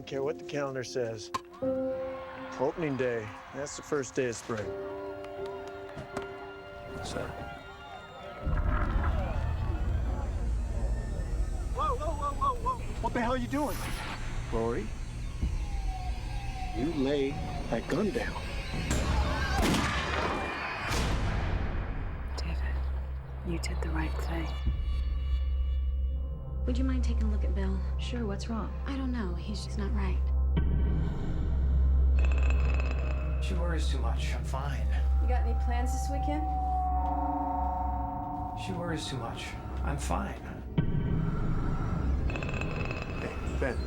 don't care what the calendar says. Opening day, that's the first day of spring. Sir. Whoa. What the hell are you doing? Rory, you lay that gun down. David, you did the right thing. Would you mind taking a look at Bill? Sure, what's wrong? I don't know. He's just not right. She worries too much. I'm fine. You got any plans this weekend? She worries too much. I'm fine. Hey, Ben.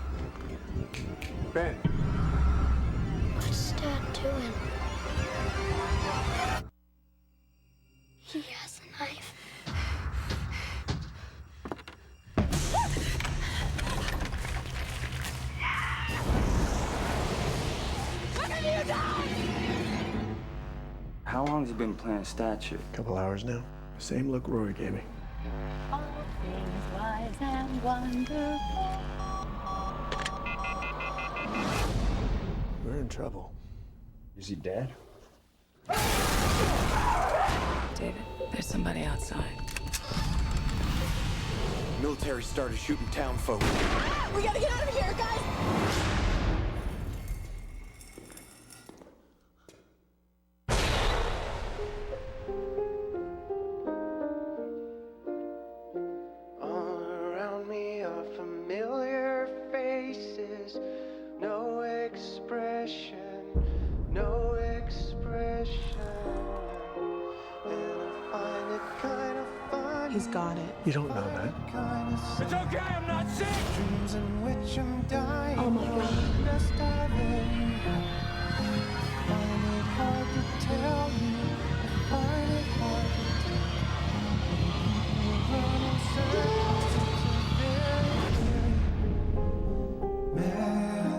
What's Dad doing? He has a knife. How long has he been playing statue? Couple hours now. Same look Rory gave me. All things wise and wonderful. We're in trouble. Is he dead? David, there's somebody outside. Military started shooting town folk. We gotta get out of here, guys! All around me are familiar faces, no expression. And I find it kind of funny. He's got it. You don't know that. It's okay, I'm not sick. Dreams in which I'm dying. Oh my God. Best I've ever had. Find it hard to tell you. I find it hard to tell you. Running circles, it's a very, very mad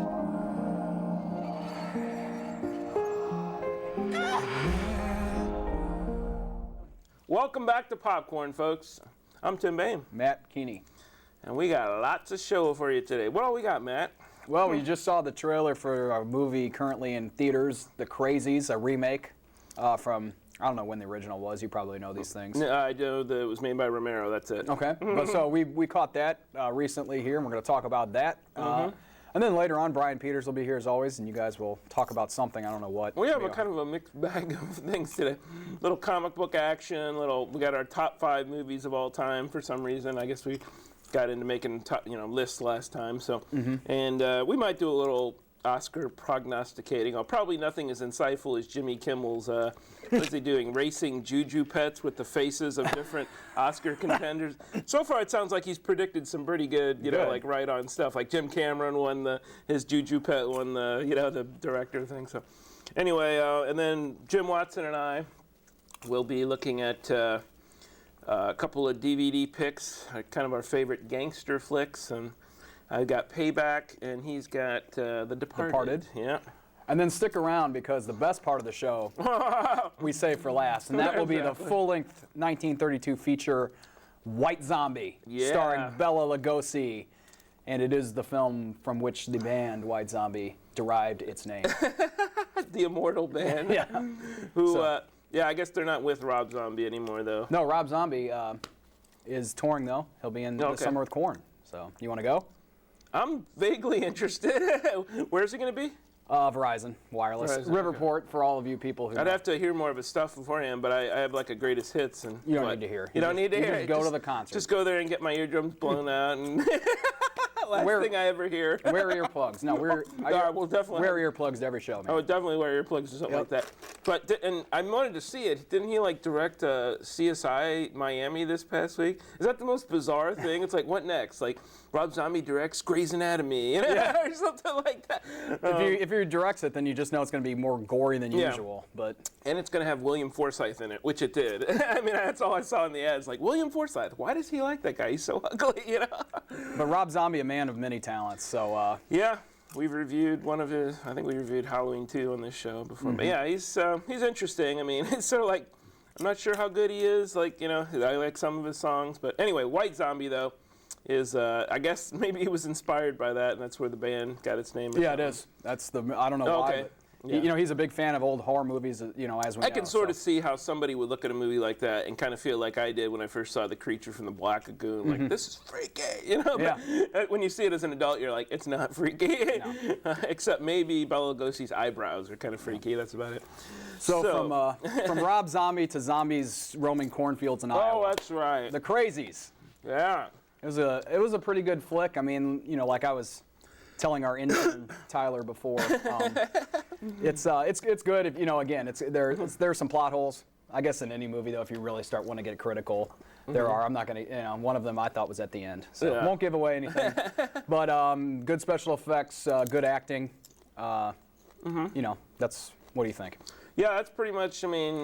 Welcome back to Popcorn, folks. I'm Tim Bain, Matt Keeney. and we got lots of show for you today. What all we got, Matt? Well, we just saw the trailer for a movie currently in theaters, The Crazies, a remake from, I don't know when the original was. You probably know these things. I know that it was made by Romero. That's it. Okay, but so we caught that recently here, and we're going to talk about that. And then later on, Brian Peters will be here as always, and you guys will talk about something. I don't know what. We have a kind of a mixed bag of things today. Little comic book action. We got our top 5 movies of all time for some reason. I guess we got into making lists last time. So, and we might do a little Oscar prognosticating. Probably nothing as insightful as Jimmy Kimmel's. What is he doing? Racing juju pets with the faces of different Oscar contenders. So far, it sounds like he's predicted some pretty good, like right on stuff. Like Jim Cameron won his juju pet won the director thing. So, anyway, and then Jim Watson and I will be looking at a couple of DVD picks, kind of our favorite gangster flicks, and I've got Payback, and he's got The Departed. Yeah. And then stick around because the best part of the show we save for last, and that will be the full-length 1932 feature White Zombie, starring Bela Lugosi, and it is the film from which the band White Zombie derived its name. The immortal band. Yeah. Who, I guess they're not with Rob Zombie anymore, though. No, Rob Zombie is touring, though. He'll be in the summer with Korn. So, you want to go? I'm vaguely interested. Where's it going to be? Verizon Wireless. Verizon, Riverport for all of you people who I'd have to hear more of his stuff beforehand, but I have like a greatest hits. And you don't need to hear. You don't need to hear. Just go to the concert. Just go there and get my eardrums blown out. And last thing I ever hear. Wear earplugs. No, we'll definitely wear earplugs to every show, man. I would definitely wear earplugs or something like that. But and I wanted to see it. Didn't he direct CSI Miami this past week? Is that the most bizarre thing? It's like, what next? Like Rob Zombie directs Grey's Anatomy, or something like that. If he directs it, then you just know it's going to be more gory than usual. And it's going to have William Forsythe in it, which it did. I mean, that's all I saw in the ads. Like, William Forsythe, why does he like that guy? He's so ugly, But Rob Zombie, a man of many talents, so. Yeah, we've reviewed one of his. I think we reviewed Halloween 2 on this show before. But yeah, he's interesting. I mean, it's sort of like, I'm not sure how good he is. I like some of his songs. But anyway, White Zombie though is I guess maybe he was inspired by that, and that's where the band got its name. Yeah, it is. That's the. I don't know why. Okay. But Yeah. You know, he's a big fan of old horror movies. You know, as we I know, can sort of see how somebody would look at a movie like that and kind of feel like I did when I first saw The Creature from the Black Lagoon. Like, this is freaky, you know? Yeah. But when you see it as an adult, you're like, it's not freaky. No. Except maybe Bela Lugosi's eyebrows are kind of freaky. That's about it. So from Rob Zombie to zombies roaming cornfields in Iowa. Oh, that's right. The Crazies. Yeah. It was a pretty good flick. I mean, you know, like I was telling our intern Tyler before, it's good. If, you know, again, there's some plot holes. I guess in any movie though, if you really want to get critical, there are. I'm not gonna. You know, one of them I thought was at the end, so Yeah. won't give away anything. But good special effects, good acting. You know, that's. What do you think? Yeah, that's pretty much, I mean,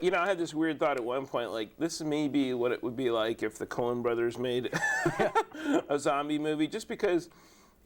you know, I had this weird thought at one point, like, this may be what it would be like if the Coen brothers made a zombie movie, just because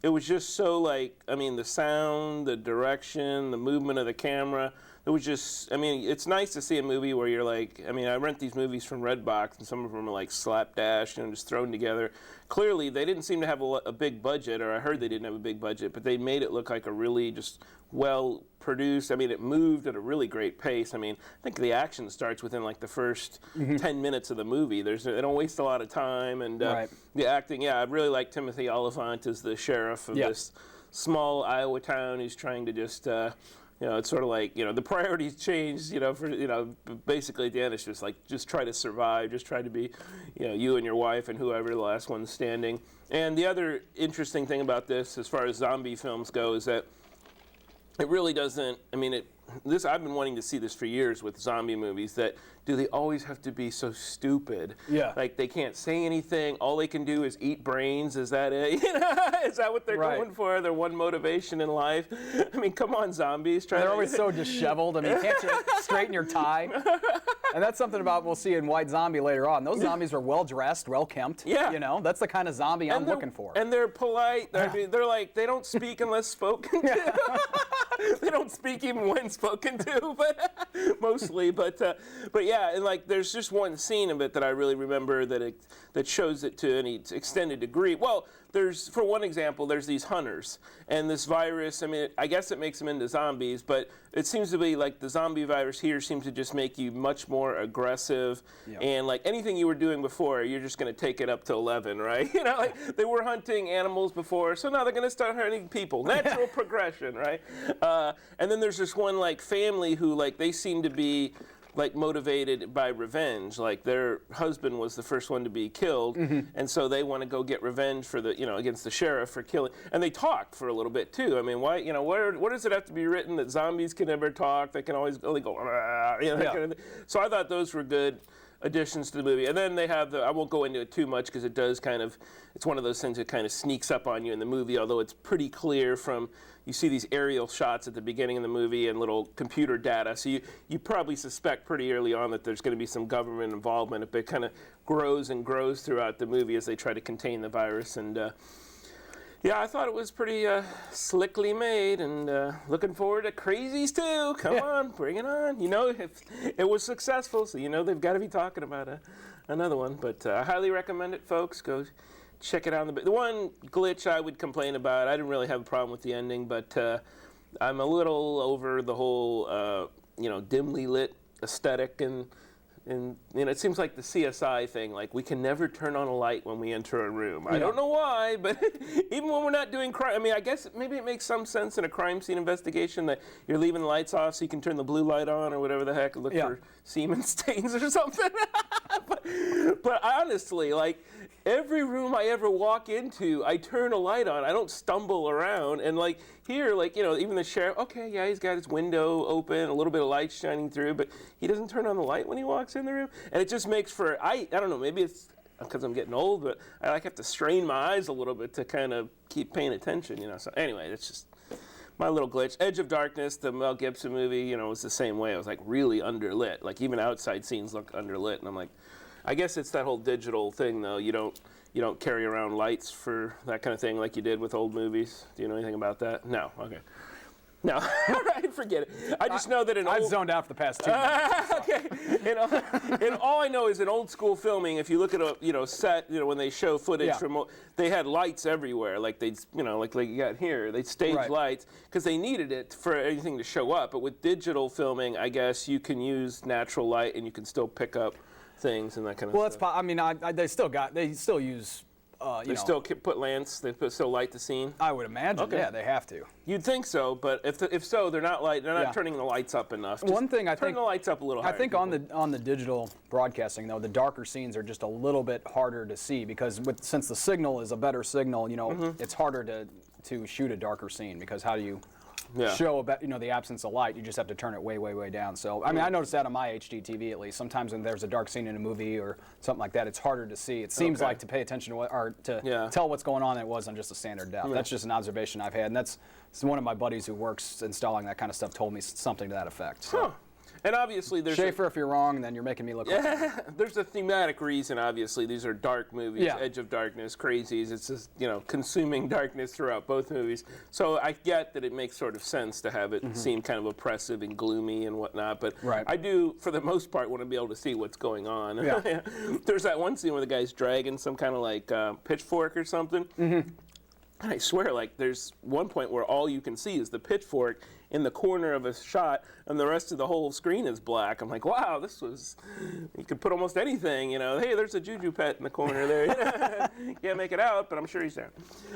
it was just so, like, I mean, the sound, the direction, the movement of the camera, it was just, I mean, it's nice to see a movie where you're like, I mean, I rent these movies from Redbox, and some of them are like slapdash, you know, just thrown together. Clearly, they didn't seem to have a big budget, or I heard they didn't have a big budget, but they made it look like a really just well-produced, I mean, it moved at a really great pace. I mean, I think the action starts within like the first 10 minutes of the movie. They don't waste a lot of time, and Right. the acting, yeah, I really like Timothy Olyphant as the sheriff of this small Iowa town who's trying to just, you know, it's sort of like, you know, the priorities changed, you know, for, you know, basically at the end it's just like, just try to survive, just try to be, you know, you and your wife and whoever the last one's standing. And the other interesting thing about this, as far as zombie films go, is that it really doesn't, I mean, I've been wanting to see this for years with zombie movies, that do they always have to be so stupid? Yeah. Like, they can't say anything, all they can do is eat brains, is that it? You know, is that what they're going for, their one motivation in life? I mean, come on, zombies. They're always so disheveled. I mean, can't you straighten your tie? And that's something about we'll see in White Zombie later on. Those zombies are well-dressed, well-kempt. Yeah. You know, that's the kind of zombie I'm looking for. And they're polite. I mean, they're like, they don't speak unless spoken to. They don't speak even when spoken to, but mostly. But yeah, and like there's just one scene of it that I really remember that shows it to any extended degree. Well, for one example, there's these hunters, and this virus, I mean, I guess it makes them into zombies, but it seems to be like the zombie virus here seems to just make you much more aggressive, and like anything you were doing before, you're just going to take it up to 11, right? You know, like they were hunting animals before, so now they're going to start hunting people. Natural progression, right? And then there's this one like family who like they seem to be like motivated by revenge. Like their husband was the first one to be killed, and so they want to go get revenge for the, you know, against the sheriff for killing. And they talk for a little bit too. I mean, why, you know, where does it have to be written that zombies can never talk? They can always only go, you know, that kind of thing. So I thought those were good additions to the movie. And then they have I won't go into it too much because it does kind of, it's one of those things that kind of sneaks up on you in the movie, although it's pretty clear from, you see these aerial shots at the beginning of the movie and little computer data, so you probably suspect pretty early on that there's going to be some government involvement. It kind of grows and grows throughout the movie as they try to contain the virus. And yeah, I thought it was pretty slickly made, and looking forward to Crazies 2. Come on, bring it on. You know, if it was successful, so you know they've got to be talking about another one. But I highly recommend it, folks. Go check it out. The one glitch I would complain about, I didn't really have a problem with the ending, but I'm a little over the whole, you know, dimly lit aesthetic, and you know, it seems like the CSI thing, like we can never turn on a light when we enter a room. I don't know why, but even when we're not doing crime, I mean, I guess maybe it makes some sense in a crime scene investigation that you're leaving the lights off so you can turn the blue light on or whatever the heck, look for semen stains or something. but honestly, like, every room I ever walk into, I turn a light on. I don't stumble around. And like here, like, you know, even the sheriff, okay, yeah, he's got his window open, a little bit of light shining through, but he doesn't turn on the light when he walks in the room. And it just makes for, I don't know, maybe it's because I'm getting old, but I like have to strain my eyes a little bit to kind of keep paying attention, you know. So anyway, it's just my little glitch. Edge of Darkness, the Mel Gibson movie, you know, was the same way. It was like really underlit. Like even outside scenes look underlit. And I'm like, I guess it's that whole digital thing, though. You don't carry around lights for that kind of thing like you did with old movies. Do you know anything about that? No. Okay. No. All right. forget it. I just know that I've zoned out for the past 2 minutes. Okay. And all I know is in old school filming, if you look at a set, when they show footage from, they had lights everywhere, like they, like you got here, they staged lights because they needed it for anything to show up. But with digital filming, I guess you can use natural light and you can still pick up things and that kind of stuff. Well, I mean, they still use. They still put lamps. They still light the scene. I would imagine. Okay. Yeah, they have to. You'd think so, but if so, they're not turning the lights up enough. One thing I turn think the lights up a little higher. I think on the digital broadcasting though, the darker scenes are just a little bit harder to see because since the signal is a better signal, it's harder to shoot a darker scene because how do you show about the absence of light? You just have to turn it way, way, way down. So I mean, I noticed that on my HD TV at least. Sometimes when there's a dark scene in a movie or something like that, it's harder to see. It seems like to pay attention to or to tell what's going on than it was on just a standard depth. That's just an observation I've had, and that's one of my buddies who works installing that kind of stuff told me something to that effect. So. And obviously there's Schaefer, if you're wrong, then you're making me look like there's a thematic reason, obviously. These are dark movies, Edge of Darkness, Crazies. It's just, consuming darkness throughout both movies. So I get that it makes sort of sense to have it seem kind of oppressive and gloomy and whatnot. But I do, for the most part, want to be able to see what's going on. Yeah. There's that one scene where the guy's dragging some kind of like pitchfork or something. And I swear, like, there's one point where all you can see is the pitchfork in the corner of a shot, and the rest of the whole screen is black. I'm like, wow, you could put almost anything, Hey, there's a Juju pet in the corner there. Can't make it out, but I'm sure he's there.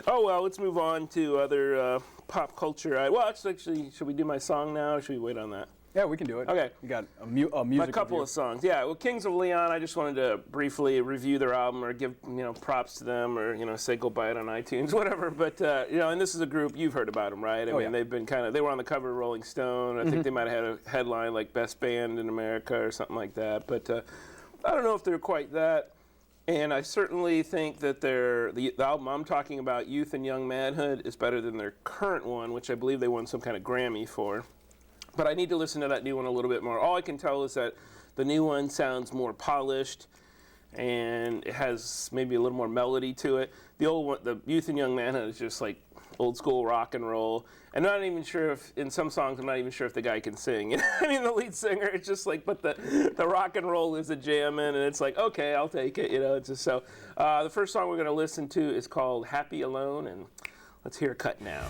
Oh, well, let's move on to other pop culture. Well, actually, should we do my song now, or should we wait on that? Yeah, we can do it. Okay. You got a music A couple of songs. Yeah, well, Kings of Leon, I just wanted to briefly review their album or give, props to them or, say go buy it on iTunes, whatever. But, and this is a group, you've heard about them, right? I mean, they've been they were on the cover of Rolling Stone. I think they might have had a headline like Best Band in America or something like that. But I don't know if they're quite that. And I certainly think that the album I'm talking about, Youth and Young Manhood, is better than their current one, which I believe they won some kind of Grammy for. But I need to listen to that new one a little bit more. All I can tell is that the new one sounds more polished and it has maybe a little more melody to it. The old one, the Youth and Young Manhood, is just like old school rock and roll. And I'm not even sure if, in some songs, I'm not even sure if the guy can sing. I mean, the lead singer, it's just like, but the rock and roll is a jamming, and it's like, okay, I'll take it, It's just so. The first song we're going to listen to is called Happy Alone, and let's hear a cut now.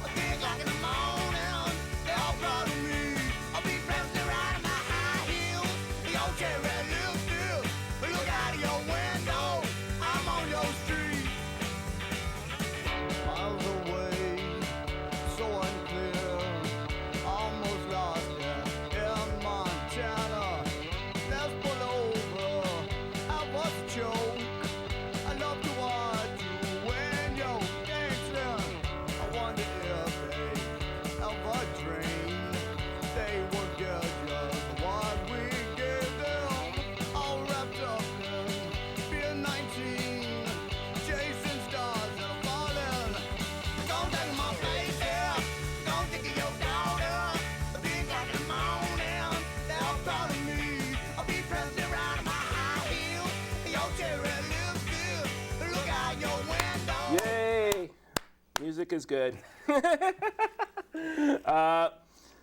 Music is good.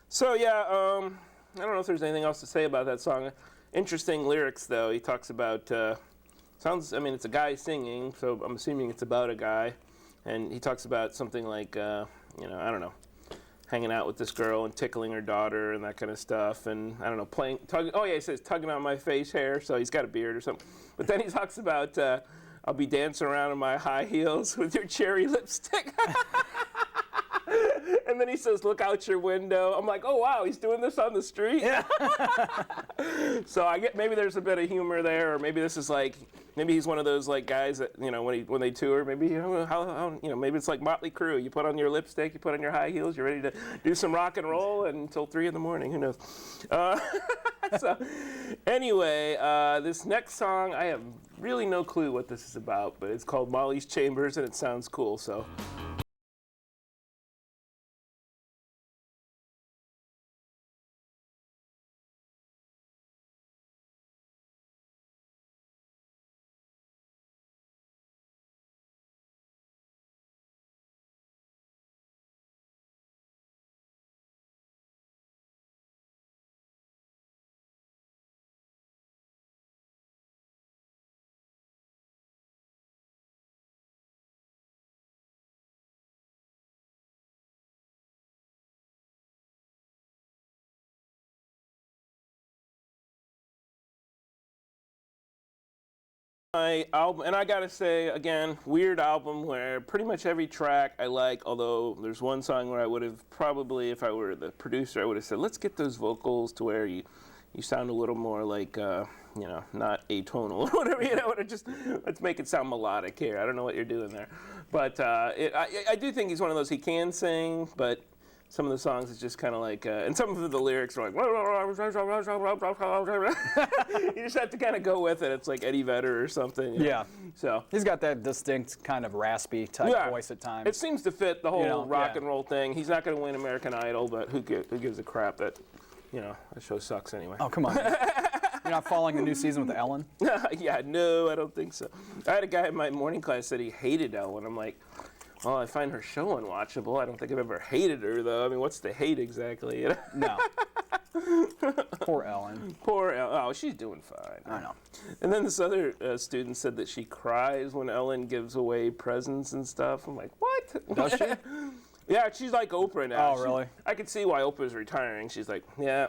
So yeah, I don't know if there's anything else to say about that song. Interesting lyrics though. He talks about it's a guy singing, so I'm assuming it's about a guy, and he talks about something like I don't know, hanging out with this girl and tickling her daughter and that kind of stuff, and I don't know, he says tugging on my face hair, so he's got a beard or something. But then he talks about I'll be dancing around in my high heels with your cherry lipstick. And then he says, look out your window. I'm like, oh, wow, he's doing this on the street? Yeah. So I get maybe there's a bit of humor there, or maybe this is like, maybe he's one of those like guys that, when they tour, maybe, maybe it's like Motley Crue. You put on your lipstick, you put on your high heels, you're ready to do some rock and roll until 3 in the morning. Who knows? So anyway, this next song, I have really no clue what this is about, but it's called Molly's Chambers, and it sounds cool, so. my album, and I gotta say again, weird album where pretty much every track I like, although there's one song where I would have probably, if I were the producer, I would have said, let's get those vocals to where you sound a little more like, not atonal or whatever, let's make it sound melodic here. I don't know what you're doing there. But I do think he's one of those, he can sing, but some of the songs is just kind of like, and some of the lyrics are like, you just have to kind of go with it. It's like Eddie Vedder or something. Yeah. So he's got that distinct kind of raspy type voice at times. It seems to fit the whole rock and roll thing. He's not going to win American Idol, but who gives a crap that, that show sucks anyway. Oh, come on. You're not following the new season with Ellen? Yeah, no, I don't think so. I had a guy in my morning class said he hated Ellen. I'm like, well, I find her show unwatchable. I don't think I've ever hated her, though. I mean, what's the hate exactly? No. Poor Ellen. Poor Ellen. Oh, she's doing fine. I know. And then this other student said that she cries when Ellen gives away presents and stuff. I'm like, what? Does she? Yeah, she's like Oprah now. Oh, really? I could see why Oprah's retiring. She's like, yeah,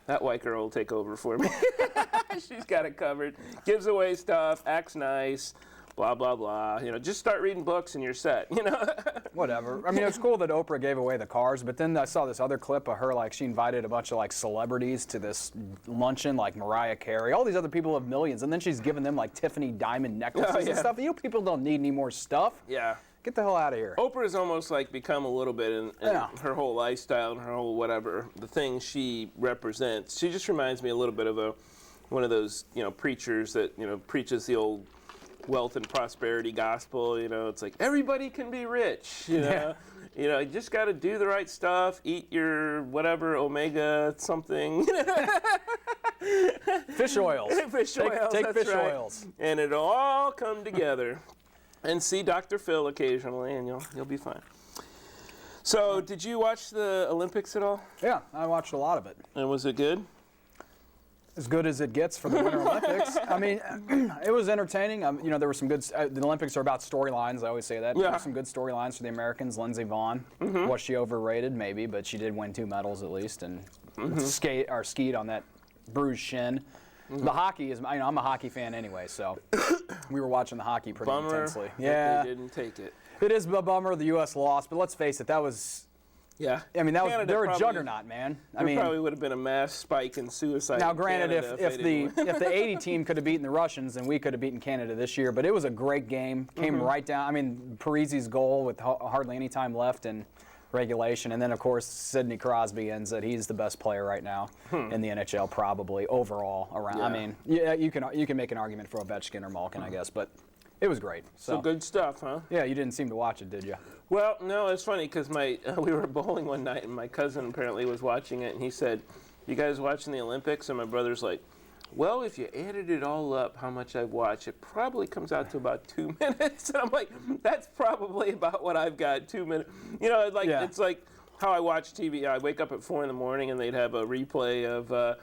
that white girl will take over for me. She's got it covered. Gives away stuff, acts nice. Blah, blah, blah. Just start reading books and you're set, Whatever. I mean, it's cool that Oprah gave away the cars, but then I saw this other clip of her, like, she invited a bunch of, like, celebrities to this luncheon, like Mariah Carey. All these other people have millions, and then she's giving them, like, Tiffany diamond necklaces and stuff. You people don't need any more stuff. Yeah. Get the hell out of here. Oprah's almost, like, become a little bit in her whole lifestyle and her whole whatever, the things she represents. She just reminds me a little bit of one of those, preachers that, preaches the old wealth and prosperity gospel. It's like everybody can be rich. You just got to do the right stuff, eat your whatever omega something. Fish oils. Fish oils. Take that's fish right. oils. And it'll all come together. And see Dr. Phil occasionally, and you'll be fine. So, did you watch the Olympics at all? Yeah, I watched a lot of it. And was it good? As good as it gets for the Winter Olympics. I mean, it was entertaining. There were some good. The Olympics are about storylines. I always say that. There were some good storylines for the Americans. Lindsey Vonn. Was she overrated? Maybe, but she did win 2 medals at least, and skied on that bruised shin. The hockey is. I'm a hockey fan anyway, so we were watching the hockey pretty intensely. Yeah, they didn't take it. It is a bummer the U.S. lost, but let's face it, that was. Yeah. I mean, they're a juggernaut, man. There probably would have been a mass spike in suicide. Now, in granted, Canada if the 80 team could have beaten the Russians, then we could have beaten Canada this year. But it was a great game. Came right down. I mean, Parisi's goal with hardly any time left in regulation, and then of course Sidney Crosby ends that he's the best player right now in the NHL probably overall around. Yeah. I mean, you can make an argument for Ovechkin or Malkin, I guess, but it was great. So good stuff, huh? Yeah, you didn't seem to watch it, did you? Well, no, it's funny because we were bowling one night and my cousin apparently was watching it and he said, "You guys watching the Olympics?" And my brother's like, "Well, if you added it all up, how much I've watched, it probably comes out to about 2 minutes." And I'm like, "That's probably about what I've got, 2 minutes." It's like how I watch TV. I wake up at 4 a.m. and they'd have a replay of,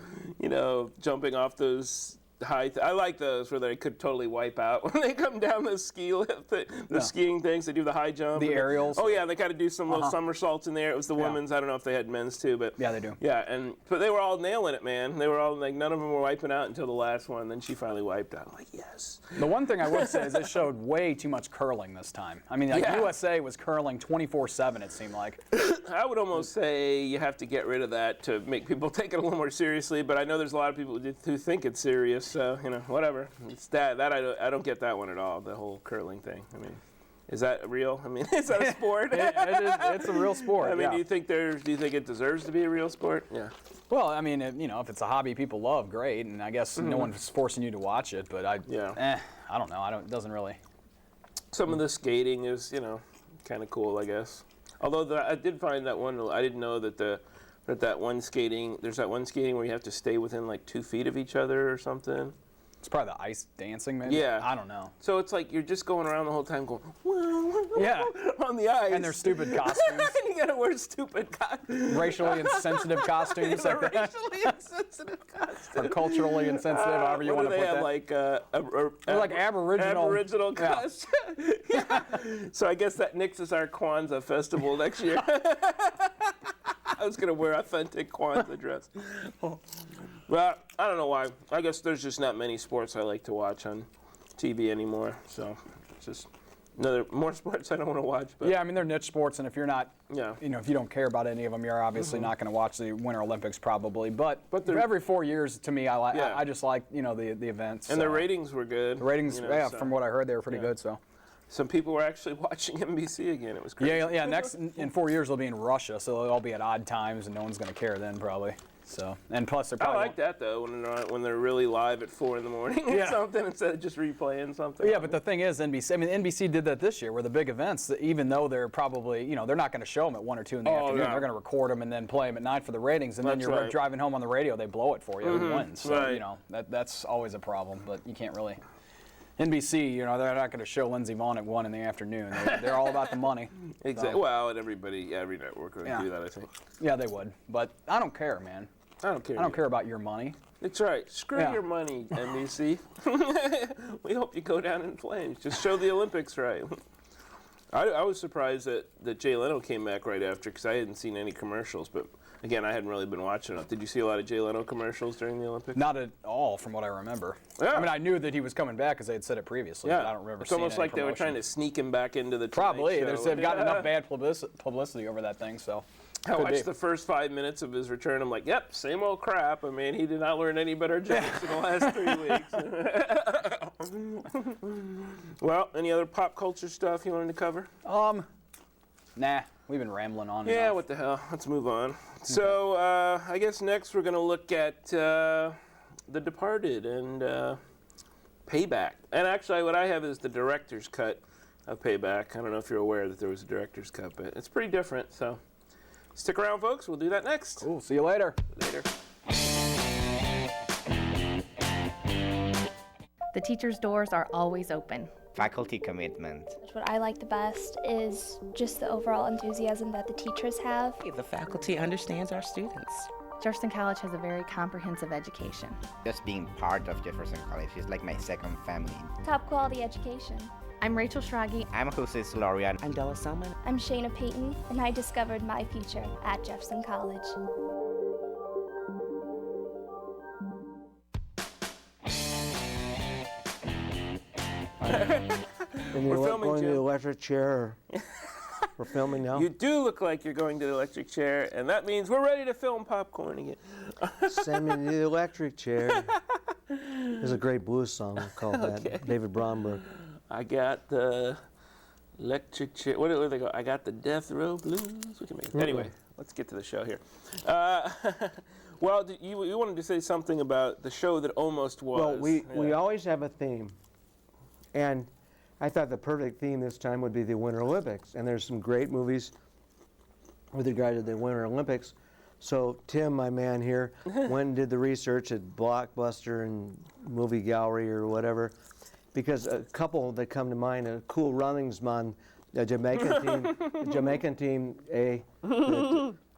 jumping off those high. I like those where they could totally wipe out when they come down the ski lift, the skiing things. They do the high jump, the aerials. Oh yeah, they kind of do some little somersaults in there. It was the women's. I don't know if they had men's too, but yeah, they do. Yeah, but they were all nailing it, man. They were all like, none of them were wiping out until the last one. Then she finally wiped out. I'm like, yes. The one thing I would say is it showed way too much curling this time. I mean, USA was curling 24/7. It seemed like. I would almost say you have to get rid of that to make people take it a little more seriously. But I know there's a lot of people who think it's serious. So whatever. It's that I don't get that one at all. The whole curling thing. I mean, is that real? I mean, is that a sport? It's a real sport. I mean, do you think it deserves to be a real sport? Yeah. Well, I mean, if it's a hobby people love, great, and I guess no one's forcing you to watch it. But I don't know. It doesn't really. Some of the skating is, kind of cool, I guess. Although I did find that one. I didn't know that there's that one skating where you have to stay within like 2 feet of each other or something. It's probably the ice dancing, maybe. Yeah. I don't know. So it's like you're just going around the whole time going, yeah, on the ice. And their stupid costumes. And you gotta wear stupid costumes. Racially insensitive costumes. Like racially insensitive costumes. Or culturally insensitive, however you want to put that. They're like Aboriginal. Aboriginal costumes. Yeah. So I guess that nixes our Kwanzaa festival next year. I was gonna wear authentic Kwanzaa dress. Well, I don't know why. I guess there's just not many sports I like to watch on TV anymore. So it's just more sports I don't want to watch. But Yeah, I mean, they're niche sports, and if you're not, Yeah. if you don't care about any of them, you're obviously not going to watch the Winter Olympics probably. But every 4 years, to me, I just like, the events. And the ratings were good. The ratings, so- from what I heard, they were pretty good. So. Some people were actually watching NBC again. It was crazy. Yeah. Next in 4 years, they'll be in Russia, so they'll all be at odd times, and no one's going to care then probably. So, and plus they're I probably. like that though when they're really live at 4 in the morning or something instead of just replaying something. Yeah, but the thing is, NBC did that this year, where the big events, even though they're probably, they're not going to show them at 1 or 2 in the afternoon. Yeah. They're going to record them and then play them at night for the ratings, and then That's you're right. driving home on the radio, they blow it for you and win. So, Right. that's always a problem, but you can't really. NBC, they're not going to show Lindsey Vonn at 1 in the afternoon. They're all about the money. Exactly. So, Well, and every network would do that, I think. yeah, they would, but I don't care, man. I don't care. I don't care about your money. That's right. Screw Yeah. your money, NBC. We hope you go down in flames. Just show the Olympics right. I was surprised that Jay Leno came back right after because I hadn't seen any commercials. But again, I hadn't really been watching it. Did you see a lot of Jay Leno commercials during the Olympics? Not at all, from what I remember. Yeah. I mean, I knew that he was coming back because they had said it previously. But I don't remember It's seeing almost any like they were promotion. trying to sneak him back into the Probably. Tonight Show. They've gotten enough bad publicity over that thing, so. I could watched be. the first 5 minutes of his return. I'm like, yep, same old crap. I mean, he did not learn any better jokes in the last 3 weeks. Well, any other pop culture stuff you wanted to cover? Nah, we've been rambling on. Yeah, enough. what the hell? Let's move on. So, I guess next we're going to look at The Departed and Payback. And actually, what I have is the director's cut of Payback. I don't know if you're aware that there was a director's cut, but it's pretty different. So, stick around, folks. We'll do that next. Cool. See you later. Later. The teacher's doors are always open. Faculty commitment. What I like the best is just the overall enthusiasm that the teachers have. The faculty understands our students. Jefferson College has a very comprehensive education. Just being part of Jefferson College is like my second family. Top quality education. I'm Rachel Schrage. I'm Jose Soloria. I'm Della Selman. I'm Shayna Payton, and I discovered my future at Jefferson College. We're filming, going to Jim. the electric chair. We're filming now. You do look like you're going to the electric chair, and that means we're ready to film popcorn again. Send me to the electric chair. There's a great blues song called that. David Bromberg. I got the electric chair. What do they go? I got the death row blues. We can make it. Anyway, let's get to the show here. Well, you wanted to say something about the show that almost was. Well, we always have a theme, and I thought the perfect theme this time would be the Winter Olympics. And there's some great movies with regard to the Winter Olympics. So Tim, my man here, went and did the research at Blockbuster and Movie Gallery or whatever, because a couple that come to mind, a Cool Runnings Man, the Jamaican team A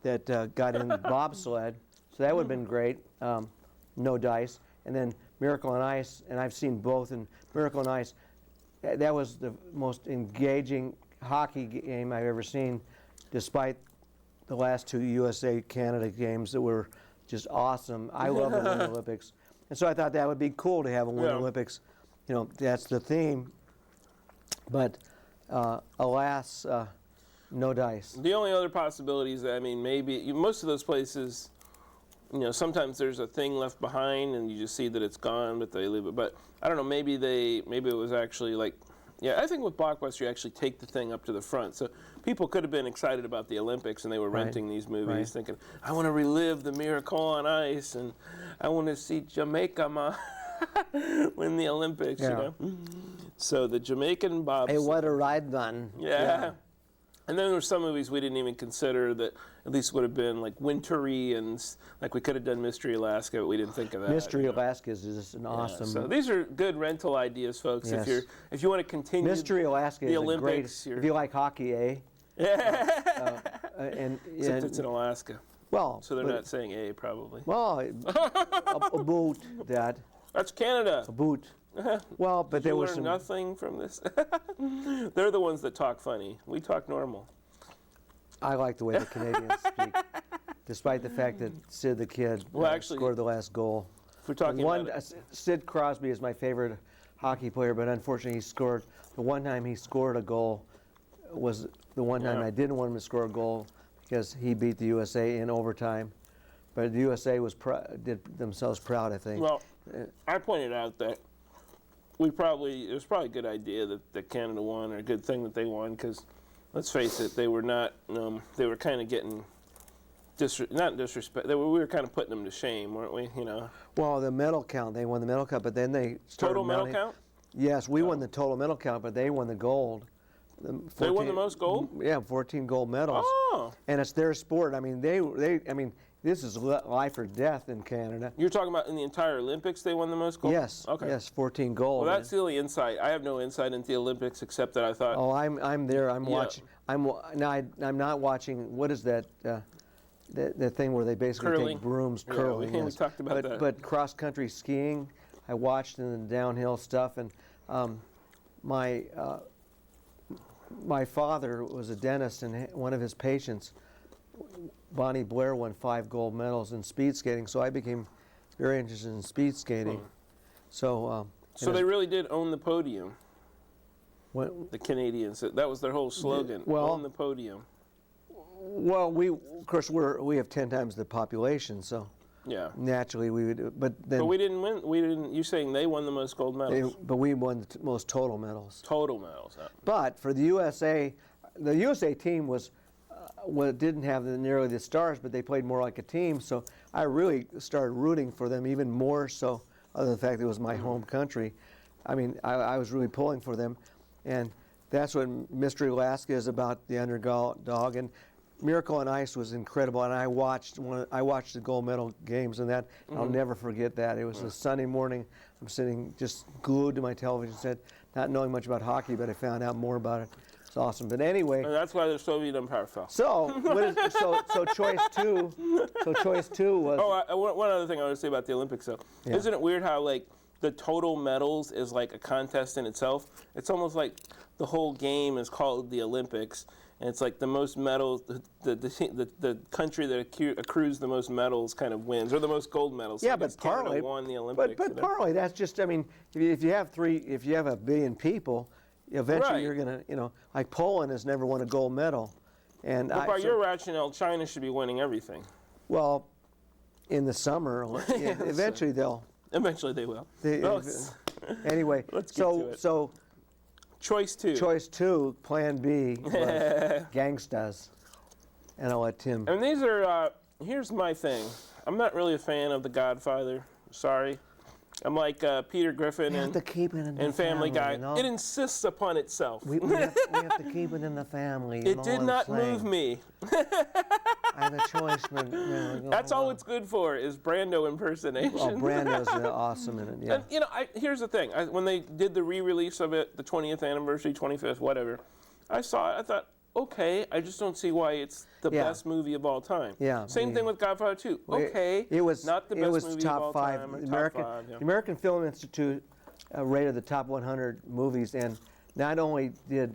that got in bobsled. So that would have been great. No Dice. And then Miracle on Ice, and I've seen both. And Miracle on Ice, that was the most engaging hockey game I've ever seen, despite the last 2 USA-Canada games that were just awesome. I love the Winter Olympics. And so I thought that would be cool to have a Winter Olympics. You know, that's the theme. But alas, no dice. The only other possibilities, I mean, maybe most of those places, you know, sometimes there's a thing left behind and you just see that it's gone, but they leave it. But I don't know, maybe it was actually like, yeah, I think with Blockbuster you actually take the thing up to the front. So people could have been excited about the Olympics and they were renting these movies thinking, I want to relive the Miracle on Ice and I want to see Jamaica win the Olympics, you know. So the Jamaican bobsled. Hey, what a ride, man. Yeah. And then there were some movies we didn't even consider that at least would have been like wintry and like we could have done Mystery Alaska, but we didn't think of that. Mystery Alaska is just an awesome. So these are good rental ideas, folks. Yes. If you want to continue Mystery Alaska the is Olympics, a great. If you like hockey, Yeah. and it's in Alaska. Well, so they're not saying A probably. Well, about that. That's Canada. About. Well, but there was some nothing from this. They're the ones that talk funny. We talk normal. I like the way the Canadians speak, despite the fact that Sid the Kid actually, scored the last goal. If we're talking about Sid Crosby is my favorite hockey player, but unfortunately he scored. The one time he scored a goal was the one time I didn't want him to score a goal because he beat the USA in overtime. But the USA did themselves proud, I think. Well, I pointed out that it was probably a good idea that Canada won, or a good thing that they won, because let's face it, they were not. They were kind of getting not disrespect. We were kind of putting them to shame, weren't we? You know. Well, the medal count, they won the medal count, but then they started Total medal mounting- count? Yes, we won the total medal count, but they won the gold. They won the most gold? Yeah, 14 gold medals. Oh. And it's their sport. I mean, this is life or death in Canada. You're talking about in the entire Olympics they won the most gold? Yes. Okay. Yes, 14 gold. Well, that's the only insight. I have no insight into the Olympics except that I thought. Oh, I'm there. I'm Yeah. watching. I'm not watching. What is that? The thing where they basically Curling. take brooms, Yeah, curling. we yes. talked about that. But cross country skiing, I watched in the downhill stuff, and my father was a dentist, and one of his patients, Bonnie Blair, won 5 gold medals in speed skating. So I became very interested in speed skating. So. So they really did own the podium. What? The Canadians. That was their whole slogan. Well- own the podium. Well, of course we have 10 times the population, so Yeah. naturally we would. But then. But we didn't win. We didn't. You're saying they won the most gold medals? But we won the most total medals. Total medals. Huh? But for the USA team didn't have nearly the stars, but they played more like a team. So I really started rooting for them even more so, other than the fact that it was my home country. I mean, I was really pulling for them, and that's what Mystery Alaska is about, the underdog. And Miracle on Ice was incredible, and I watched the gold medal games, and that I'll never forget that. It was a Sunday morning. I'm sitting just glued to my television set, not knowing much about hockey, but I found out more about it. It's awesome. But anyway. And that's why the Soviet Empire fell. So choice two. So choice 2 was. Oh, one other thing I want to say about the Olympics, though. Yeah. Isn't it weird how like the total medals is like a contest in itself? It's almost like the whole game is called the Olympics. And it's like the most medals, the country that accrues the most medals kind of wins, or the most gold medals. Yeah, So I but guess Canada partly won the Olympics. But partly that's just. I mean, if you have 1 billion people, eventually Right. you're gonna, like Poland has never won a gold medal, and But by your rationale, China should be winning everything. well, in the summer, eventually they'll. Eventually they will. Anyway, Let's get to it. so choice 2. Choice 2, Plan B, was Gangstas, and I'll let Tim. And these are. Here's my thing. I'm not really a fan of The Godfather. Sorry. I'm like Peter Griffin We have to keep it in the and Family Guy. you know? It insists upon itself. We have to keep it in the family. It did not move me. I have a choice. That's all it's good for is Brando impersonation. Oh, Brando's awesome in it. Yeah. And, here's the thing. When they did the re-release of it, the 20th anniversary, 25th, whatever, I saw it. I thought, okay, I just don't see why it's the best movie of all time. Yeah. Same thing with Godfather 2. Okay, It was not the best movie top of all 5. time. Or The top 5, yeah. American Film Institute rated the top 100 movies, and not only did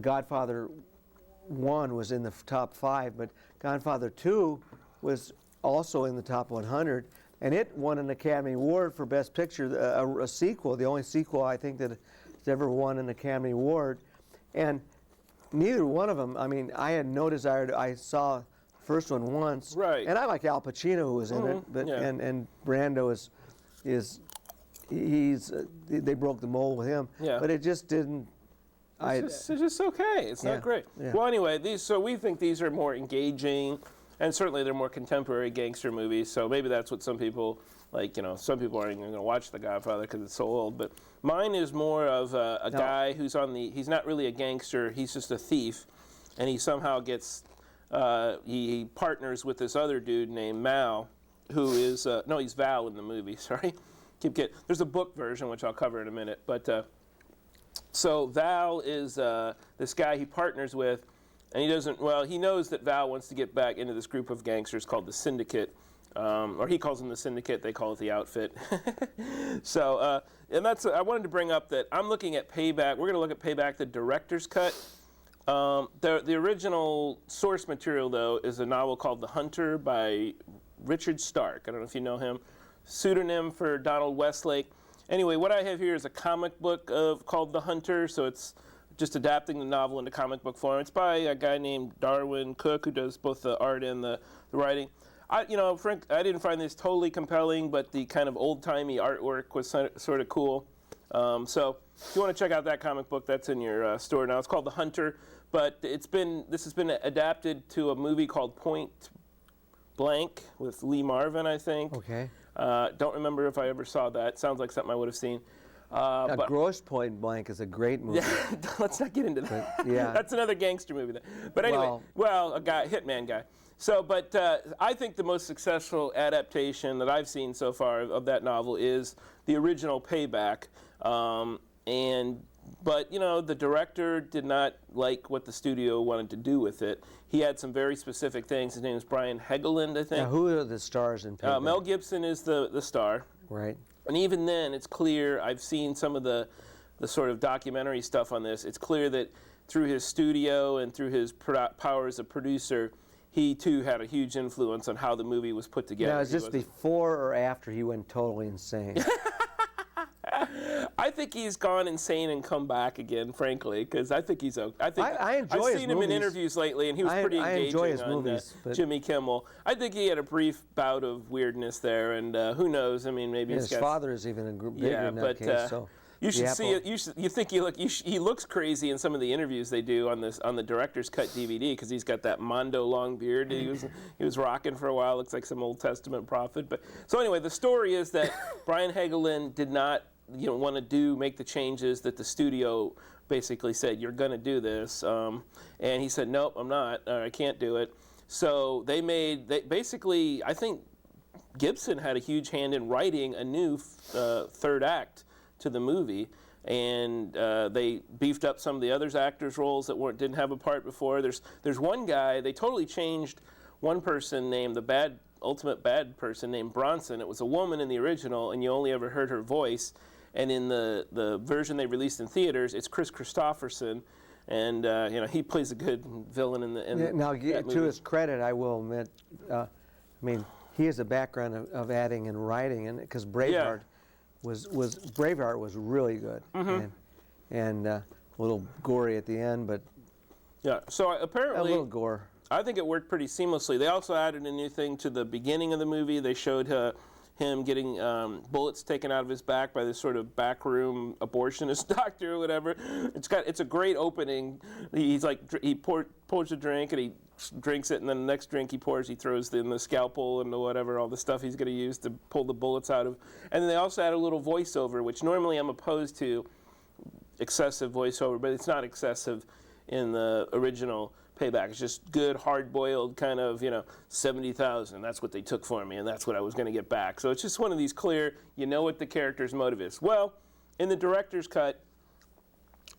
Godfather 1 was in the top 5, but Godfather 2 was also in the top 100, and it won an Academy Award for Best Picture, a sequel, the only sequel I think that has ever won an Academy Award. And neither one of them, I mean, I had no desire I saw the first one once. Right. And I like Al Pacino, who was in it, but yeah. and Brando they broke the mold with him. Yeah. But it just didn't. It's just okay. It's not great. Yeah. Well, anyway, so we think these are more engaging, and certainly they're more contemporary gangster movies. So maybe that's what some people like. Some people aren't even going to watch The Godfather because it's so old. But mine is more of a guy who's he's not really a gangster. He's just a thief, and he somehow gets he partners with this other dude named Mal, who is he's Val in the movie. Sorry, there's a book version which I'll cover in a minute, but. So Val is this guy he partners with, and he knows that Val wants to get back into this group of gangsters called the Syndicate, or he calls them the Syndicate, they call it the Outfit. So, and I wanted to bring up that I'm looking at Payback. We're going to look at Payback, the director's cut. The original source material, though, is a novel called The Hunter by Richard Stark. I don't know if you know him. Pseudonym for Donald Westlake. Anyway, what I have here is a comic book called The Hunter, so it's just adapting the novel into comic book form. It's by a guy named Darwin Cook, who does both the art and the writing. Frank, I didn't find this totally compelling, but the kind of old-timey artwork was sort of cool. So if you want to check out that comic book, that's in your store now. It's called The Hunter, but this has been adapted to a movie called Point Blank with Lee Marvin, I think. Okay. Don't remember if I ever saw that. Sounds like something I would have seen. Gross Point Blank is a great movie. Yeah, let's not get into that. But, yeah. That's another gangster movie. But anyway, a hitman guy. So, but I think the most successful adaptation that I've seen so far of that novel is the original Payback. But the director did not like what the studio wanted to do with it. He had some very specific things. His name is Brian Helgeland, I think. Now, who are the stars in Payback? Mel Gibson is the star. Right. And even then, it's clear, I've seen some of the sort of documentary stuff on this, it's clear that through his studio and through his power as a producer, he too had a huge influence on how the movie was put together. Now, is this before or after he went totally insane? I think he's gone insane and come back again, frankly, because I think he's okay. I enjoy I've his seen him in interviews lately, and he was pretty engaging enjoy his on movies, Jimmy Kimmel. I think he had a brief bout of weirdness there, and who knows? I mean, maybe his father is even bigger in that case. So you should see it. You think he looks crazy in some of the interviews they do on the director's cut DVD because he's got that Mondo long beard he was rocking for a while. Looks like some Old Testament prophet. But so anyway, the story is that Brian Helgeland did not want to make the changes that the studio basically said, you're going to do this. And he said, nope, I'm not. I can't do it. So they basically, I think Gibson had a huge hand in writing a new third act to the movie. And they beefed up some of the other actors' roles that didn't have a part before. There's one guy, they totally changed one person named the ultimate bad person named Bronson. It was a woman in the original, and you only ever heard her voice. And in the version they released in theaters, it's Chris Christopherson, and he plays a good villain in the. Now, to his credit, I will admit, he has a background of acting and writing, and because Braveheart Braveheart was really good, and a little gory at the end, but So apparently a little gore. I think it worked pretty seamlessly. They also added a new thing to the beginning of the movie. They showed him getting bullets taken out of his back by this sort of backroom abortionist doctor or whatever. It's a great opening. He pours a drink and he drinks it, and then the next drink he pours, he throws in the scalpel and whatever, all the stuff he's going to use to pull the bullets out of. And then they also add a little voiceover, which normally I'm opposed to excessive voiceover, but it's not excessive in the original Payback. It's just good, hard-boiled kind of, $70,000. That's what they took for me, and that's what I was going to get back. So it's just one of these clear, what the character's motive is. Well, in the director's cut,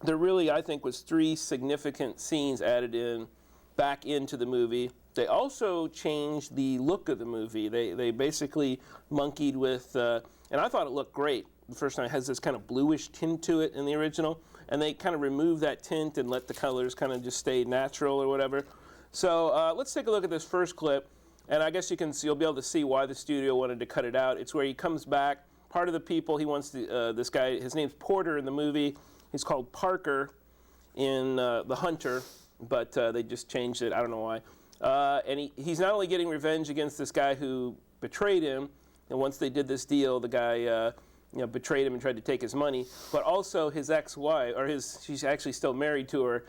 there really, I think, was 3 significant scenes added back into the movie. They also changed the look of the movie. They basically monkeyed with, and I thought it looked great. The first time it has this kind of bluish tint to it in the original. And they kind of removed that tint and let the colors kind of just stay natural or whatever. So let's take a look at this first clip, and I guess you'll be able to see why the studio wanted to cut it out. It's where he comes back. Part of the people he wants to, this guy, his name's Porter in the movie. He's called Parker in The Hunter, but they just changed it. I don't know why. And he's not only getting revenge against this guy who betrayed him, and once they did this deal, the guy betrayed him and tried to take his money, but also his ex-wife, she's actually still married to her.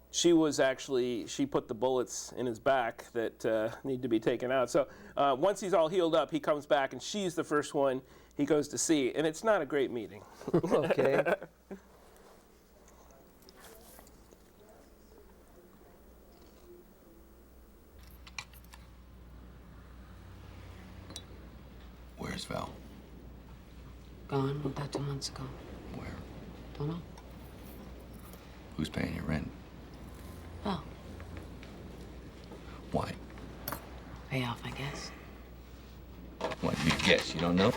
She put the bullets in his back that need to be taken out. So once he's all healed up, he comes back, and she's the first one he goes to see, and it's not a great meeting. Okay. Where's Val? Gone about 2 months ago. Where? Don't know. Who's paying your rent? Oh, Why? pay off, I guess. What, you guess? You don't know?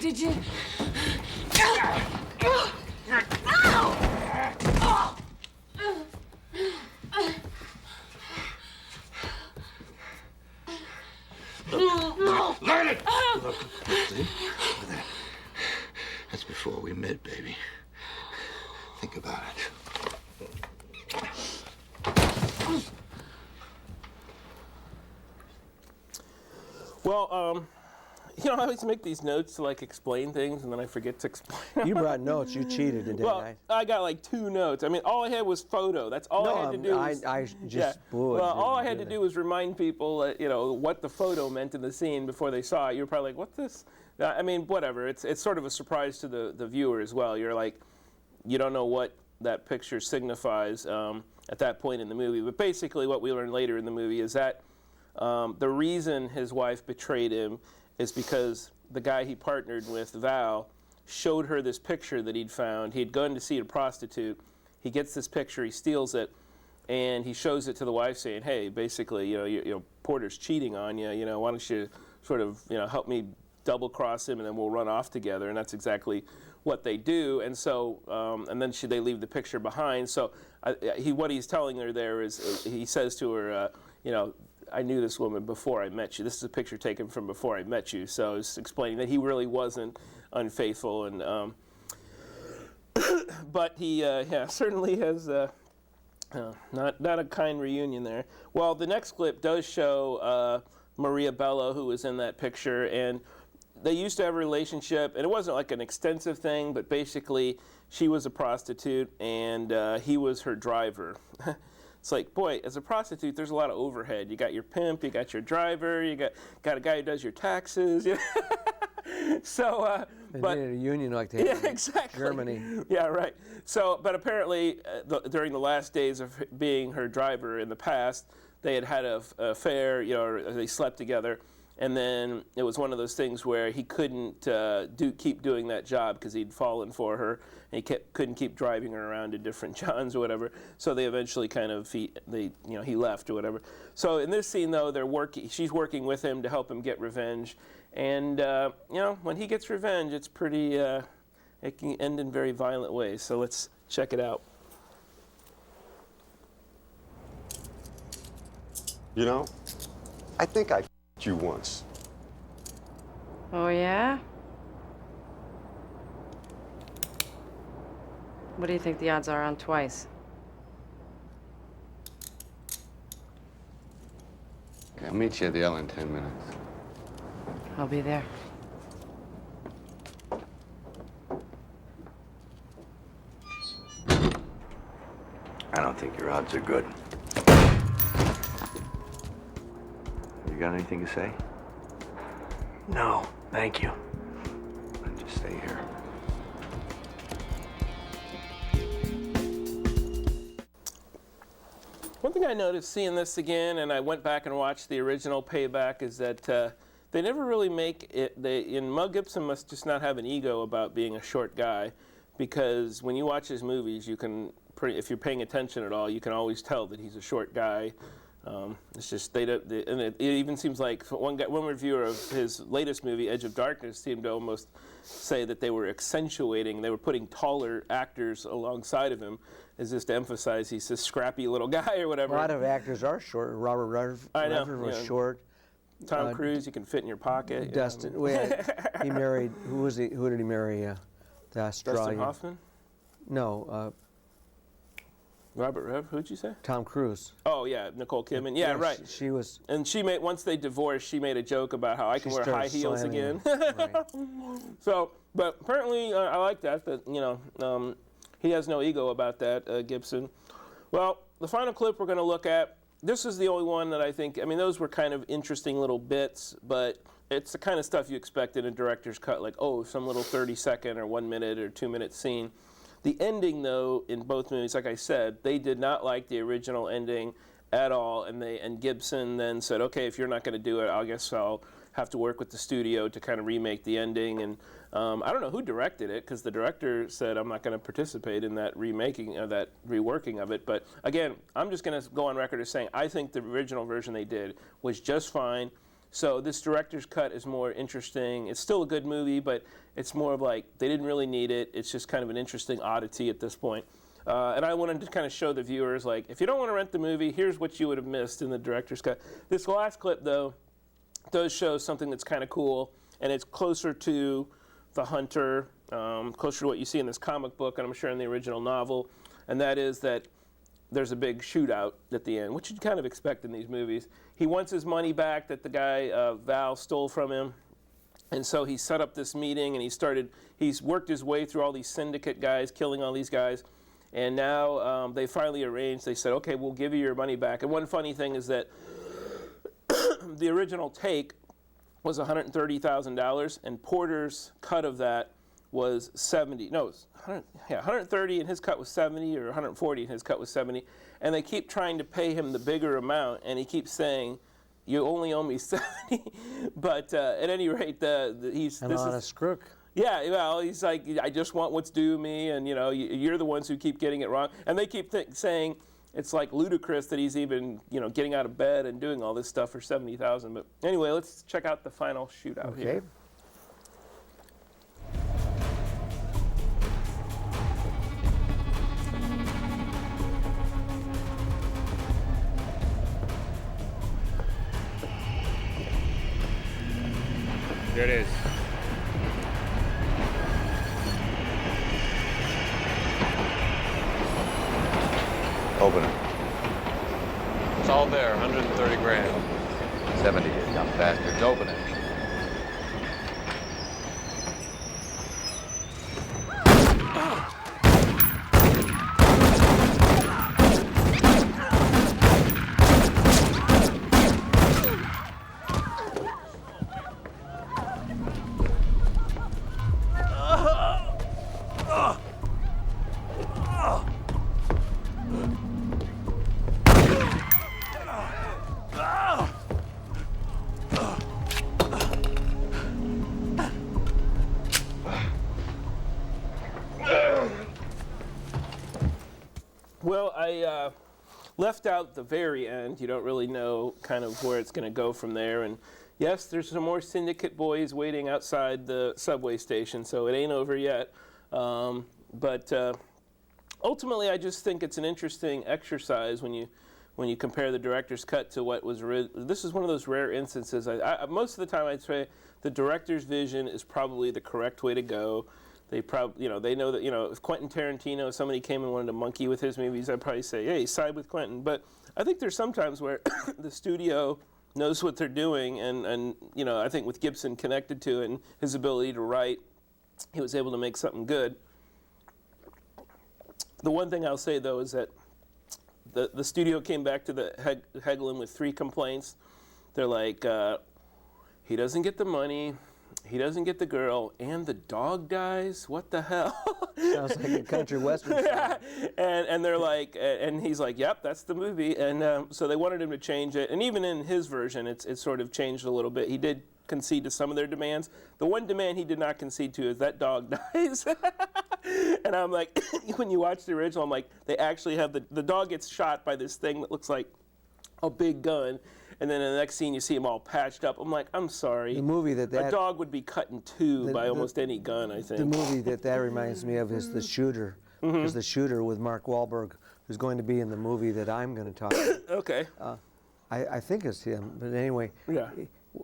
Did you? Learn it! Look, see? That's before we met, baby. Think about it. Well, you know, I always make these notes to like explain things, and then I forget to explain. You brought notes. You cheated today. Well, I got like 2 notes. I mean, all I had was photo. That's all I had to do. I just blew it. Well, all I had to do was remind people, you know, what the photo meant in the scene before they saw it. You were probably like, "What's this?" I mean, whatever. It's sort of a surprise to the viewer as well. You're like, you don't know what that picture signifies at that point in the movie. But basically, what we learn later in the movie is that the reason his wife betrayed him is because the guy he partnered with, Val, showed her this picture that he'd found. He'd gone to see a prostitute. He gets this picture, he steals it, and he shows it to the wife saying, hey, basically, you know, Porter's cheating on you, why don't you sort of, help me double cross him and then we'll run off together. And that's exactly what they do. And so, and then they leave the picture behind. So what he's telling her there is, he says to her, I knew this woman before I met you. This is a picture taken from before I met you. So it's explaining that he really wasn't unfaithful, and but he certainly has not a kind reunion there. Well, the next clip does show Maria Bello, who was in that picture, and they used to have a relationship, and it wasn't like an extensive thing, but basically she was a prostitute and he was her driver. It's like, boy, as a prostitute, there's a lot of overhead. You got your pimp, you got your driver, you got a guy who does your taxes. So, they but needed a union like they had in exactly. Germany. Yeah, right. So, but apparently, during the last days of being her driver in the past, they had an affair. Or they slept together. And then it was one of those things where he couldn't keep doing that job because he'd fallen for her, and he couldn't keep driving her around to different johns or whatever. So they eventually he left or whatever. So in this scene though, she's working with him to help him get revenge, and when he gets revenge, it's pretty. It can end in very violent ways. So let's check it out. I think I you once. Oh, yeah? What do you think the odds are on twice? Okay, I'll meet you at the L in 10 minutes. I'll be there. I don't think your odds are good. You got anything to say? No, thank you. Then just stay here. One thing I noticed seeing this again, and I went back and watched the original Payback, is that they never really make it. Mel Gibson must just not have an ego about being a short guy, because when you watch his movies, you can, if you're paying attention at all, you can always tell that he's a short guy. It's just and it even seems like one reviewer of his latest movie, Edge of Darkness, seemed to almost say that they were accentuating, they were putting taller actors alongside of him, as just to emphasize he's this scrappy little guy or whatever. A lot of actors are short. Robert Redford was short. Tom Cruise, you can fit in your pocket. Dustin, he married. Who did he marry? The Australian. Dustin Hoffman? No. Robert Rev, who'd you say? Tom Cruise. Oh yeah, Nicole Kidman. Yeah, right. She was. And once they divorced, she made a joke about how I can wear high heels again. Right. So, but apparently I like that. He has no ego about that, Gibson. Well, the final clip we're going to look at. This is the only one that I think. I mean, those were kind of interesting little bits, but it's the kind of stuff you expect in a director's cut, like some little 30-second or 1 minute or 2 minute scene. The ending, though, in both movies, like I said, they did not like the original ending at all, and Gibson then said, okay, if you're not going to do it, I guess I'll have to work with the studio to kind of remake the ending. And I don't know who directed it, because the director said, I'm not going to participate in that that reworking of it. But again, I'm just going to go on record as saying I think the original version they did was just fine. So this director's cut is more interesting. It's still a good movie, but it's more of like they didn't really need it. It's just kind of an interesting oddity at this point. And I wanted to kind of show the viewers, like, if you don't want to rent the movie, here's what you would have missed in the director's cut. This last clip, though, does show something that's kind of cool, and it's closer to The Hunter, closer to what you see in this comic book, and I'm sure in the original novel, and that is that there's a big shootout at the end, which you'd kind of expect in these movies. He wants his money back that the guy, Val, stole from him. And so he set up this meeting, and he's worked his way through all these syndicate guys, killing all these guys. And now they finally arranged, they said, okay, we'll give you your money back. And one funny thing is that the original take was $130,000, and Porter's cut of that was 70. No, it was 130 and his cut was 70, or 140 and his cut was 70. And they keep trying to pay him the bigger amount, and he keeps saying, you only owe me 70. But at any rate, he's an honest crook. Yeah, well, he's like, I just want what's due me, and you're the ones who keep getting it wrong. And they keep saying it's like ludicrous that he's even getting out of bed and doing all this stuff for $70,000. But anyway, let's check out the final shootout here. There it is. Open it. It's all there, 130 grand. 70, you dumb bastards. Open it. Well, I left out the very end. You don't really know kind of where it's going to go from there. And yes, there's some more syndicate boys waiting outside the subway station, so it ain't over yet. But ultimately, I just think it's an interesting exercise when you compare the director's cut to what was this is one of those rare instances. Most of the time, I'd say the director's vision is probably the correct way to go. They probably, they know that, if Quentin Tarantino, somebody came and wanted to monkey with his movies, I'd probably say, hey, side with Quentin. But I think there's sometimes where the studio knows what they're doing, and I think with Gibson connected to it and his ability to write, he was able to make something good. The one thing I'll say, though, is that the studio came back to the Helgeland with 3 complaints. They're like, he doesn't get the money, he doesn't get the girl, and the dog dies? What the hell? Sounds like a country western. Yeah. And they're like, and he's like, yep, that's the movie. And so they wanted him to change it. And even in his version, it's sort of changed a little bit. He did concede to some of their demands. The one demand he did not concede to is that dog dies. And I'm like, when you watch the original, I'm like, they actually have the dog gets shot by this thing that looks like a big gun. And then in the next scene, you see him all patched up. I'm like, I'm sorry. The movie that a dog would be cut in 2 by almost any gun, I think. The movie that reminds me of is The Shooter. Is The Shooter with Mark Wahlberg, who's going to be in the movie that I'm going to talk about. Okay. I think it's him, but anyway. Yeah.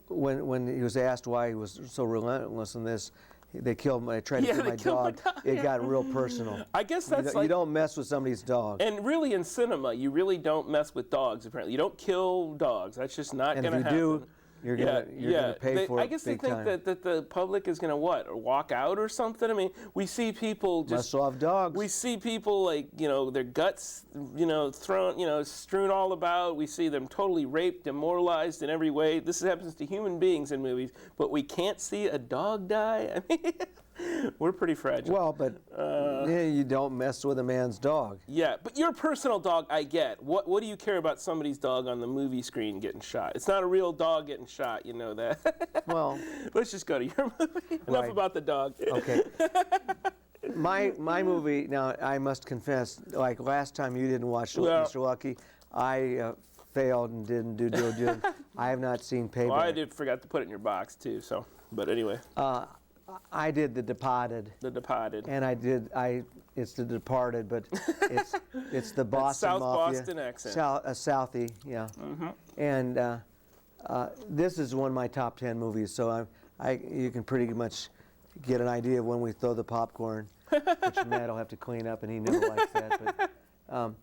When he was asked why he was so relentless in this, they killed my. I tried to kill my dog. It got real personal. I guess that's you don't mess with somebody's dog. And really, in cinema, you really don't mess with dogs. Apparently, you don't kill dogs. That's just not going to happen. And if you do, you're gonna pay for it. I guess they big think time. that the public is gonna walk out or something. I mean, we see people just must love dogs. We see people like their guts thrown strewn all about. We see them totally raped, demoralized in every way. This happens to human beings in movies, but we can't see a dog die. I mean, we're pretty fragile. Well, but you don't mess with a man's dog. Yeah, but your personal dog, I get. What do you care about somebody's dog on the movie screen getting shot? It's not a real dog getting shot, you know that. Well, let's just go to your movie. Enough about the dog. Okay. My movie. Now, I must confess, like last time you didn't watch Mr. Lucky, I failed and didn't do I have not seen Payback. Well, I forgot to put it in your box too. So, but anyway. I did The Departed. The Departed. And it's The Departed, but it's the Boston South Mafia. Boston accent. Southie, yeah. And this is one of my top 10 movies, so you can pretty much get an idea of when we throw the popcorn, which Matt will have to clean up, and he never likes that. But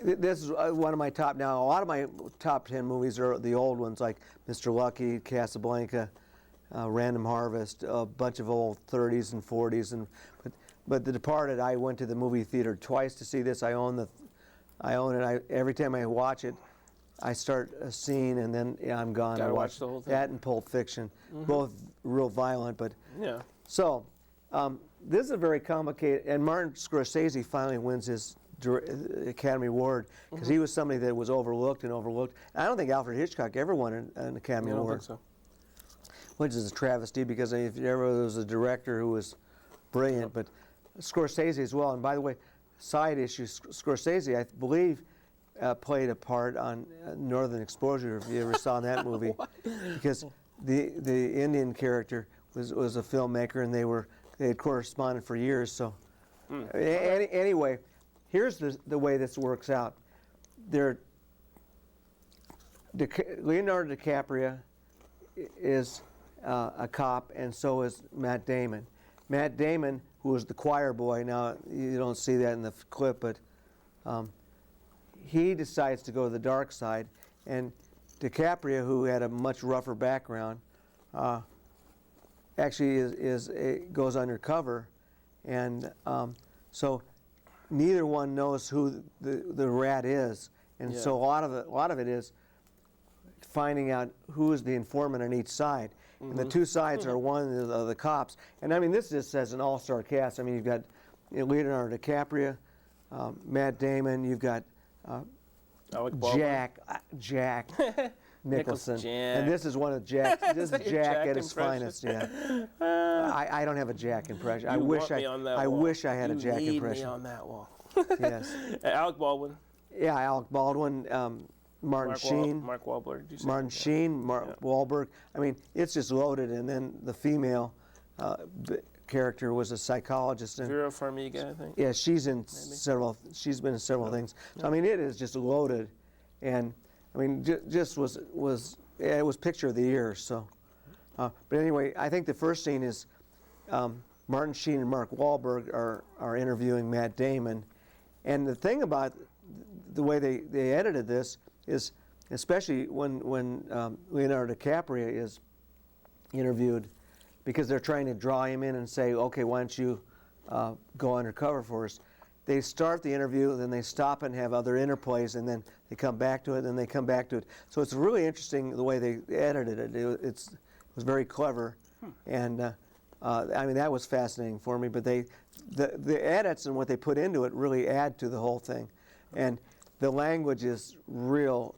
this is one of my top. Now, a lot of my top 10 movies are the old ones, like Mr. Lucky, Casablanca, Random Harvest, a bunch of old 30s and 40s, but The Departed, I went to the movie theater twice to see this. I own it. Every time I watch it, I start a scene and then I'm gone. Gotta I watch the whole thing. That and Pulp Fiction, both real violent, but yeah. So this is a very complicated. And Martin Scorsese finally wins his Academy Award because he was somebody that was overlooked. And I don't think Alfred Hitchcock ever won an Academy Award. I don't think so. Which is a travesty because if there was a director who was brilliant, but Scorsese as well. And by the way, side issue, Scorsese, I believe, played a part on Northern Exposure, if you ever saw that movie, because the Indian character was a filmmaker, and they had corresponded for years. So anyway, here's the way this works out. Leonardo DiCaprio is a cop, and so is Matt Damon. Matt Damon, who was the choir boy, now you don't see that in the clip, but he decides to go to the dark side, and DiCaprio, who had a much rougher background, actually goes undercover, and so neither one knows who the rat is, and so a lot of it is finding out who is the informant on each side. And the two sides are one of the cops. And I mean, this just says an all-star cast. I mean, you've got Leonardo DiCaprio, Matt Damon, you've got Jack Nicholson. And this is one of Jack. This is Jack at his finest. Yeah. I don't have a Jack impression. I wish I had a Jack impression. You need me on that wall. Yes. Alec Baldwin. Yeah, Alec Baldwin. Martin Sheen. Mark Wahlberg. Martin Sheen, Mark Wahlberg. I mean, it's just loaded. And then the female character was a psychologist. And Vera Farmiga, I think. Yeah, she's in several. She's been in several things. So I mean, it is just loaded, and I mean, just was it was picture of the year. So, but anyway, I think the first scene is Martin Sheen and Mark Wahlberg are interviewing Matt Damon, and the thing about the way they edited this is, especially when Leonardo DiCaprio is interviewed, because they're trying to draw him in and say, okay, why don't you go undercover for us? They start the interview, then they stop and have other interplays, and then they come back to it, and they come back to it. So it's really interesting the way they edited it. It was very clever, and I mean, that was fascinating for me. But the edits and what they put into it really add to the whole thing. And the language is real,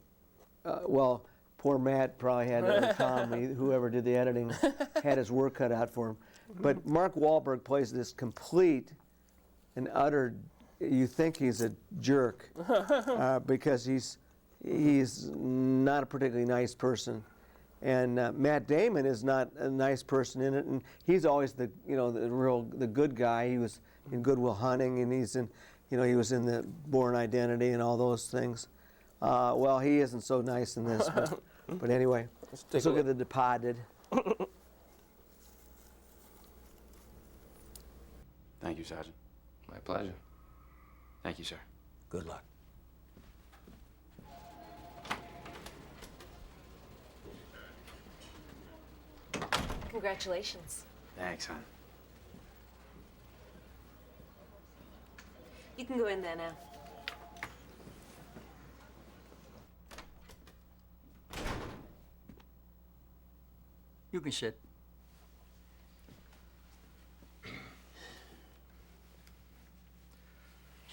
well, poor Matt probably had, or Tom, whoever did the editing, had his work cut out for him. But Mark Wahlberg plays this complete and utter, you think he's a jerk, because he's not a particularly nice person. And Matt Damon is not a nice person in it, and he's always the good guy. He was in Good Will Hunting, and he was in the Bourne Identity and all those things. Well, he isn't so nice in this, but anyway, let's look at The Departed. Thank you, Sergeant. My pleasure. Thank you, sir. Good luck. Congratulations. Thanks, hon. You can go in there now. You can sit.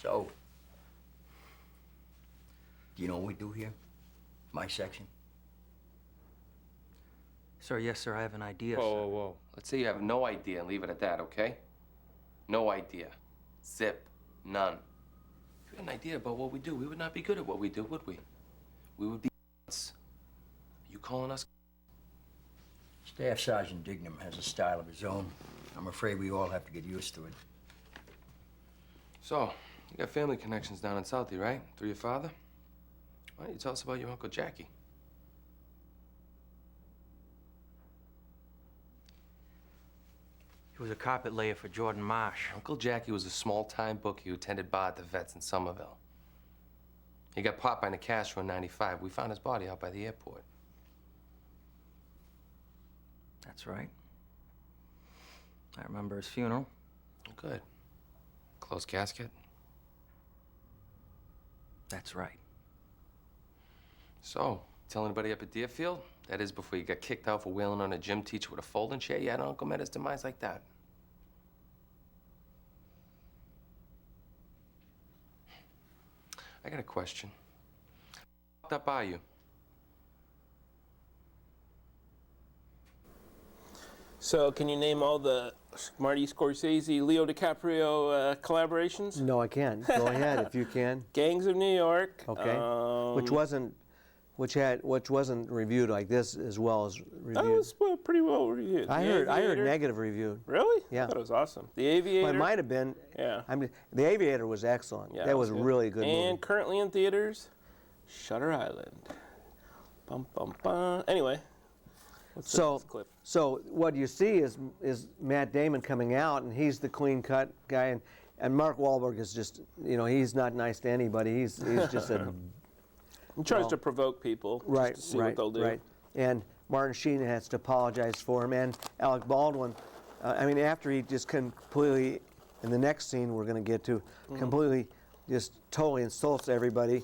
So, do you know what we do here? My section? Sir, yes, sir, I have an idea. Whoa, whoa. Let's say you have no idea and leave it at that, okay? No idea. Zip. None. If we had an idea about what we do, we would not be good at what we do, would we? We would be You calling us? Staff Sergeant Dignam has a style of his own. I'm afraid we all have to get used to it. So, you got family connections down in Southie, right? Through your father? Why don't you tell us about your Uncle Jackie? He was a carpet layer for Jordan Marsh. Uncle Jackie was a small-time bookie who attended bar at the Vets in Somerville. He got popped by Nicastro in '95. We found his body out by the airport. That's right. I remember his funeral. Good. Closed casket? That's right. So, tell anybody up at Deerfield? That is before you got kicked out for wailing on a gym teacher with a folding chair. You had an Uncle met his demise like that. I got a question. How fucked up are you? So, can you name all the Marty Scorsese, Leo DiCaprio collaborations? No, I can't. Go ahead if you can. Gangs of New York. Okay. Which wasn't reviewed like this as well as reviewed. That was pretty well reviewed. I heard negative review. Really? Yeah. I thought it was awesome. The Aviator. Well, it might have been. Yeah. I mean, The Aviator was excellent. Yeah, that was a good. really good movie. And currently in theaters, Shutter Island. Bum bum bum. Anyway. So what you see is Matt Damon coming out, and he's the clean-cut guy, and Mark Wahlberg is just, he's not nice to anybody. He's just a. He tries to provoke people just to see what they'll do. Right. And Martin Sheen has to apologize for him, and Alec Baldwin. After he just completely, in the next scene we're going to get to, completely, just totally insults everybody.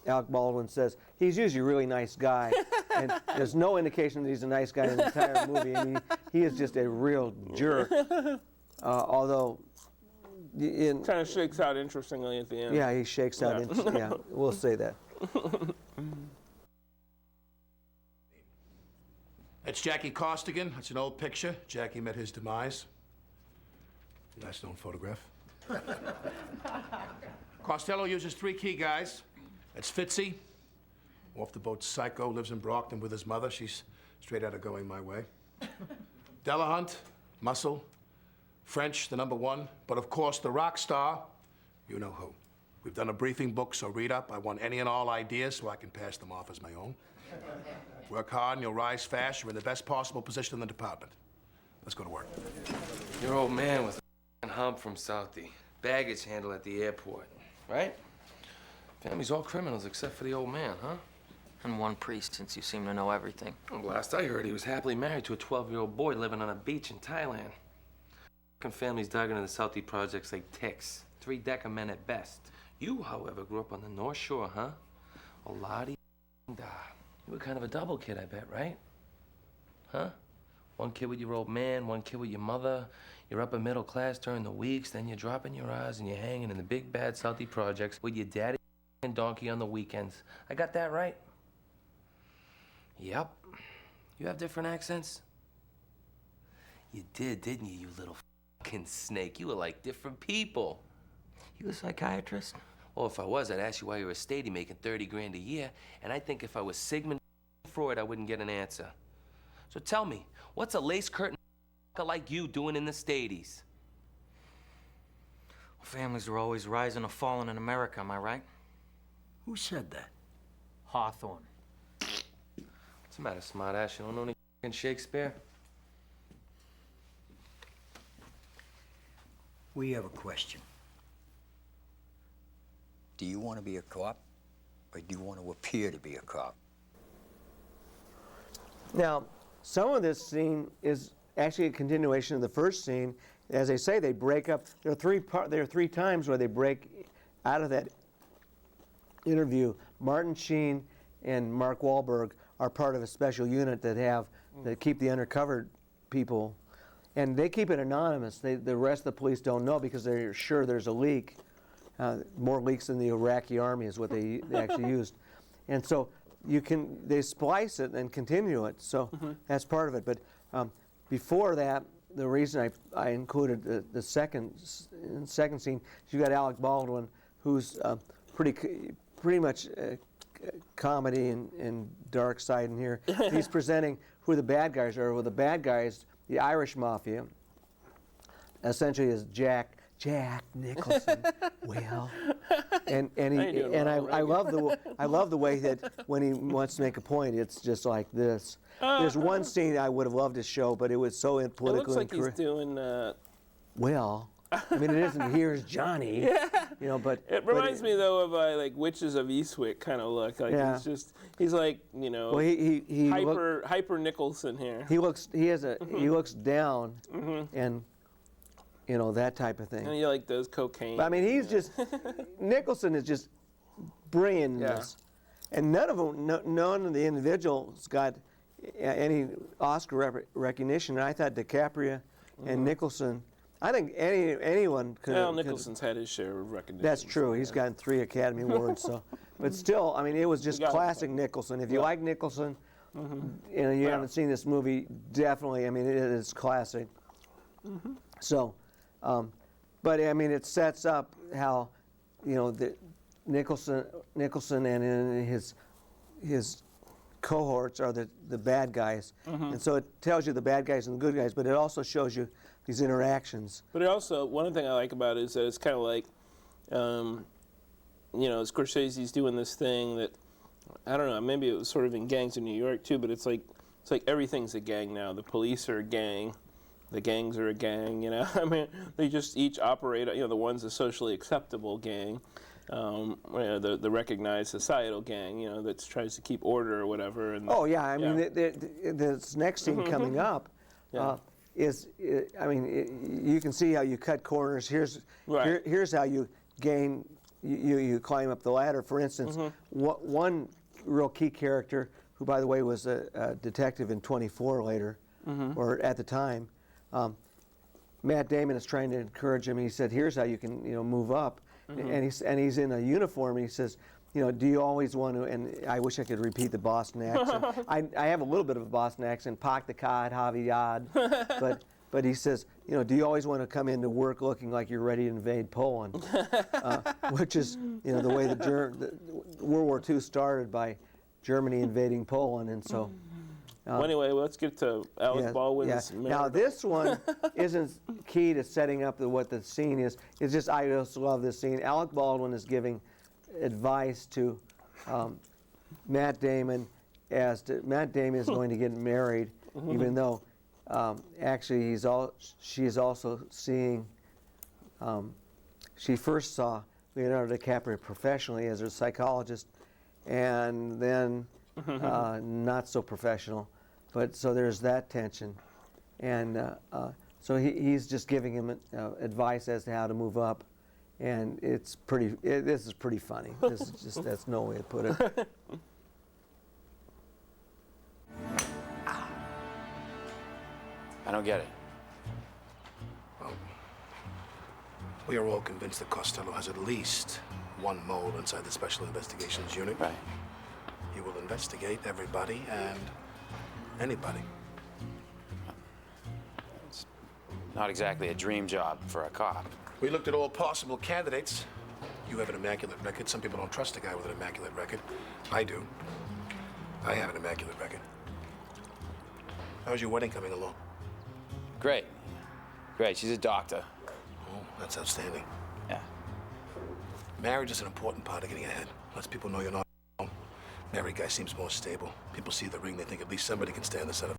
Alec Baldwin says he's usually a really nice guy, and there's no indication that he's a nice guy in the entire movie. I mean, he is just a real jerk. Although, kind of shakes out interestingly at the end. Yeah, he shakes out. Yeah, we'll say that. That's Jackie Costigan. That's an old picture. Jackie met his demise. Nice known photograph. Costello uses 3 key guys. That's Fitzy. Off the boat psycho, lives in Brockton with his mother. She's straight out of Going My Way. Delahunt, muscle. French, the #1. But of course, the rock star, you know who. We've done a briefing book, so read up. I want any and all ideas so I can pass them off as my own. Work hard and you'll rise fast. You're in the best possible position in the department. Let's go to work. Your old man was a hump from Southie. Baggage handle at the airport, right? Family's all criminals except for the old man, huh? And one priest, since you seem to know everything. Well, last I heard, he was happily married to a 12-year-old boy living on a beach in Thailand. Families dug into the Southie projects like ticks. 3-decker men at best. You, however, grew up on the North Shore, huh? A la-di-da. You were kind of a double kid, I bet, right? Huh? One kid with your old man, one kid with your mother. You're upper middle class during the weeks, then you're dropping your eyes and you're hanging in the big bad Southie projects with your daddy and donkey on the weekends. I got that right? Yep. You have different accents? You did, didn't you, you little fucking snake? You were like different people. You a psychiatrist? Well, if I was, I'd ask you why you're a statey making 30 grand a year, and I think if I was Sigmund Freud, I wouldn't get an answer. So tell me, what's a lace curtain like you doing in the Stadies? Well, families are always rising or falling in America, am I right? Who said that? Hawthorne. What's the matter, smartass? You don't know any f***ing Shakespeare? We have a question. Do you want to be a cop, or do you want to appear to be a cop? Now, some of this scene is actually a continuation of the first scene. As I say, they break up. There are 3 times where they break out of that interview. Martin Sheen and Mark Wahlberg are part of a special unit that keep the undercover people, and they keep it anonymous. The rest of the police don't know because they're sure there's a leak. More leaks than the Iraqi army is what they actually used, and so they splice it and continue it. So that's part of it. But before that, the reason I included the second scene, you got Alec Baldwin, who's pretty much comedy and dark side in here. He's presenting who the bad guys are. Well, the bad guys, the Irish Mafia, essentially is Jack Nicholson. Well, and I love the way that when he wants to make a point, it's just like this. There's one scene I would have loved to show, but it was so politically It looks like incorrect. he's doing. Well, I mean, it isn't Here's Johnny. Yeah. You know, but it reminds me though of like Witches of Eastwick kind of look. Like Yeah. he's like, you know, well, he hyper Nicholson here. he looks down and you know that type of thing. And he like does cocaine. But, I mean, he's just Nicholson is just brilliant in this, and none of the individuals got any Oscar recognition. And I thought DiCaprio and Nicholson. I think anyone could. Well, Nicholson's had his share of recognition. That's true. He's gotten 3 Academy Awards. So, but still, I mean, it was just classic Nicholson. If you like Nicholson, you know, you haven't seen this movie, definitely. I mean, it is classic. So, but I mean, it sets up how, you know, the Nicholson and his cohorts are the bad guys, and so it tells you the bad guys and the good guys, but it also shows you these interactions. But it also, one thing I like about it is that it's kind of like, you know, Scorsese's doing this thing that, I don't know, maybe it was sort of in gangs in New York too, but it's like everything's a gang now. The police are a gang, the gangs are a gang, you know. I mean, they just each operate, you know, the one's a socially acceptable gang, you know, the recognized societal gang, you know, that tries to keep order or whatever. And oh yeah, I mean, this next scene coming up I mean, you can see how you cut corners. Here's how you gain, you climb up the ladder. For instance, one real key character, who by the way was a detective in 24 later, or at the time, Matt Damon is trying to encourage him. He said, "Here's how you can, you know, move up," and he's in a uniform. And he says, you know, do you always want to, and I wish I could repeat the Boston accent. I have a little bit of a Boston accent, Pak the Cod, Javi Yad. But he says, you know, do you always want to come into work looking like you're ready to invade Poland? Which is, you know, the way the World War II started by Germany invading Poland. And so. Well, anyway, let's get to Alec Baldwin's. Now, this one isn't key to setting up what the scene is. It's just, I just love this scene. Alec Baldwin is giving advice to Matt Damon Matt Damon is going to get married, even though actually she's also seeing. She first saw Leonardo DiCaprio professionally as a psychologist, and then not so professional. But so there's that tension, and so he's just giving him advice as to how to move up. And it's pretty. This is pretty funny. This is just, that's no way to put it. I don't get it. Well, we are all convinced that Costello has at least one mole inside the Special Investigations Unit. Right. He will investigate everybody and anybody. It's not exactly a dream job for a cop. We looked at all possible candidates. You have an immaculate record. Some people don't trust a guy with an immaculate record. I do. I have an immaculate record. How's your wedding coming along? Great. Great. She's a doctor. Oh, that's outstanding. Yeah. Marriage is an important part of getting ahead. Lets people know you're not alone. Married guy seems more stable. People see the ring, they think at least somebody can stand the set of.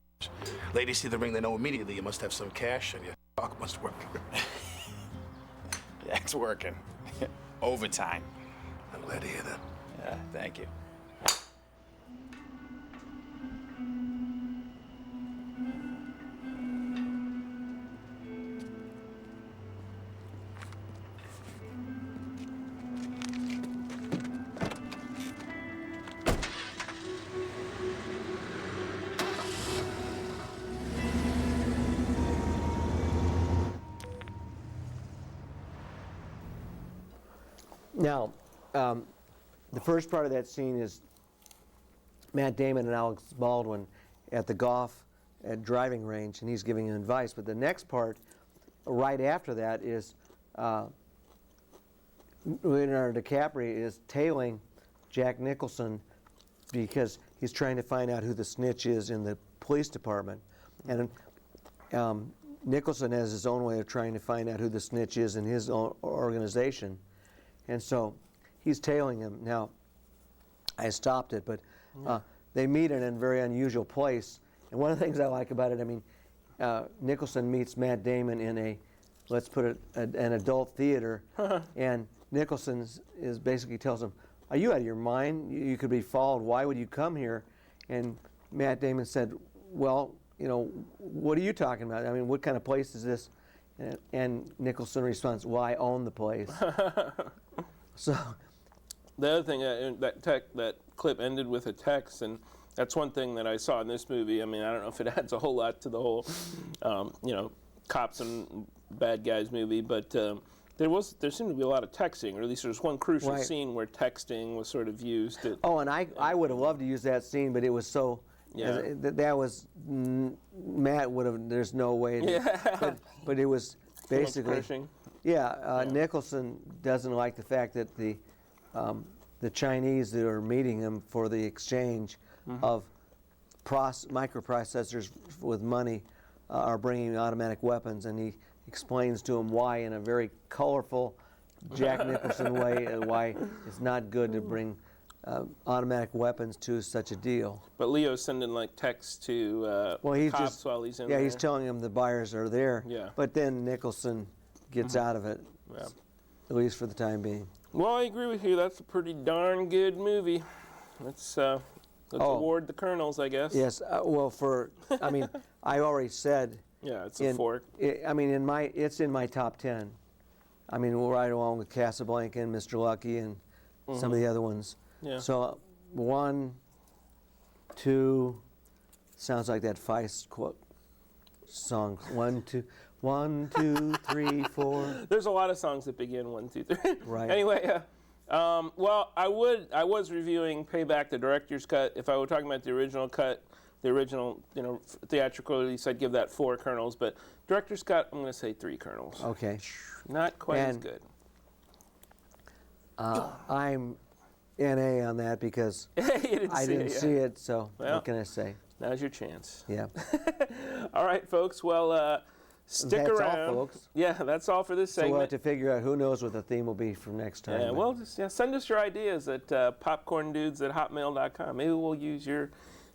Ladies see the ring, they know immediately you must have some cash and your cock must work. Yeah, it's working. Overtime. I'm glad to hear that. Yeah, thank you. Now, the first part of that scene is Matt Damon and Alec Baldwin at the golf driving range, and he's giving him advice. But the next part, right after that, is Leonardo DiCaprio is tailing Jack Nicholson because he's trying to find out who the snitch is in the police department. And Nicholson has his own way of trying to find out who the snitch is in his own organization. And so he's tailing him. Now, I stopped it, but they meet in a very unusual place. And one of the things I like about it, I mean, Nicholson meets Matt Damon in a, let's put it, an adult theater. And Nicholson is basically tells him, are you out of your mind? You could be followed. Why would you come here? And Matt Damon said, well, you know, what are you talking about? I mean, what kind of place is this? And Nicholson responds, well, I own the place. So the other thing, that clip ended with a text, and that's one thing that I saw in this movie. I mean, I don't know if it adds a whole lot to the whole, you know, cops and bad guys movie, but there seemed to be a lot of texting, or at least there's one crucial scene where texting was sort of used. Oh, and I would have loved to use that scene, but it was so. Yeah. That was Matt would have. There's no way. But it was basically. Yeah, Nicholson doesn't like the fact that the Chinese that are meeting him for the exchange of microprocessors with money are bringing automatic weapons, and he explains to him why in a very colorful Jack Nicholson way, why it's not good to bring automatic weapons to such a deal. But Leo's sending like texts to cops while he's in there. Yeah, he's telling him the buyers are there. Yeah. But then Nicholson gets out of it, at least for the time being. Well, I agree with you. That's a pretty darn good movie. Let's award the Colonels, I guess. Yes. Well, I mean, I already said. Yeah, it's a fork. I mean, it's in my top 10. I mean, we're right along with Casablanca and Mr. Lucky and some of the other ones. Yeah. So 1, 2, sounds like that Feist quote song. 1, 2, 1, 2, 3, 4. There's a lot of songs that begin 1, 2, 3. Right. Anyway, well, I was reviewing Payback, the director's cut. If I were talking about the original cut, the original, you know, theatrical release, I'd give that 4 Colonels. But director's cut, I'm going to say 3 Colonels. Okay. Not quite as good. I'm NA on that because I didn't see it, so what can I say? Now's your chance. Yeah. All right, folks. Well, stick around. That's all, folks. Yeah, that's all for this segment. So we'll have to figure out who knows what the theme will be for next time. Yeah, well, just send us your ideas at popcorndudes@hotmail.com. Maybe we'll use your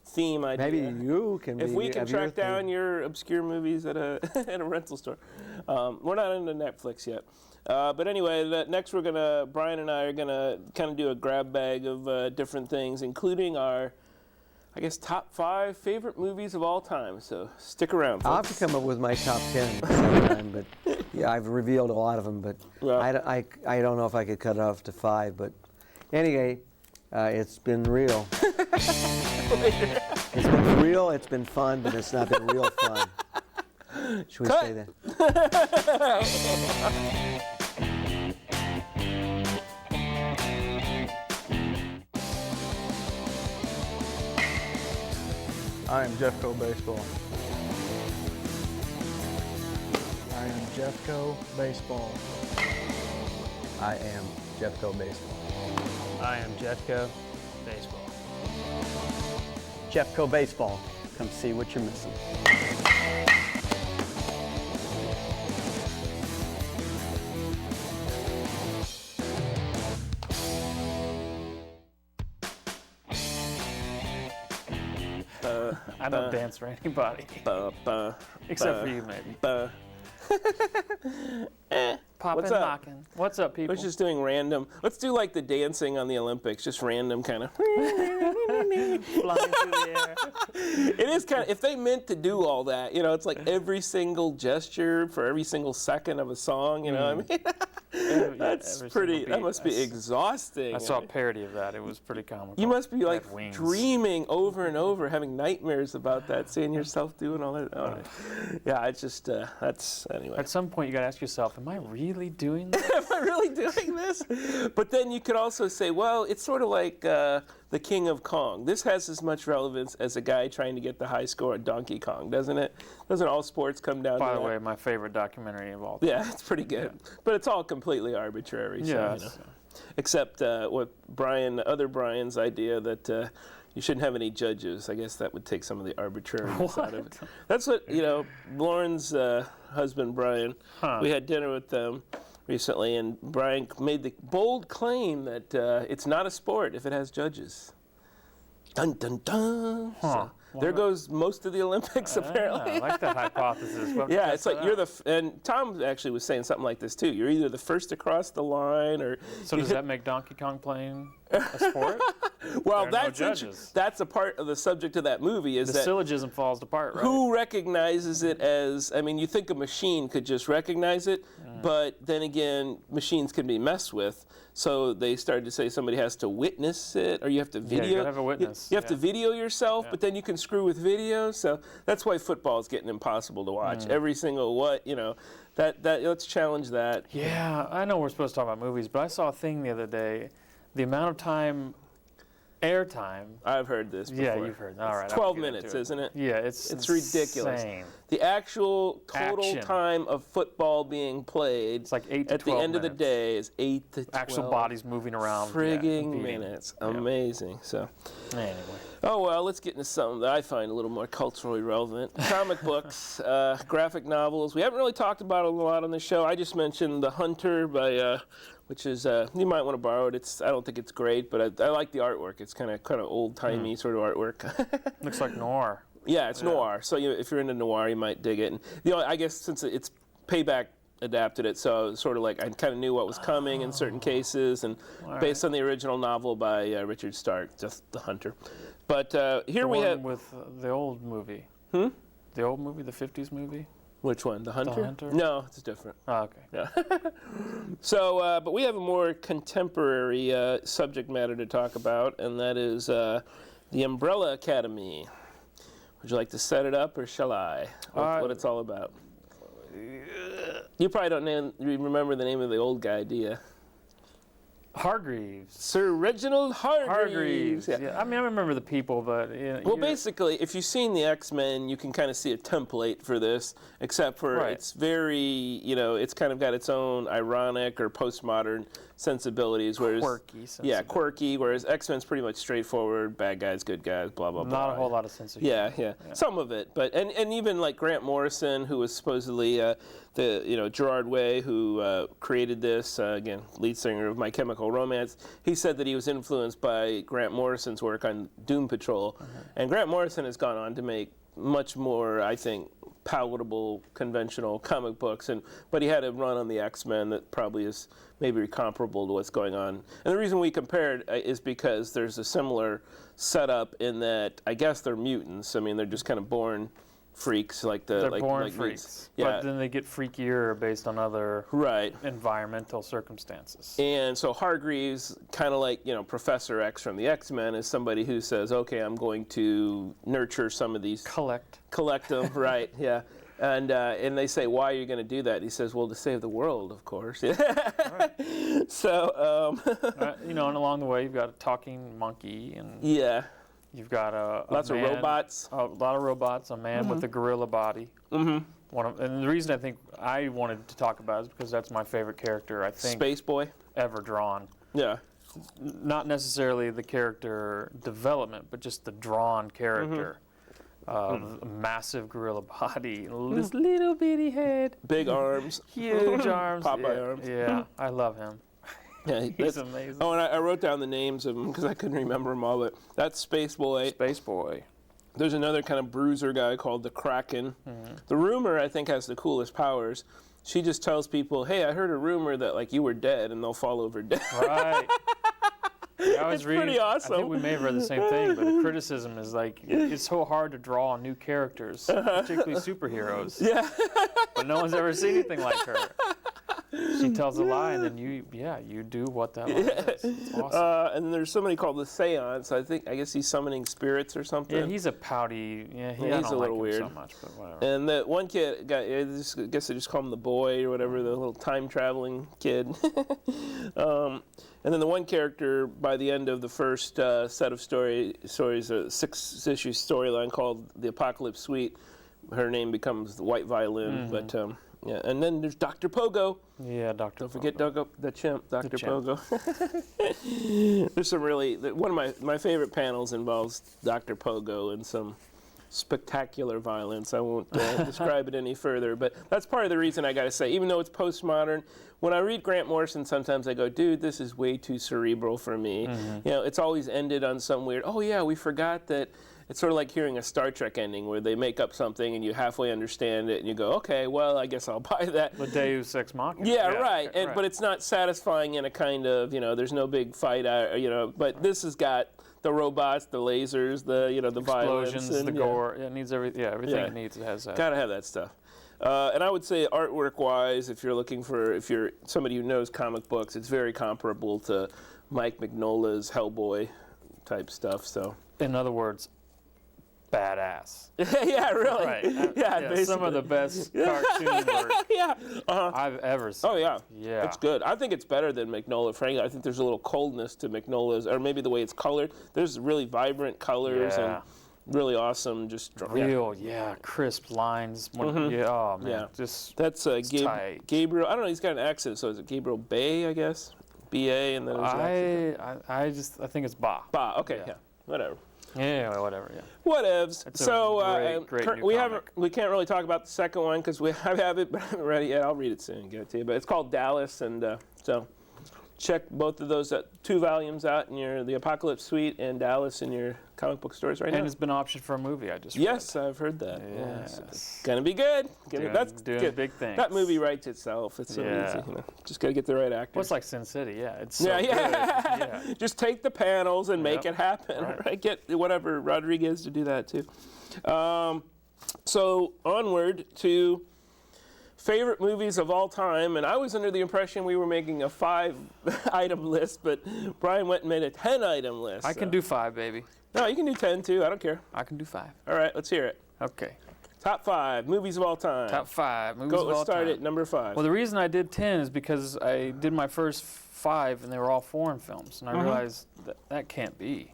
theme idea. Maybe you can. If we can track down your obscure movies at a at a rental store. We're not into Netflix yet. But anyway, next Brian and I are gonna kind of do a grab bag of different things, including our, I guess, top 5 favorite movies of all time. So stick around, folks. I'll have to come up with my top 10 sometime, but yeah, I've revealed a lot of them, but I don't know if I could cut it off to 5. But anyway, it's been real. It's been real. It's been fun, but it's not been real fun. Should we say that? I am Jeffco Baseball. I am Jeffco Baseball. I am Jeffco Baseball. I am Jeffco Baseball. Jeffco Baseball. Come see what you're missing. I don't dance for anybody. Except for you, maybe. Poppin', What's up? knockin'. What's up, people? We're just doing random. Let's do like the dancing on the Olympics, just random kind of. Flying through the air. It is kind of, if they meant to do all that, you know, it's like every single gesture for every single second of a song, you know what I mean? That's pretty, that must be exhausting. I saw a parody of that. It was pretty comical. You must be like wings. dreaming over and over, having nightmares about that, seeing yourself doing all that. Oh. Yeah, it's just, that's, anyway. At some point, you got to ask yourself, am I really doing this? Am I really doing this? But then you could also say, well, it's sort of like the King of Kong. This has as much relevance as a guy trying to get the high score at Donkey Kong, doesn't it? Doesn't all sports come down to that? By the way, my favorite documentary of all time. Yeah, it's pretty good. Yeah. But it's all completely arbitrary. So, yeah. You know. Except what other Brian's idea that You shouldn't have any judges. I guess that would take some of the arbitrariness out of it. That's what, Lauren's husband, Brian, we had dinner with them recently, and Brian made the bold claim that it's not a sport if it has judges. Dun, dun, dun. So, there goes most of the Olympics, apparently. Yeah, I like that hypothesis. Yeah, it's like you're and Tom actually was saying something like this too. You're either the first to cross the line, or so does that make Donkey Kong playing a sport? Well, that's a part of the subject of that movie. Is the that syllogism falls apart, right? Who recognizes it as? I mean, you think a machine could just recognize it, but then again, machines can be messed with. So they started to say somebody has to witness it, or you have to video. Yeah, you gotta have a witness. You have to video yourself, but then you can screw with video. So that's why football is getting impossible to watch. Every single that let's challenge that. Yeah, I know we're supposed to talk about movies, but I saw a thing the other day. The amount of time, airtime. I've heard this before. Yeah, you've heard. All right. 12 minutes, isn't it? Yeah, it's ridiculous. Insane. The actual total Action. time of football being played, it's like 8 to 12 at the end minutes. of the day, is 8 to 12. Actual bodies moving around. Frigging minutes. Amazing. So. Anyway. Oh, well, let's get into something that I find a little more culturally relevant. Comic books, graphic novels. We haven't really talked about it a lot on the show. I just mentioned The Hunter by, which is, you might want to borrow it. I don't think it's great, but I like the artwork. It's kind of old-timey sort of artwork. Looks like noir. Yeah, it's noir. So if you're into noir, you might dig it. And, I guess since it's Payback adapted it, so it was sort of like I kind of knew what was coming in certain cases, and based on the original novel by Richard Stark, just The Hunter. But here we have with the old movie. The old movie, the 50s movie. Which one? The Hunter? The Hunter? No, it's different. Oh, okay. Yeah. So, but we have a more contemporary subject matter to talk about, and that is the Umbrella Academy. Would you like to set it up, or shall I? What it's all about? You probably don't remember the name of the old guy, do you? Hargreaves. Sir Reginald Hargreaves. Yeah. I mean, I remember the people, but... Well, basically, if you've seen the X-Men, you can kind of see a template for this, except for it's very, it's kind of got its own ironic or postmodern sensibilities. Whereas, quirky, whereas X-Men's pretty much straightforward, bad guys, good guys, blah, blah, blah. Not a whole lot of sense of humor. Yeah. Some of it. But and even like Grant Morrison, who was supposedly Gerard Way, who created this, again, lead singer of My Chemical Romance, he said that he was influenced by Grant Morrison's work on Doom Patrol. And Grant Morrison has gone on to make much more, I think, palatable, conventional comic books, but he had a run on the X-Men that probably is maybe comparable to what's going on. And the reason we compared is because there's a similar setup in that I guess they're mutants. I mean, they're just kind of born freaks they're born freaks, but then they get freakier based on other environmental circumstances. And so Hargreaves, kind of like Professor X from the X-Men, is somebody who says, okay, I'm going to nurture some of these, collect them, right? Yeah. And they say, why are you going to do that? He says, well, to save the world, of course. So and along the way you've got a talking monkey, and you've got lots of robots. A lot of robots. A man with a gorilla body. And the reason I think I wanted to talk about it is because that's my favorite character. I think Space Boy ever drawn. Yeah. Not necessarily the character development, but just the drawn character. A massive gorilla body, this little bitty head, big arms, huge arms, Popeye arms. Yeah, I love him. Yeah, he's amazing. Oh, and I wrote down the names of them because I couldn't remember them all. But that's Space Boy. Space Boy. There's another kind of bruiser guy called the Kraken. The Rumor, I think, has the coolest powers. She just tells people, "Hey, I heard a rumor that you were dead," and they'll fall over dead. Right. Yeah, I was it's pretty awesome. I think we may have read the same thing, but the criticism is it's so hard to draw new characters, particularly superheroes. Yeah. But no one's ever seen anything like her. She tells a lie, and then you do what that lie is. It's awesome. And there's somebody called the Seance. I guess he's summoning spirits or something. Yeah, he's a pouty. Yeah, he's a little weird. So much, but whatever. And that one kid, I guess they just call him the boy or whatever, the little time traveling kid. And then the one character by the end of the first set of stories, a 6-issue storyline called The Apocalypse Suite. Her name becomes the White Violin, but Yeah, and then there's Dr. Pogo. Yeah, Dr. Don't forget Dogo, the chimp, Dr. chimp. Pogo. There's some really, one of my favorite panels involves Dr. Pogo and some spectacular violence. I won't describe it any further, but that's part of the reason I gotta say, even though it's postmodern, when I read Grant Morrison, sometimes I go, dude, this is way too cerebral for me. You know, it's always ended on some weird, oh yeah, we forgot that. It's sort of like hearing a Star Trek ending where they make up something and you halfway understand it and you go, okay, well, I guess I'll buy that. The Deus Ex Machina. Yeah, right. But it's not satisfying in a kind of, you know, there's no big fight, you know, but this has got the robots, the lasers, the, you know, the explosions, violence. And, the gore. Yeah, it needs everything it needs. It has that. Gotta have that stuff. And I would say artwork-wise, if you're somebody who knows comic books, it's very comparable to Mike Mignola's Hellboy type stuff, so. In other words, badass. Yeah, really. Right. Yeah, some of the best cartoon work I've ever seen. Oh, yeah. Yeah. It's good. I think it's better than Mignola, frankly. I think there's a little coldness to Mignola's, or maybe the way it's colored. There's really vibrant colors and really awesome, just real, crisp lines. Yeah, oh man, yeah. Just that's Gabriel. I don't know. He's got an accent, so is it Gabriel Bay? I guess B-A, and then I think it's Ba. Ba. Okay, yeah, whatever. Yeah, whatever. Yeah. Whatevs. So great we can't really talk about the second one because I have it, but I haven't read it yet. I'll read it soon and get it to you. But it's called Dallas, and so check both of those 2 volumes out in the Apocalypse Suite and Dallas in your comic book stores right now. And it's been optioned for a movie. I just read. I've heard that. Yes. It's gonna be good. That's doing big things. That movie writes itself. It's so easy. You know, just gotta get the right actors. Well, it's like Sin City. Yeah, it's so good. Yeah. Just take the panels and make it happen. Right. Get whatever Rodriguez to do that too. So onward to favorite movies of all time, and I was under the impression we were making a 5-item list, but Brian went and made a 10-item list. I can do 5, baby. No, you can do 10 too. I don't care. I can do 5. All right, let's hear it. Okay. Top 5 movies of all time. Top 5 movies of all time. Let's start at number 5. Well, the reason I did 10 is because I did my first 5, and they were all foreign films, and I realized that can't be.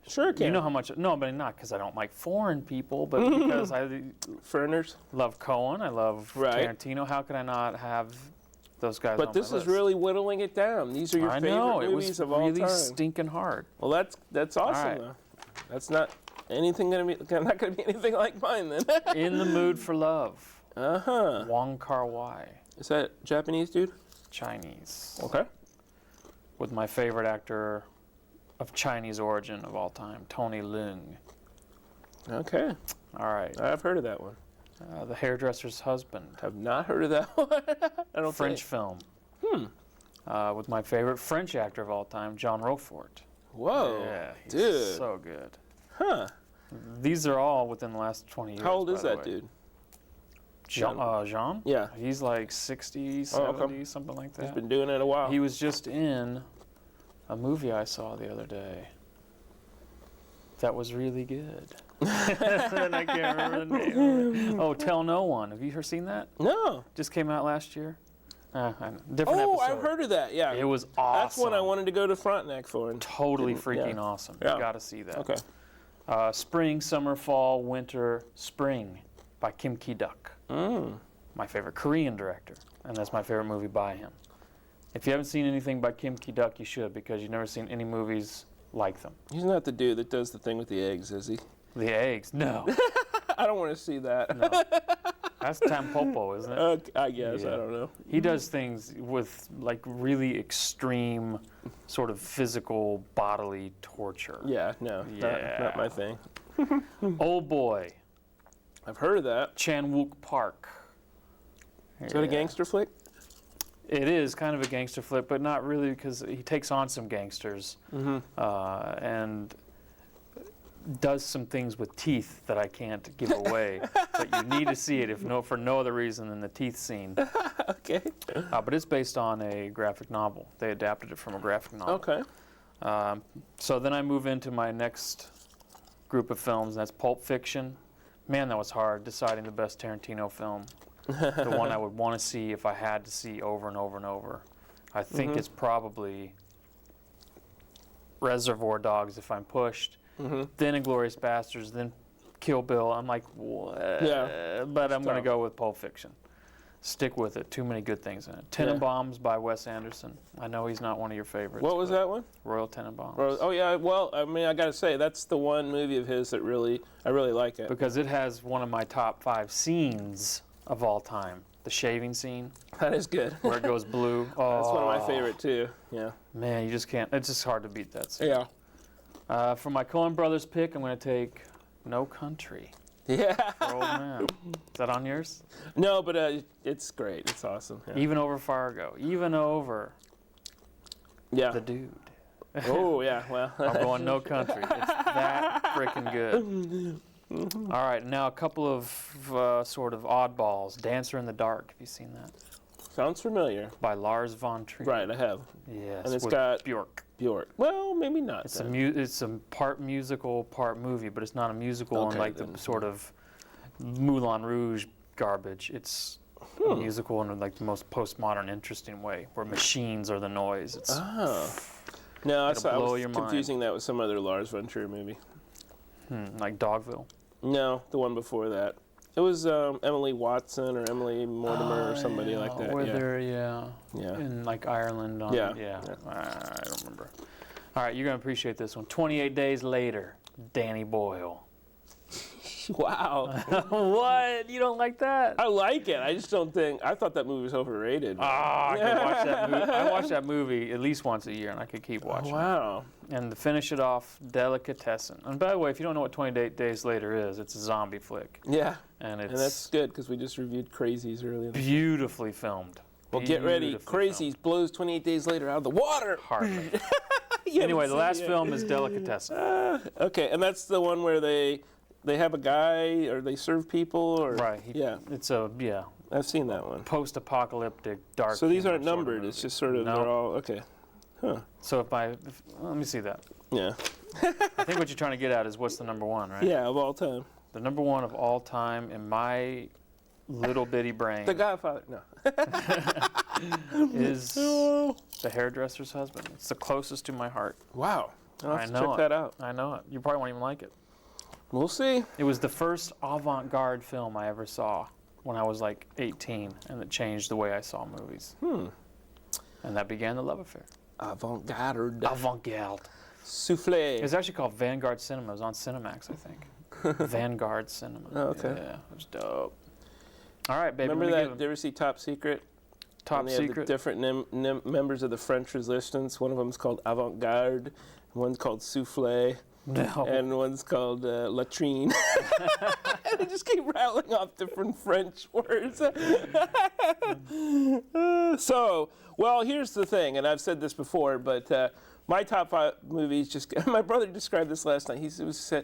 Sure it can. You know how much? No, but not because I don't like foreign people, but because I foreigners love Cohen, I love Tarantino. How could I not have those guys? But this is really whittling it down. These are your favorite movies of all time. It was really stinking hard. Well, that's awesome though. That's not anything not gonna be anything like mine then. In the Mood for Love. Wong Kar-wai. Is that Japanese dude? Chinese. Okay. With my favorite actor of Chinese origin of all time, Tony Leung. Okay. All right. I've heard of that one. The Hairdresser's Husband. Have not heard of that one. I don't French film. With my favorite French actor of all time, Jean Rochefort. Whoa. Yeah, he's dude. So good. Huh. These are all within the last 20 years. How old is that dude? Jean? Yeah. He's like 60, 70, something like that. He's been doing it a while. He was just in a movie I saw the other day that was really good. And I can't remember the name. Oh, Tell No One. Have you ever seen that? No. Just came out last year. Different episode. I've heard of that. Yeah. It was awesome. That's one I wanted to go to Frontenac for. Totally freaking awesome. You got to see that. Okay. Spring, Summer, Fall, Winter, Spring by Kim Ki-duk. My favorite Korean director, and that's my favorite movie by him. If you haven't seen anything by Kim Ki-duk, you should, because you've never seen any movies like them. He's not the dude that does the thing with the eggs, is he? The eggs? No. I don't want to see that. No. That's Tampopo, isn't it? I guess. I don't know. He does things with like really extreme sort of physical bodily torture. Yeah, no. Not my thing. Old Boy. I've heard of that. Chan-wook Park. Is that a gangster flick? It is kind of a gangster flick, but not really, because he takes on some gangsters and does some things with teeth that I can't give away. But you need to see it for no other reason than the teeth scene. Okay. But it's based on a graphic novel. They adapted it from a graphic novel. Okay. So then I move into my next group of films, and that's Pulp Fiction. Man, that was hard, deciding the best Tarantino film. The one I would want to see if I had to see over and over and over. I think it's probably Reservoir Dogs if I'm pushed, then Inglourious Basterds, then Kill Bill. I'm like, what? Yeah. But I'm going to go with Pulp Fiction. Stick with it. Too many good things in it. Tenenbaums by Wes Anderson. I know he's not one of your favorites. What was that one? Royal Tenenbaums. Oh yeah. Well, I mean, I gotta say that's the one movie of his that I really like it. Because it has one of my top 5 scenes of all time. The shaving scene. That is good. Where it goes blue. Oh, that's one of my favorite too. Yeah. Man, you just can't. It's just hard to beat that scene. Yeah. For my Coen Brothers pick, I'm going to take No Country. Yeah. For Old Man. Is that on yours? No, but it's great. It's awesome. Yeah. Even over Fargo. Even over. Yeah. The Dude. Oh yeah. Well. I'm going No Country. It's that freaking good. All right, now a couple of sort of oddballs. Dancer in the Dark. Have you seen that? Sounds familiar. By Lars von Trier. Right, I have. Yes. And it's with got Bjork. Bjork. Well, maybe not. It's a part musical, part movie, but it's not a musical in like the sort of Moulin Rouge garbage. It's a musical in like the most postmodern, interesting way, where machines are the noise. It's No, I blow was your confusing that with some other Lars von Trier movie. Like Dogville. No, the one before that. It was Emily Watson or Emily Mortimer or somebody like that. Where yeah. they're, Yeah. in like Ireland. On, Yeah. I don't remember. All right, you're going to appreciate this one. 28 Days Later, Danny Boyle. Wow. What? You don't like that? I like it. I just don't think. I thought that movie was overrated. I could watch that movie. I watch that movie at least once a year, and I could keep watching. Wow. And to finish it off, Delicatessen. And by the way, if you don't know what 28 Days Later is, it's a zombie flick. Yeah. And it's that's good because we just reviewed Crazies earlier. Beautifully filmed. Well, get ready. Crazies blows 28 Days Later out of the water. Hardly. Anyway, the last film is Delicatessen. Okay, and that's the one where they have a guy or they serve people or right. Yeah. It's I've seen that one. Post-apocalyptic dark. So these aren't humor sort of numbered. movie. It's just sort of No. they're all okay. Huh. So let me see that. Yeah. I think what you're trying to get at is what's the number one, right? Yeah, of all time. The number one of all time in my little bitty brain. The Godfather. No. is The Hairdresser's Husband. It's the closest to my heart. Wow. I'll have to know check it. that out. I know it. You probably won't even like it. We'll see. It was the first avant-garde film I ever saw when I was like 18, and it changed the way I saw movies. And that began the love affair. Avant-garde. Avant-garde. Souffle. It was actually called Vanguard Cinema. It was on Cinemax, I think. Vanguard Cinema. Oh, okay. Yeah, it was dope. All right, baby. Remember that? Did you ever see Top Secret? Top And they have Secret? the different members of the French Resistance. One of them is called Avant-Garde. One's called Souffle. No. And one's called Latrine. And they just keep rattling off different French words. So, well, here's the thing, and I've said this before, but my top 5 movies just, my brother described this last night. He said,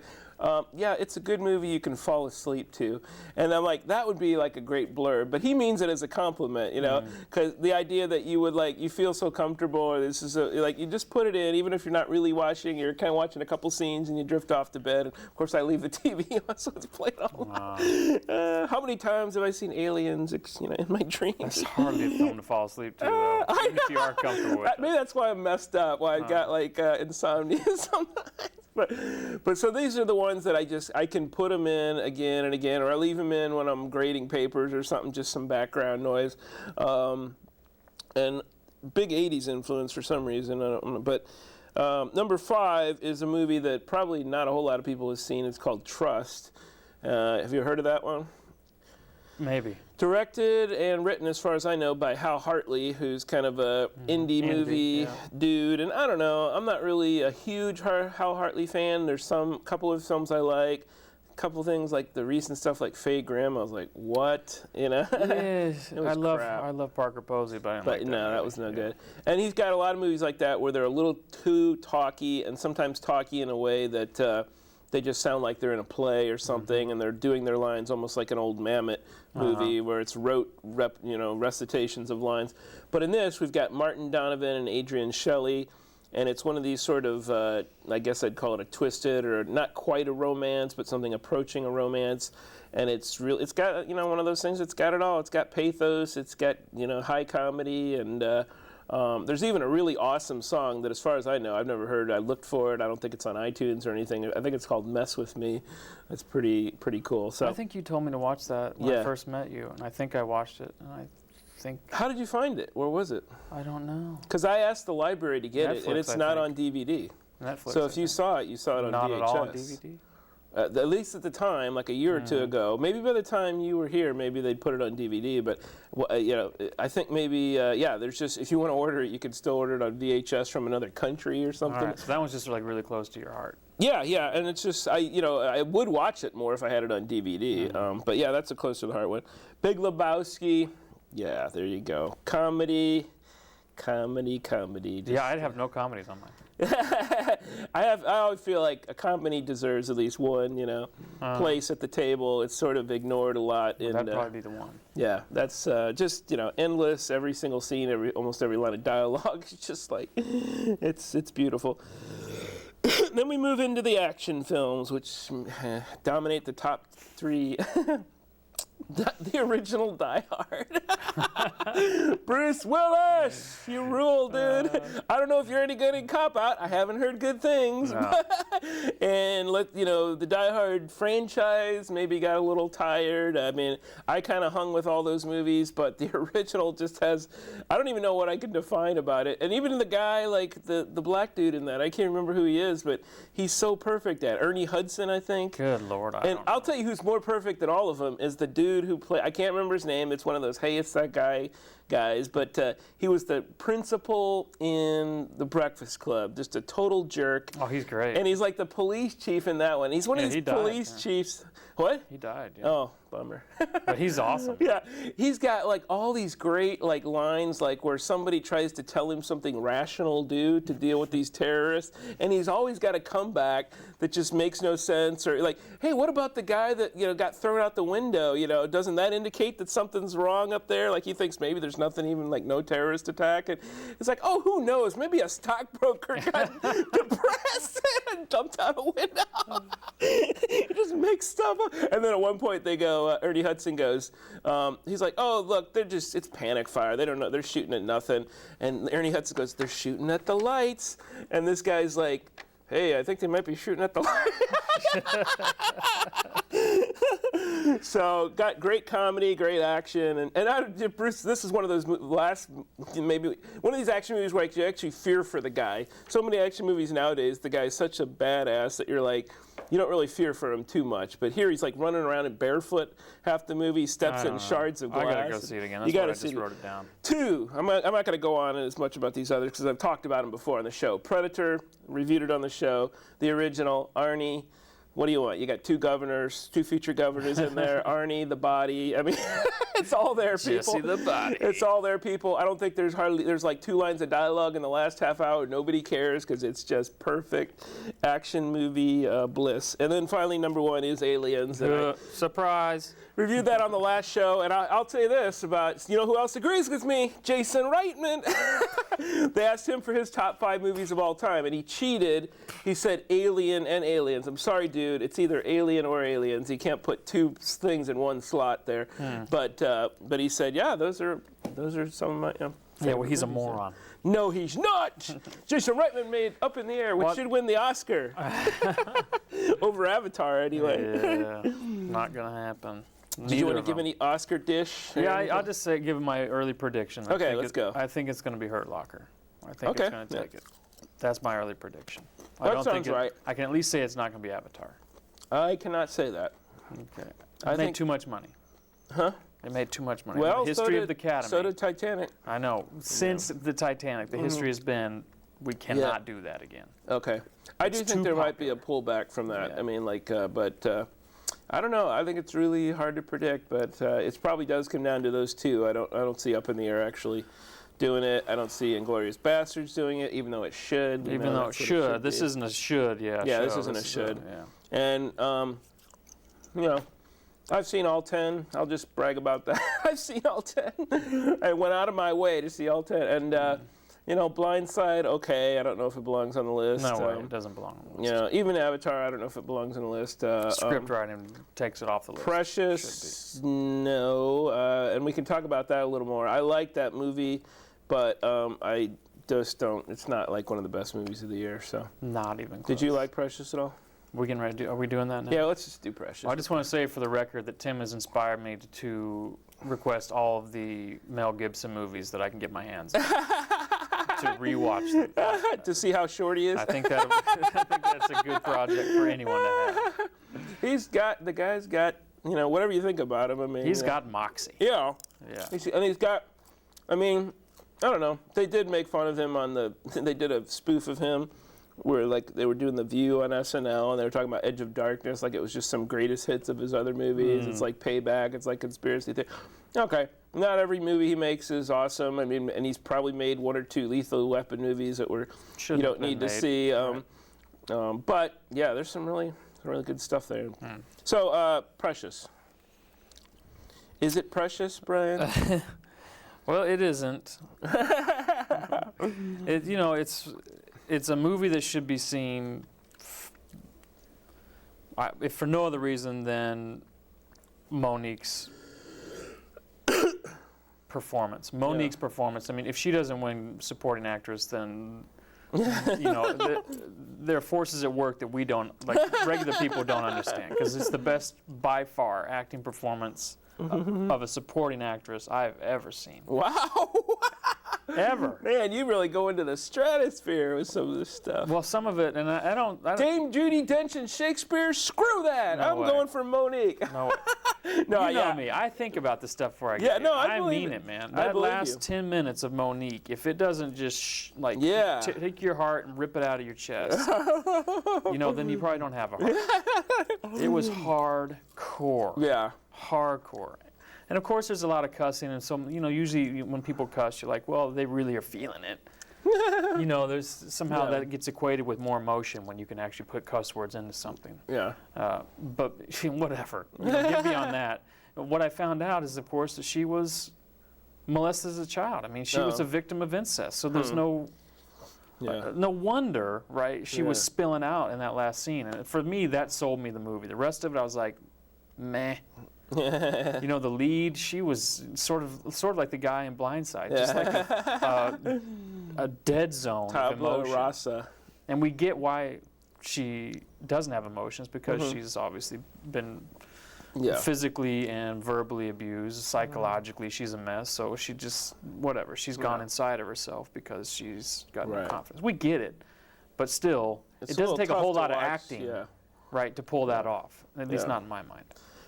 yeah, it's a good movie you can fall asleep to. And I'm like, that would be like a great blurb. But he means it as a compliment, you know, because the idea that you would like, you feel so comfortable, or this is like, you just put it in, even if you're not really watching, you're kind of watching a couple scenes and you drift off to bed. And of course, I leave the TV on, so it's playing all loud. How many times have I seen Aliens, in my dreams? It's hardly a film to fall asleep to, though. Even if you are comfortable with it. Maybe that's why I'm messed up, why I got like insomnia sometimes. But so these are the ones that I can put them in again and again, or I leave them in when I'm grading papers or something, just some background noise. And big 80s influence for some reason, I don't know. But number 5 is a movie that probably not a whole lot of people have seen. It's called Trust. Have you heard of that one? Maybe. Directed and written, as far as I know, by Hal Hartley, who's kind of a indie movie dude. And I don't know, I'm not really a huge Hal Hartley fan. There's some couple of films I like. A couple things like the recent stuff like Faye Grimm. I was like, what? Yes, It was crap. I love Parker Posey, but I didn't But like that. no, that was no good. And he's got a lot of movies like that where they're a little too talky, and sometimes talky in a way that they just sound like they're in a play or something, and they're doing their lines almost like an old Mamet movie where it's recitations of lines. But in this, we've got Martin Donovan and Adrienne Shelley, and it's one of these sort of, I guess I'd call it a twisted, or not quite a romance, but something approaching a romance. And it's got, one of those things, it's got it all. It's got pathos, it's got, high comedy, and There's even a really awesome song that, as far as I know, I've never heard. I looked for it. I don't think it's on iTunes or anything. I think it's called "Mess with Me." It's pretty cool. So I think you told me to watch that when I first met you, and I think I watched it. And I think. How did you find it? Where was it? I don't know. Because I asked the library to get it, and it's not on DVD. Netflix. So if you saw it, you saw it on not VHS. Not at all on DVD. At least at the time, like a year or two ago. Maybe by the time you were here, maybe they'd put it on DVD. But you know, I think maybe there's just, if you want to order it, you can still order it on VHS from another country or something. All right, so that one's just like really close to your heart. Yeah, and it's just I would watch it more if I had it on DVD. But yeah, that's a close to the heart one. Big Lebowski. Yeah, there you go. Comedy. Yeah, I'd have no comedies on mine. I always feel like a comedy deserves at least one, place at the table. It's sort of ignored a lot. Well, that'd probably be the one. Yeah, that's just endless. Every single scene, almost every line of dialogue. It's just like it's beautiful. Then we move into the action films, which dominate the top three. The original Die Hard. Bruce Willis, you rule, dude. I don't know if you're any good in Cop Out. I haven't heard good things. No. And the Die Hard franchise maybe got a little tired. I mean, I kind of hung with all those movies, but the original just has, I don't even know what I can define about it. And even the guy, like the black dude in that, I can't remember who he is, but he's so perfect at it. Ernie Hudson, I think. Good Lord, I'll tell you who's more perfect than all of them is the dude who played, I can't remember his name, it's one of those, hey, it's that guy guys, but he was the principal in The Breakfast Club, just a total jerk. Oh, he's great. And he's like the police chief in that one. He's one of these police chiefs. What? He died, yeah. Oh, bummer. But he's awesome. Yeah, he's got like all these great like lines, like where somebody tries to tell him something rational to deal with these terrorists, and he's always got a comeback that just makes no sense. Or like, hey, what about the guy that got thrown out the window? Doesn't that indicate that something's wrong up there? Like he thinks maybe there's nothing, even like no terrorist attack, and it's like, oh, who knows? Maybe a stockbroker got depressed and jumped out a window. He just makes stuff up. And then at one point they go, Ernie Hudson goes, he's like, oh, look, it's panic fire. They don't know. They're shooting at nothing. And Ernie Hudson goes, they're shooting at the lights. And this guy's like, hey, I think they might be shooting at the lights. So got great comedy, great action. And Bruce, this is one of those maybe one of these action movies where you actually fear for the guy. So many action movies nowadays, the guy's such a badass that you're like, you don't really fear for him too much. But here he's like running around in barefoot half the movie, steps in shards of glass. I gotta go see it again. That's why I just wrote it down. 2, I'm not going to go on as much about these others because I've talked about them before on the show. Predator, reviewed it on the show. The original, Arnie. What do you want? You got 2 governors, 2 future governors in there. Arnie, the body. I mean, it's all there, people. Jesse the body. It's all there, people. I don't think there's like 2 lines of dialogue in the last half hour. Nobody cares because it's just perfect action movie bliss. And then finally, number 1 is Aliens. Surprise. Reviewed that on the last show, and I'll tell you this about, who else agrees with me? Jason Reitman. They asked him for his top 5 movies of all time, and he cheated. He said Alien and Aliens. I'm sorry, dude. It's either Alien or Aliens. He can't put 2 things in one slot there. But he said, yeah, those are some of my yeah, well, he's a moron. No, he's not. Jason Reitman made Up in the Air, which should win the Oscar. Over Avatar, anyway. Yeah, not going to happen. Do you want to give any Oscar dish? Yeah, I'll just give my early prediction. Okay, let's go. I think it's going to be Hurt Locker. I think it's going to take it. That's my early prediction. That sounds right. I can at least say it's not going to be Avatar. I cannot say that. Okay. I made too much money. Huh? It made too much money. Well, the history of the Academy. So did Titanic. I know. Since the Titanic, the history has been, we cannot do that again. Okay. I do think there might be a pullback from that. Yeah. I mean, but I don't know. I think it's really hard to predict, but it probably does come down to those 2. I don't see Up in the Air actually doing it. I don't see Inglourious Basterds doing it, even though it should. Even though it should. This isn't a should, yeah. Yeah, this isn't a should. And, I've seen all 10. I'll just brag about that. I've seen all 10. I went out of my way to see all 10. And, Blindside, okay. I don't know if it belongs on the list. No way, it doesn't belong on the list. Even Avatar, I don't know if it belongs on the list. Script writing takes it off the list. Precious, no. And we can talk about that a little more. I like that movie but I just don't. It's not like one of the best movies of the year. So Not even close. Did you like Precious at all? We're getting ready to do, are we doing that now? Yeah, let's just do Precious. Well, I just want to say for the record that Tim has inspired me to request all of the Mel Gibson movies that I can get my hands on. To rewatch them. To see how short he is? I think that's a good project for anyone to have. The guy's got, whatever you think about him, I mean. He's got moxie. Yeah. Yeah. And he's got, I don't know. They did make fun of him they did a spoof of him where like they were doing The View on SNL and they were talking about Edge of Darkness like it was just some greatest hits of his other movies. It's like Payback, it's like conspiracy theory. Okay, not every movie he makes is awesome. And he's probably made one or two Lethal Weapon movies that you don't need to see. But yeah, there's some really good stuff there. So Precious. Is it precious, Brian? Well, it isn't. It's a movie that should be seen, if for no other reason than Monique's performance. Monique's performance. I mean, if she doesn't win supporting actress, then there are forces at work that we don't, like regular people don't understand, because it's the best by far acting performance of a supporting actress I've ever seen. Wow. Ever. Man, you really go into the stratosphere with some of this stuff. Well, some of it, and I don't. Dame Judi Dench and Shakespeare, screw that. No I'm way. going for Monique. No way. No, you know me. I think about this stuff before I get no, it. I mean it, man. I That believe last you. 10 minutes of Monique, if it doesn't just take your heart and rip it out of your chest, then you probably don't have a heart. It was hardcore. Yeah. Hardcore. And of course, there's a lot of cussing, and so usually when people cuss, you're like, well, they really are feeling it. There's somehow that gets equated with more emotion when you can actually put cuss words into something. Yeah. But whatever. Get beyond that. What I found out is, of course, that she was molested as a child. I mean, she was a victim of incest. So there's no wonder, right? She was spilling out in that last scene, and for me, that sold me the movie. The rest of it, I was like, meh. The lead, she was sort of like the guy in Blindside, just like a dead zone of emotion. Rasa. And we get why she doesn't have emotions, because she's obviously been physically and verbally abused. Psychologically, she's a mess. So she just, whatever, she's gone inside of herself because she's got no confidence. We get it, but still, it doesn't take a whole lot of acting, right, to pull that off. At least not in my mind.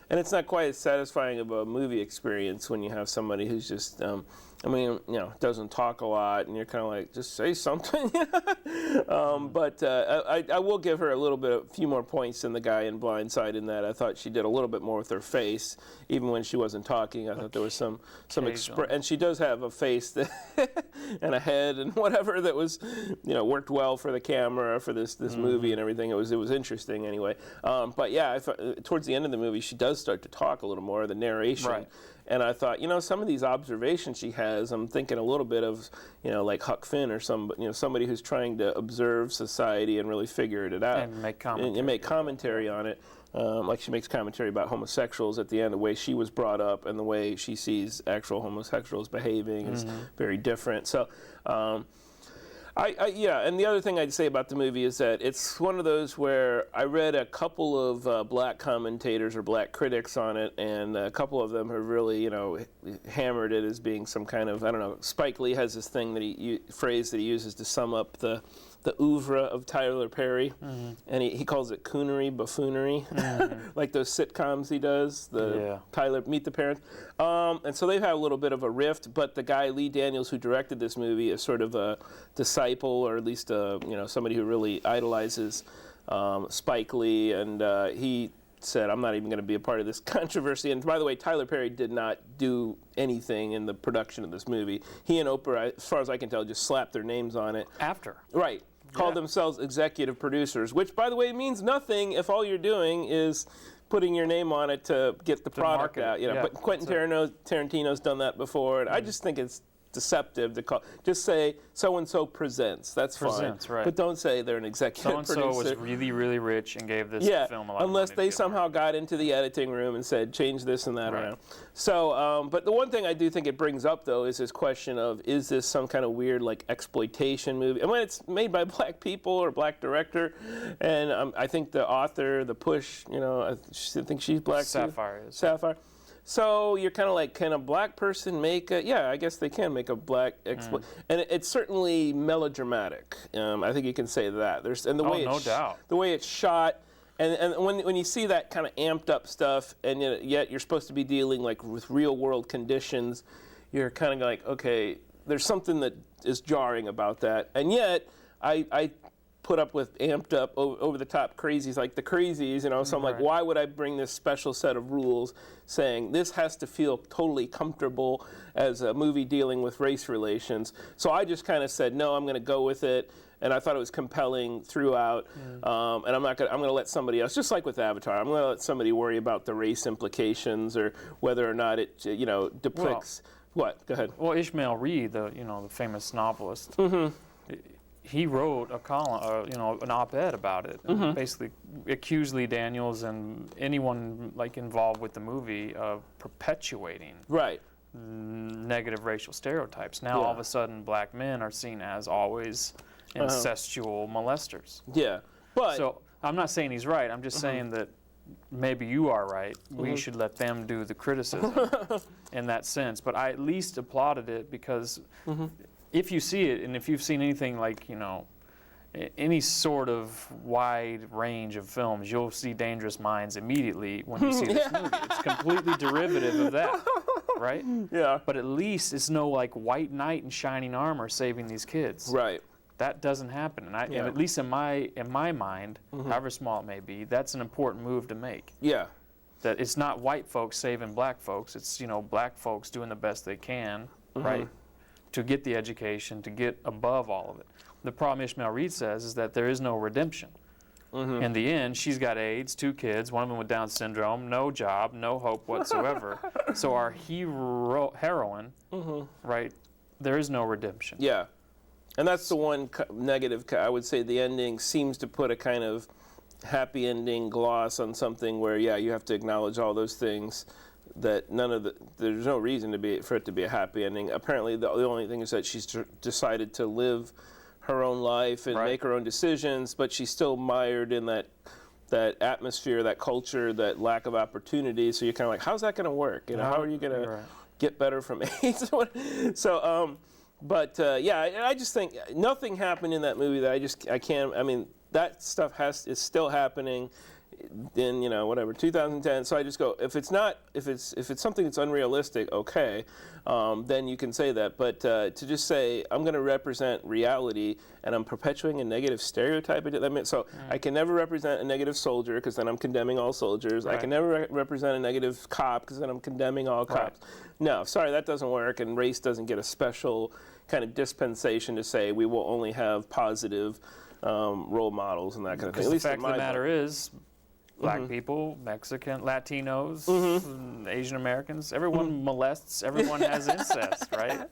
And it's not quite as satisfying of a movie experience when you have somebody who's just, doesn't talk a lot, and you're kind of like, just say something. But I will give her a few more points than the guy in Blindside in that I thought she did a little bit more with her face, even when she wasn't talking. I thought there was some and she does have a face that and a head and whatever that was, worked well for the camera for this movie and everything. It was interesting anyway. But yeah, towards the end of the movie, she does start to talk a little more. The narration. Right. And I thought, some of these observations she has, I'm thinking a little bit of, like Huck Finn or somebody who's trying to observe society and really figure it out. And make commentary. And make commentary on it. Like she makes commentary about homosexuals at the end, the way she was brought up and the way she sees actual homosexuals behaving is very different. So, and the other thing I'd say about the movie is that it's one of those where I read a couple of black commentators or black critics on it, and a couple of them have really, hammered it as being some kind of, I don't know, Spike Lee has this thing that phrase that he uses to sum up the oeuvre of Tyler Perry, and he calls it coonery, buffoonery, like those sitcoms he does, Tyler, Meet the Parents. And so they've had a little bit of a rift, but the guy, Lee Daniels, who directed this movie, is sort of a disciple, or at least somebody who really idolizes Spike Lee, and he said, I'm not even going to be a part of this controversy. And by the way, Tyler Perry did not do anything in the production of this movie. He and Oprah, as far as I can tell, just slapped their names on it. After. Right. Called themselves executive producers, which, by the way, means nothing if all you're doing is putting your name on it to get the product out. But Quentin Tarantino's done that before, and I just think it's deceptive to call. Just say so and so presents. That's Presents, fine. right. But don't say they're an executive So-and-so producer. was really, really rich and gave this film a lot unless of money they to get somehow got into the editing room and said change this and that Right. around. So, but the one thing I do think it brings up though is this question of, is this some kind of weird like exploitation movie? And when it's made by black people or black director, and I think the author, the Push, I think she's black too. Sapphire is. Sapphire. So you're kind of like, can a black person make a? Yeah, I guess they can make a black exploit, and it's certainly melodramatic. I think you can say that. The way no doubt. The way it's shot, and when you see that kind of amped up stuff, and yet you're supposed to be dealing like with real world conditions, you're kind of like, okay, there's something that is jarring about that, and yet I put up with amped up over the top crazies like the Crazies, so I'm like, why would I bring this special set of rules saying this has to feel totally comfortable as a movie dealing with race relations? So I just kind of said, no, I'm going to go with it, and I thought it was compelling throughout, and I'm going to let somebody else, just like with Avatar, I'm going to let somebody worry about the race implications or whether or not it depicts. What? Go ahead. Well, Ishmael Reed, the famous novelist, he wrote a column, an op-ed about it, and basically accused Lee Daniels and anyone like involved with the movie of perpetuating negative racial stereotypes. Now all of a sudden, black men are seen as always incestual molesters. Yeah, but so I'm not saying he's right. I'm just saying that maybe you are right. We should let them do the criticism in that sense. But I at least applauded it because. If you see it, and if you've seen anything like, any sort of wide range of films, you'll see Dangerous Minds immediately when you see this movie. It's completely derivative of that, right? Yeah. But at least it's no like white knight in shining armor saving these kids. Right. That doesn't happen, and at least in my mind, however small it may be, that's an important move to make. Yeah. That it's not white folks saving black folks. It's black folks doing the best they can, right? To get the education, to get above all of it. The problem Ishmael Reed says is that there is no redemption. In the end, she's got AIDS, 2 kids, one of them with Down syndrome, no job, no hope whatsoever. So our heroine, right, there is no redemption. Yeah. And that's the one negative. I would say the ending seems to put a kind of happy ending gloss on something where, you have to acknowledge all those things. That there's no reason for it to be a happy ending. Apparently, the only thing is that she's decided to live her own life and make her own decisions, but she's still mired in that atmosphere, that culture, that lack of opportunity. So you're kind of like, how's that going to work? How are you going to get better from AIDS? So, I just think nothing happened in that movie that I can't. I mean, that stuff is still happening. In 2010. So I just go, if it's something that's unrealistic, okay, then you can say that. But to just say I'm going to represent reality and I'm perpetuating a negative stereotype, I can never represent a negative soldier because then I'm condemning all soldiers. I can never represent a negative cop because then I'm condemning all cops. No, sorry, that doesn't work. And race doesn't get a special kind of dispensation to say we will only have positive role models and that kind of thing. At least the fact of the matter is. Black people, Mexican, Latinos, Asian Americans, everyone molests, everyone has incest, right?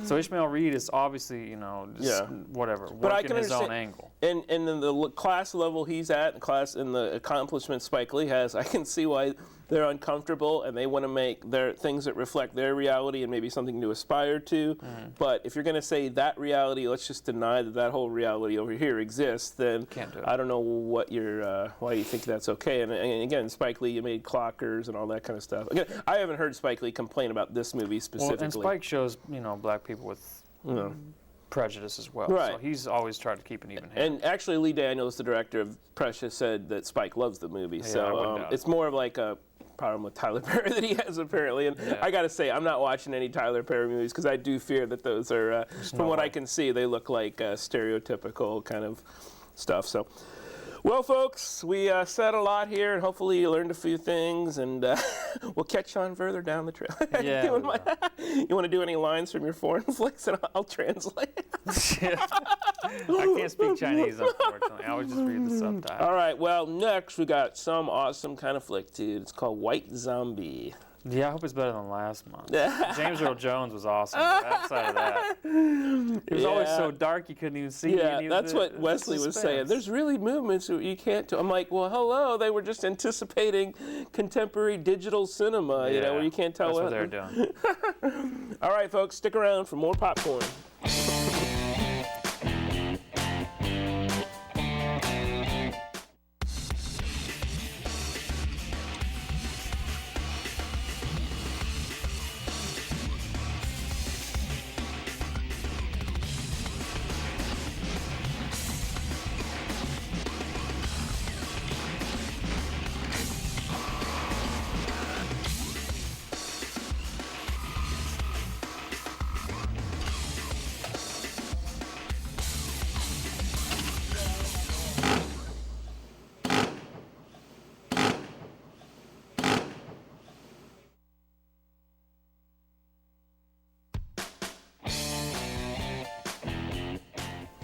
So Ishmael Reed is obviously, whatever, working his own angle. And in the class level he's at, and the accomplishments Spike Lee has, I can see why they're uncomfortable and they want to make their things that reflect their reality and maybe something to aspire to. But if you're going to say that reality, let's just deny that whole reality over here exists, then I don't know what why you think that's okay. And again, Spike Lee, you made Clockers and all that kind of stuff. Again, I haven't heard Spike Lee complain about this movie specifically. Well, and Spike shows, black people with prejudice as well. Right. So he's always tried to keep an even hand. And actually, Lee Daniels, the director of Precious, said that Spike loves the movie. Yeah, so it's more of like a problem with Tyler Perry that he has apparently. And I got to say, I'm not watching any Tyler Perry movies because I do fear that those are, from what I can see, they look like stereotypical kind of stuff. So. Well, folks, we said a lot here, and hopefully you learned a few things, and we'll catch on further down the trail. Yeah. You want to do any lines from your foreign flicks, and I'll translate? I can't speak Chinese, unfortunately. I always just read the subtitles. All right, well, next we got some awesome kind of flick, dude. It's called White Zombie. Yeah, I hope it's better than last month. James Earl Jones was awesome, but outside of that, it was always so dark you couldn't even see. Yeah, that's what Wesley was saying. There's really movements that you can't do. I'm like, well, hello, they were just anticipating contemporary digital cinema, you know, where you can't tell that's what they're doing. All right, folks, stick around for more popcorn.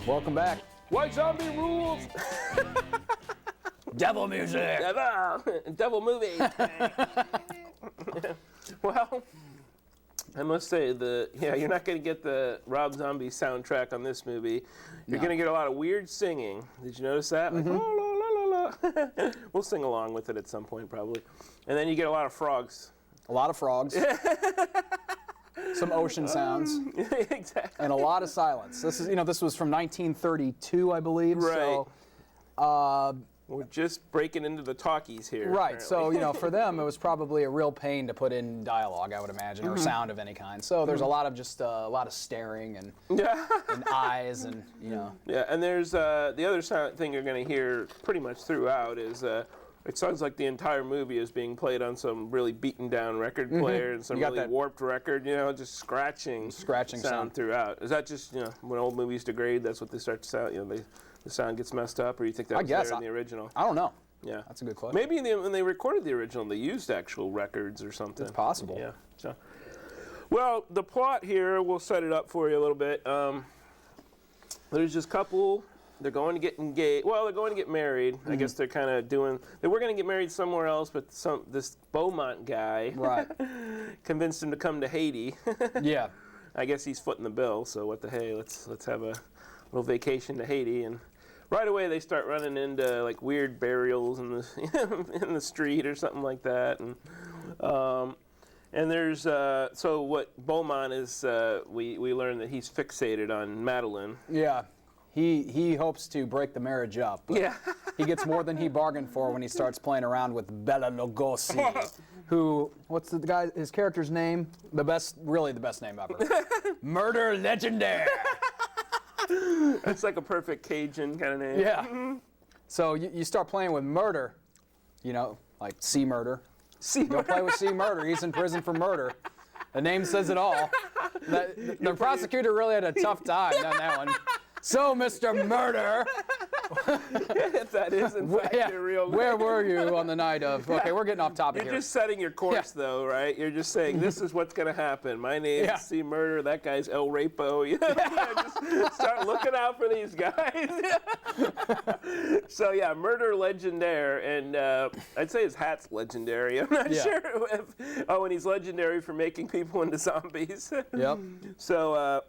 Welcome back. White Zombie rules. Devil music. Devil movie. Well, I must say you're not going to get the Rob Zombie soundtrack on this movie. You're going to get a lot of weird singing. Did you notice that? Like, la, la, la, la. We'll sing along with it at some point probably. And then you get a lot of frogs. A lot of frogs. Some ocean sounds. Exactly. And a lot of silence. This is, this was from 1932, I believe. Right. So, we're just breaking into the talkies here. Right. Apparently. So, for them, it was probably a real pain to put in dialogue, I would imagine, or sound of any kind. So there's a lot of a lot of staring and and eyes and Yeah, and there's the other thing you're going to hear pretty much throughout is. It sounds like the entire movie is being played on some really beaten down record player and some really warped record, just scratching sound throughout. Is that just, when old movies degrade, that's what they start to sound, the sound gets messed up, or you think that was there in the original? I don't know. Yeah. That's a good question. Maybe when they recorded the original, they used actual records or something. It's possible. Yeah. So, well, the plot here, we'll set it up for you a little bit. There's this couple. They're going to get engaged. Well, they're going to get married. I guess they're kind of doing. They were going to get married somewhere else, but this Beaumont guy convinced him to come to Haiti. Yeah. I guess he's footing the bill. So what the hey? Let's have a little vacation to Haiti, and right away they start running into like weird burials in the street or something like that, and there's so what Beaumont is. We learn that he's fixated on Madeline. Yeah. He hopes to break the marriage up. But he gets more than he bargained for when he starts playing around with Bela Lugosi, who, what's his character's name? Really the best name ever. Murder Legendary. That's like a perfect Cajun kind of name. Yeah. So you start playing with murder, like C. Murder. Go play with C. Murder. He's in prison for murder. The name says it all. The prosecutor really had a tough time on that one. So, Mr. Murder. If that is, in fact, your real name. Where were you on the night of? Okay, we're getting off topic here. You're just setting your course, though, right? You're just saying, this is what's going to happen. My name is C. Murder. That guy's El Rapo. Just start looking out for these guys. So, Murder Legendary. And I'd say his hat's legendary. I'm not sure if... Oh, and he's legendary for making people into zombies. Yep. So,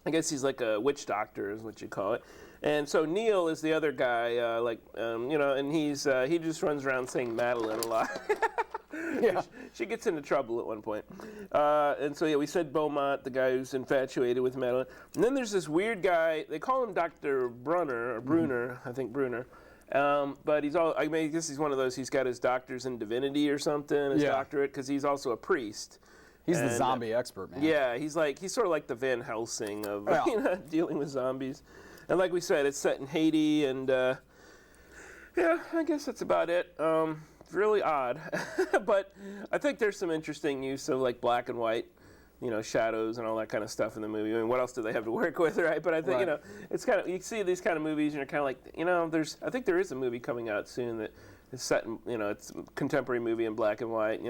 I guess he's like a witch doctor, is what you call it. And so Neil is the other guy, and he just runs around saying Madeline a lot. She gets into trouble at one point. And so, we said Beaumont, the guy who's infatuated with Madeline. And then there's this weird guy, they call him Dr. Brunner, or Bruner, I think Bruner. But I guess he's one of those, he's got his doctor's in divinity or something, his doctorate, because he's also a priest. He's the zombie expert, man. Yeah, he's sort of like the Van Helsing of dealing with zombies. And like we said, it's set in Haiti, and I guess that's about it. Really odd, but I think there's some interesting use of like black and white, shadows and all that kind of stuff in the movie. I mean, what else do they have to work with, right? But I think it's kind of, you see these kind of movies, and you're kind of like, I think there is a movie coming out soon that. It's set in, it's a contemporary movie in black and white.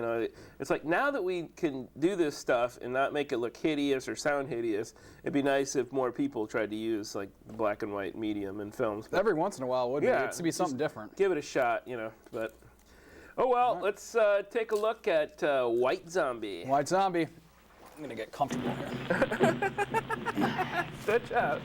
It's like now that we can do this stuff and not make it look hideous or sound hideous, it'd be nice if more people tried to use like the black and white medium in films. Every once in a while, would be. It would be something different. Give it a shot, But Oh well, let's take a look at White Zombie. White Zombie. I'm gonna get comfortable here. Stretch out.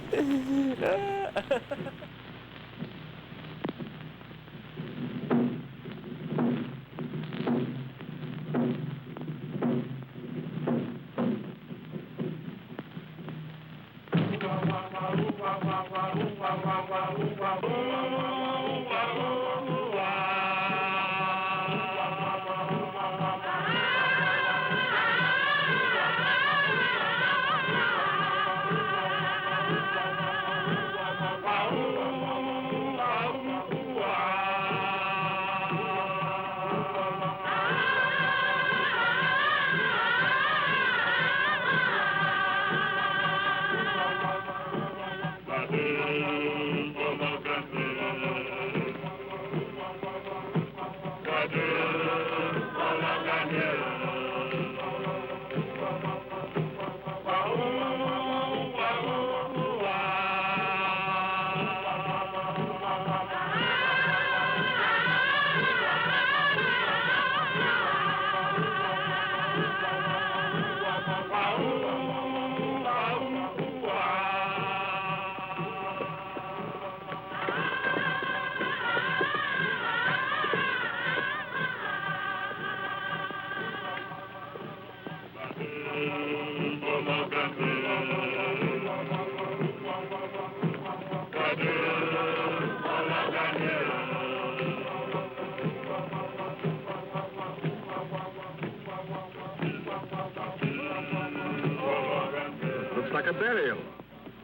Looks like a burial.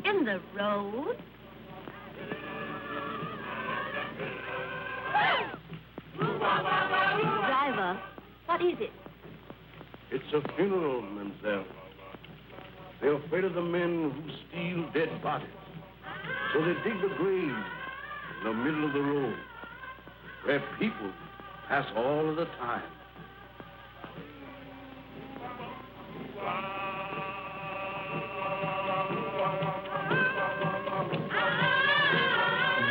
In the road? Driver, what is it? It's a funeral, mademoiselle. They're afraid of the men who steal dead bodies. So they dig the grave in the middle of the road, where people pass all of the time.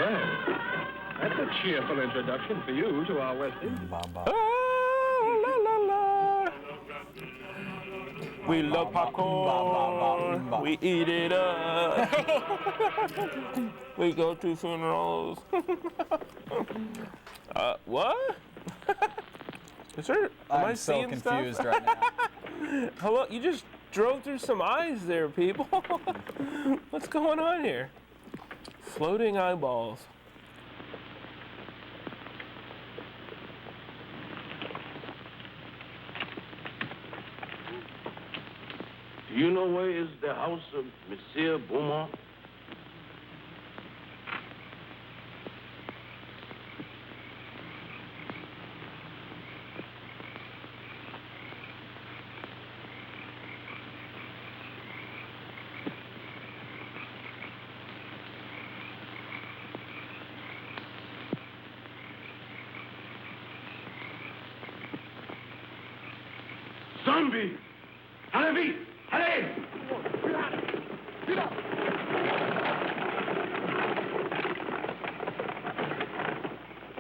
Well, that's a cheerful introduction for you to our West Indies. We love popcorn. We eat it up. We go to funerals. What? Is there? Am I so seeing confused stuff? right now. Hello, you just drove through some eyes there, people. What's going on here? Floating eyeballs. Do you know where is the house of Monsieur Beaumont? Zombie! Allez, allez!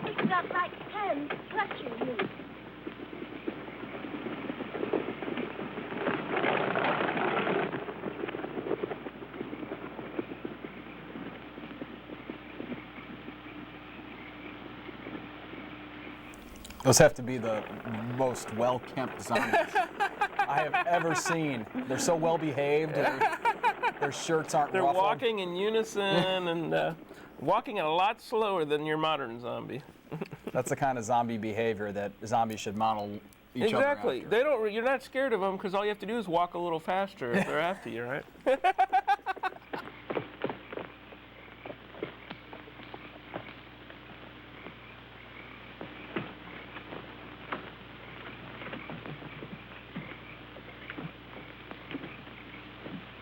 It's got like hands clutching you. Those have to be the most well-kept zombies I have ever seen. They're so well behaved. Their shirts aren't They're ruffled. walking in unison and walking a lot slower than your modern zombie. That's the kind of zombie behavior that zombies should model each other after. Exactly. They don't. You're not scared of them because all you have to do is walk a little faster if they're after you, right?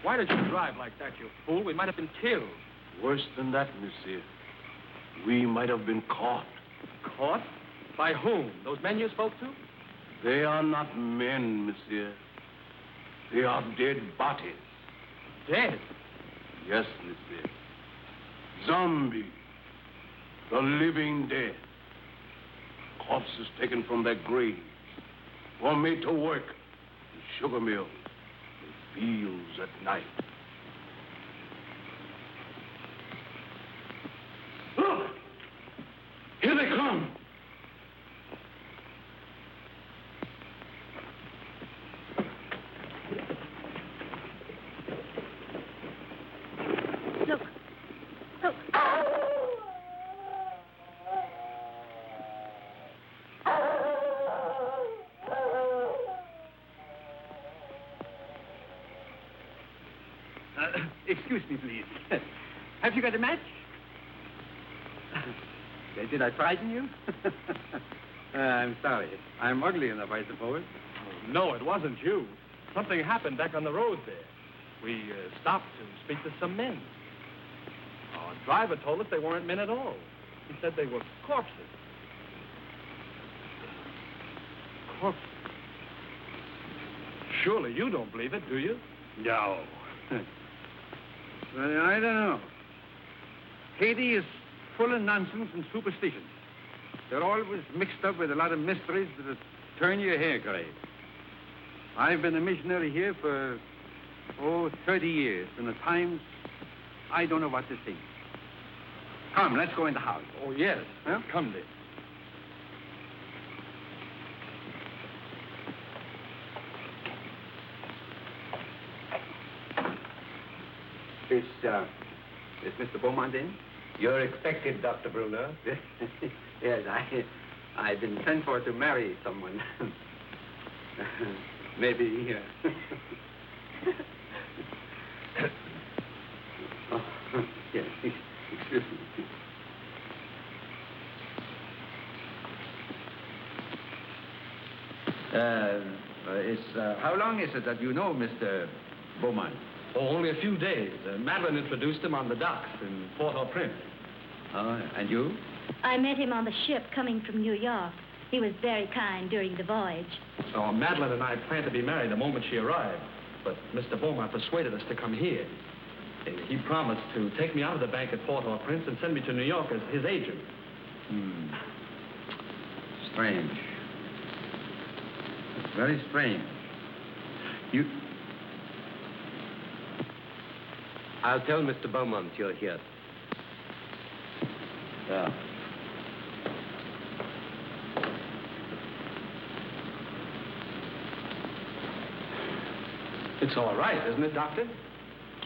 Why did you drive like that, you fool? We might have been killed. Worse than that, monsieur. We might have been caught. Caught? By whom? Those men you spoke to? They are not men, monsieur. They are dead bodies. Dead? Yes, monsieur. Zombies. The living dead. Caught corpses taken from their graves, or made to work in sugar mills and fields at night. Look! Here they come! Look. Look. Excuse me, please. Have you got a match? Did I frighten you? I'm sorry. I'm ugly enough, I suppose. No, it wasn't you. Something happened back on the road there. We stopped to speak to some men. Our driver told us they weren't men at all. He said they were corpses. Corpses? Surely you don't believe it, do you? No. Well, I don't know. Haiti is full of nonsense and superstitions. They're always mixed up with a lot of mysteries that'll turn your hair gray. I've been a missionary here for, 30 years, and at times, I don't know what to think. Come, let's go in the house. Oh, yes. Huh? Come, Dick. Is Mr. Beaumont in? You're expected, Dr. Bruner. Yes, I've been sent for to marry someone. Maybe, oh, yes, excuse me. How long is it that you know Mr. Beaumont? Oh, only a few days. Madeline introduced him on the docks in Port-au-Prince. And you? I met him on the ship coming from New York. He was very kind during the voyage. Oh, Madeline and I planned to be married the moment she arrived, but Mr. Beaumont persuaded us to come here. He promised to take me out of the bank at Port-au-Prince and send me to New York as his agent. Strange. It's very strange. I'll tell Mr. Beaumont you're here. Yeah. It's all right, isn't it, Doctor?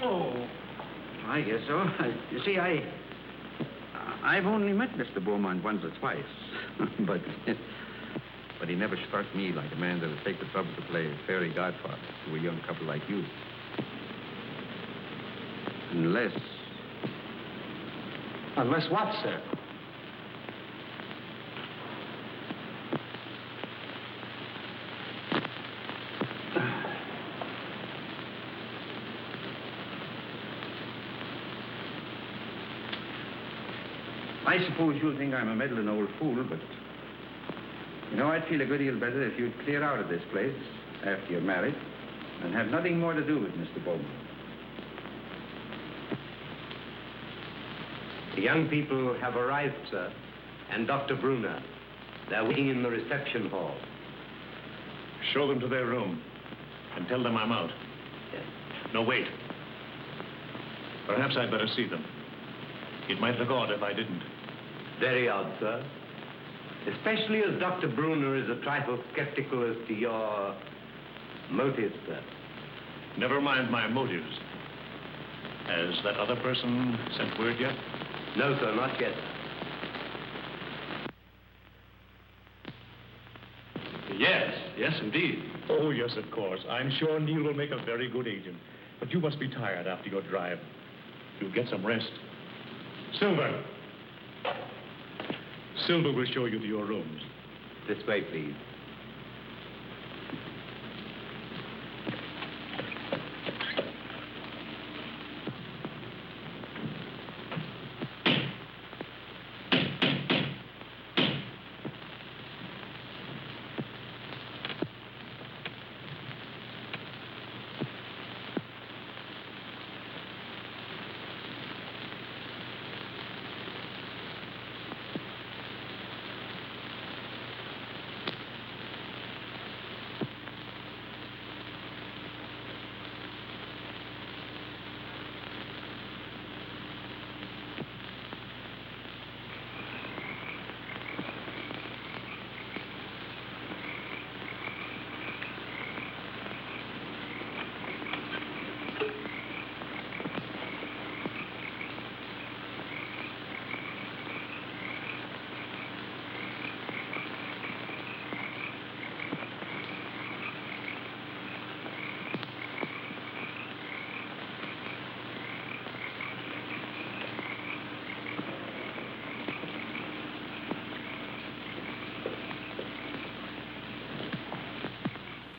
Oh, I guess so. You see, I've only met Mr. Beaumont once or twice, but he never struck me like a man that would take the trouble to play fairy godfather to a young couple like you. Unless what, sir? I suppose you'll think I'm a meddling old fool, but I'd feel a good deal better if you'd clear out of this place after you're married and have nothing more to do with Mr. Beaumont. The young people have arrived, sir, and Dr. Bruner. They're waiting in the reception hall. Show them to their room and tell them I'm out. Yes. No, wait. Perhaps I'd better see them. It might look odd if I didn't. Very odd, sir. Especially as Dr. Bruner is a trifle skeptical as to your motives, sir. Never mind my motives. Has that other person sent word yet? No, sir, not yet. Yes, indeed. Oh, yes, of course. I'm sure Neil will make a very good agent. But you must be tired after your drive. You'll get some rest. Silver! Silver will show you to your rooms. This way, please.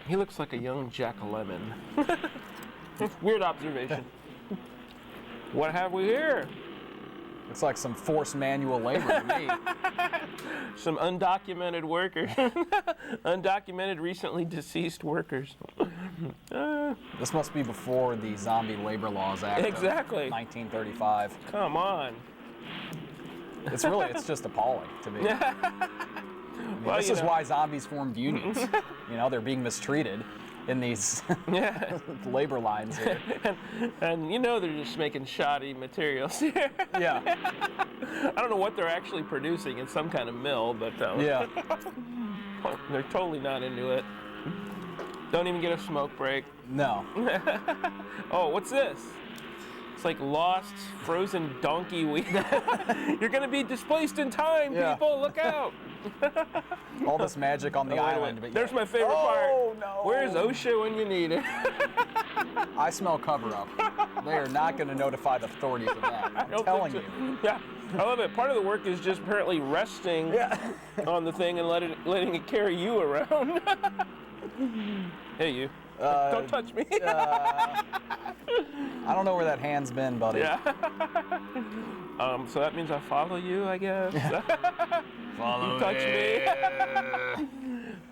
He looks like a young Jack Lemmon. Weird observation. What have we here? Looks like some forced manual labor to me. Some undocumented workers. Undocumented, recently deceased workers. This must be before the Zombie Labor Laws Act Exactly. of 1935. Come on. It's just appalling to me. Well, this is why zombies formed unions. You know, they're being mistreated in these labor lines here. And you know they're just making shoddy materials here. Yeah. I don't know what they're actually producing in some kind of mill, but yeah. They're totally not into it. Don't even get a smoke break. No. Oh, what's this? It's like lost, frozen donkey wheel. You're gonna be displaced in time, people. Look out. All this magic on the island. But there's my favorite part. Oh, no. Where's OSHA when you need it? I smell cover-up. They are not going to notify the authorities of that. I'm telling you. Yeah, I love it. Part of the work is just apparently resting on the thing and letting it carry you around. Hey, you. Don't touch me. I don't know where that hand's been, buddy. Yeah. So that means I follow you, I guess. Follow you touch me.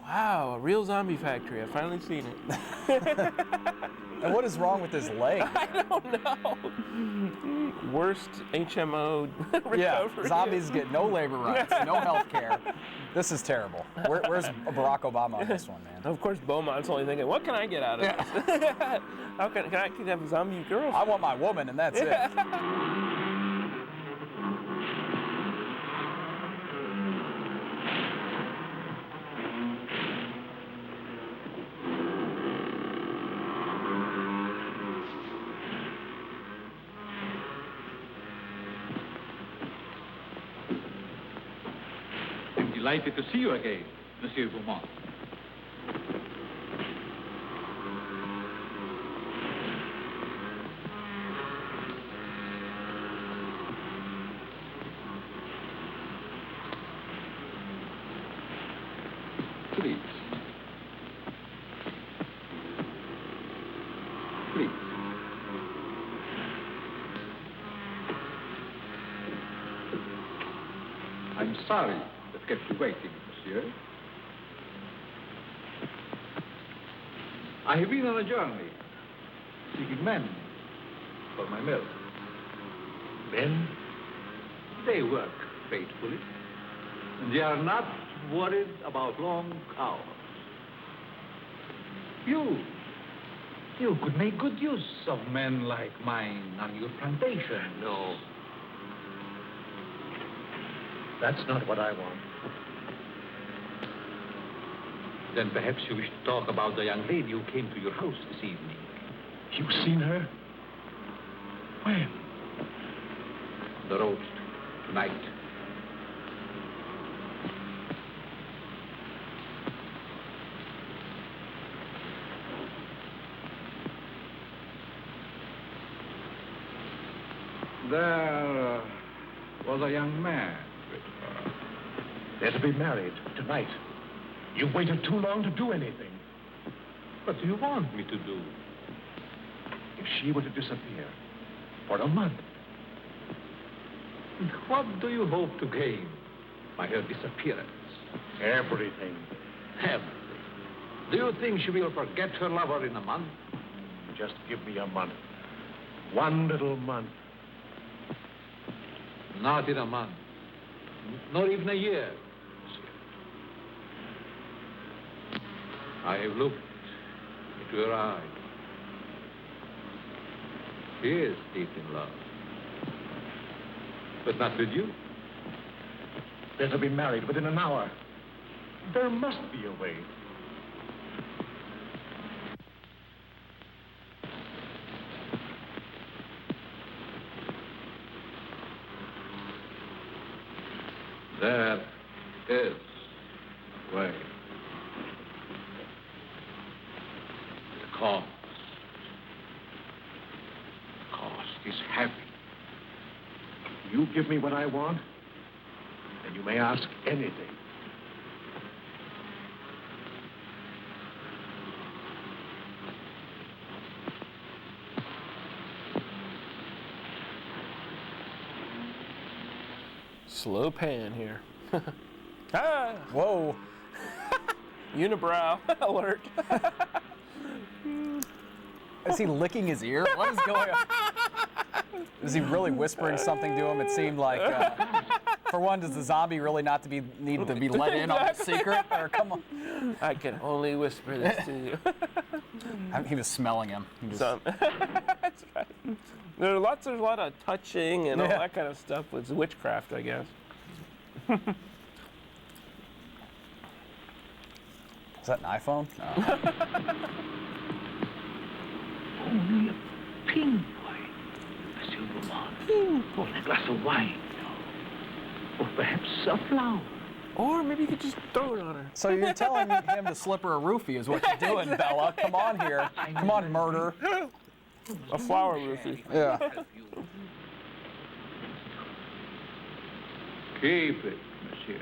Wow, a real zombie factory. I've finally seen it. And what is wrong with his leg? I don't know. Worst HMO recovery. Yeah, zombies get no labor rights, no health care. This is terrible. Where's Barack Obama on this one, man? Of course, Beaumont's only thinking, what can I get out of this? How can I have a zombie girl? I want my woman, and that's it. Delighted to see you again, Monsieur Beaumont. Please. Please. I'm sorry that kept you waiting, monsieur. I have been on a journey, seeking men for my mill. Men? They work faithfully, and they are not worried about long hours. You could make good use of men like mine on your plantation. No. That's not what I want. Then perhaps you wish to talk about the young lady who came to your house this evening. You've seen her? When? On the road tonight. There was a young man with her. They're to be married tonight. You've waited too long to do anything. What do you want me to do? If she were to disappear for a month. What do you hope to gain by her disappearance? Everything. Everything. Do you think she will forget her lover in a month? Just give me a month. One little month. Not in a month. Not even a year. I have looked into her eyes. She is deep in love. But not with you. They're to be married within an hour. There must be a way. There is a way. The cost is heavy. You give me what I want, and you may ask anything. slow pan here. Ah! Whoa. Unibrow alert. Is he licking his ear? What is going on? Is he really whispering something to him? It seemed like, for one, does the zombie really not need to be let in on the secret? Or come on. I can only whisper this to you. He was smelling him. That's right. There's a lot of touching and all that kind of stuff with witchcraft, I guess. Is that an iPhone? No. Only a pink wine, a silver one, or a glass of wine, or perhaps a flower. Or maybe you could just throw it on her. So you're telling him to slip her a roofie is what you're doing, Bella. Come on here. Come on, murder. A flower roofie. Yeah. Keep it, monsieur.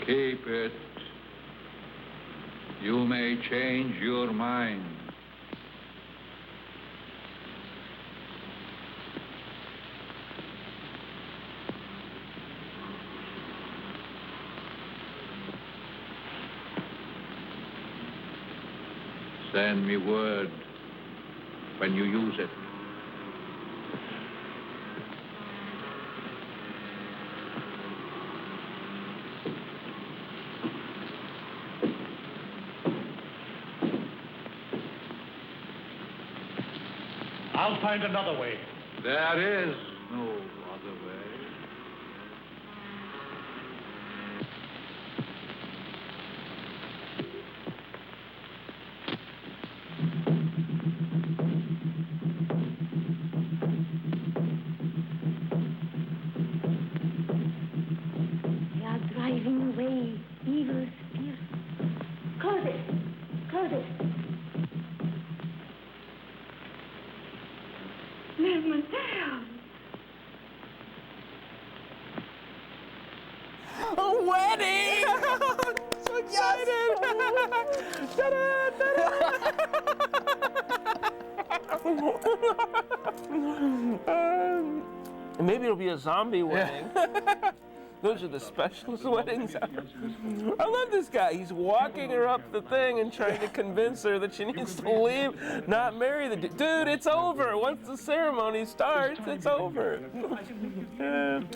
Keep it. You may change your mind. Send me word when you use it. I'll find another way. There is no other way. They are driving away evil spirits. Curtis! Curtis! Mademoiselle! A wedding! So excited! Maybe it'll be a zombie wedding. Those are the specialist weddings. I love this guy. He's walking her up the thing and trying to convince her that she needs to leave, not marry the dude. Dude, it's over. Once the ceremony starts, it's over.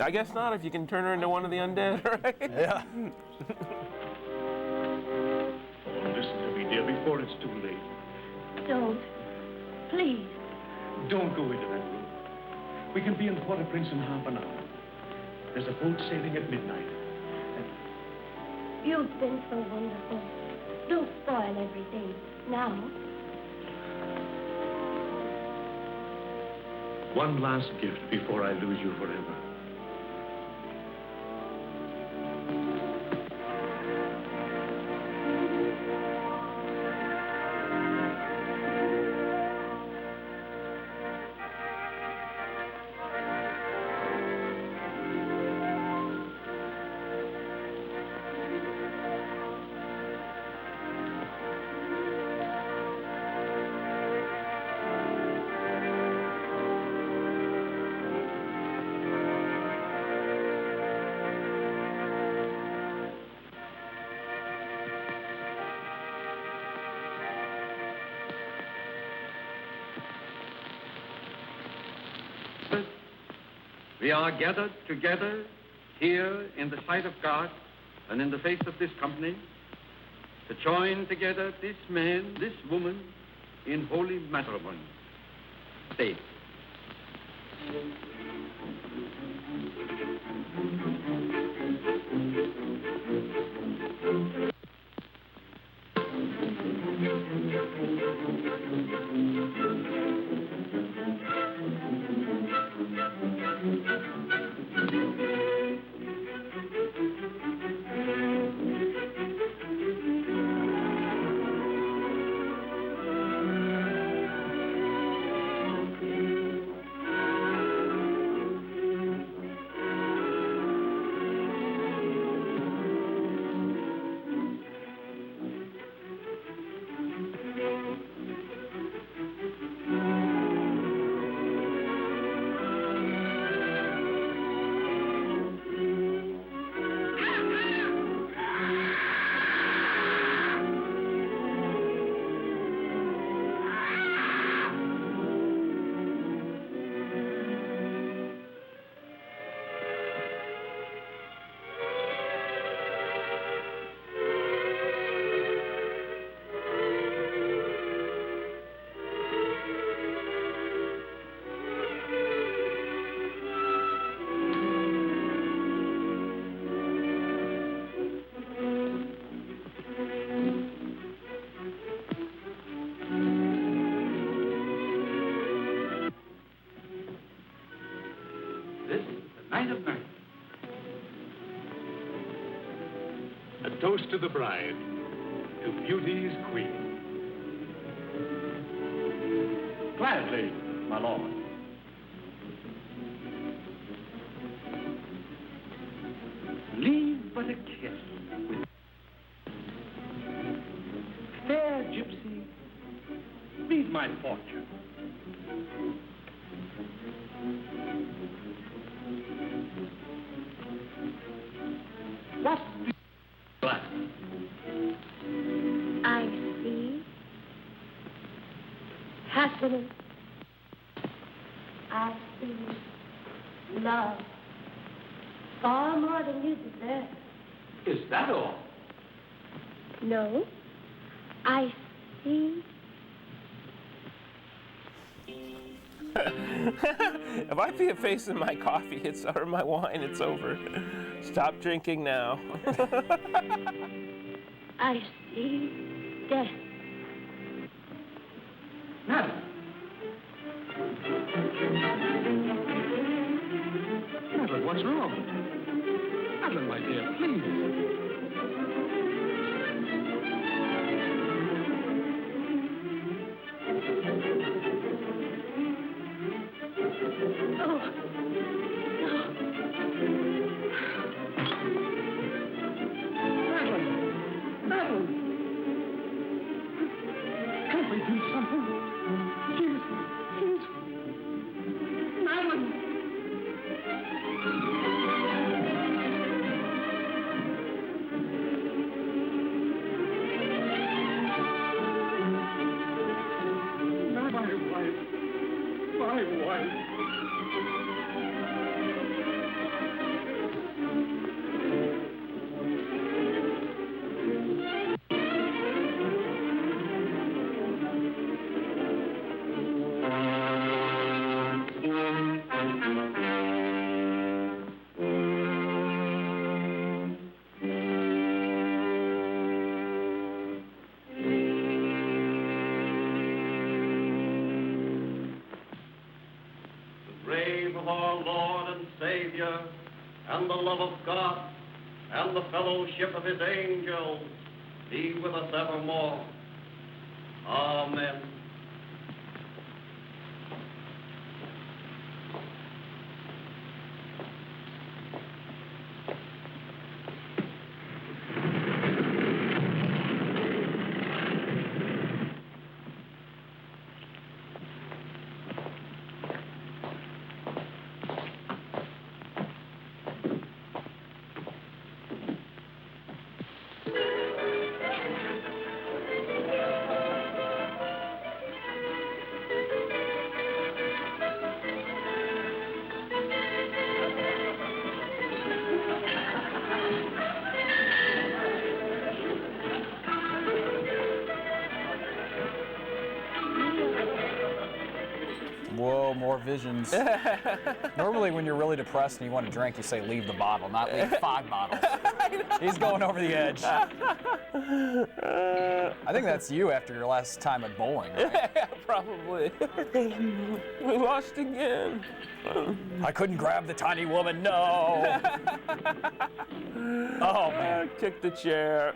I guess not if you can turn her into one of the undead, right? Yeah. Oh, listen to me, dear, before it's too late. Don't. Please. Don't go into that room. We can be in Port-au-Prince in half an hour. There's a boat sailing at midnight. You've been so wonderful. Don't spoil everything now. One last gift before I lose you forever. We are gathered together here in the sight of God and in the face of this company to join together this man, this woman in holy matrimony. Stay. A toast to the bride, to beauty's queen. Gladly, my lord. Leave but a kiss. Fair gypsy, read my fortune. What do you like? I see happiness. I see love. Far more than you deserve. Is that all? No. I see. If I see a face in my coffee, or my wine, it's over. Stop drinking now. I see death. Madam. Madeline, what's wrong? Madeline, my dear, please. And the love of God, and the fellowship of his angels be with us evermore. Amen. Whoa, more visions. Normally when you're really depressed and you want to drink, you say leave the bottle, not leave 5 bottles. He's going over the edge. I think that's you after your last time at bowling, right? Yeah, probably. We lost again. I couldn't grab the tiny woman, no. Oh, man. Kick the chair.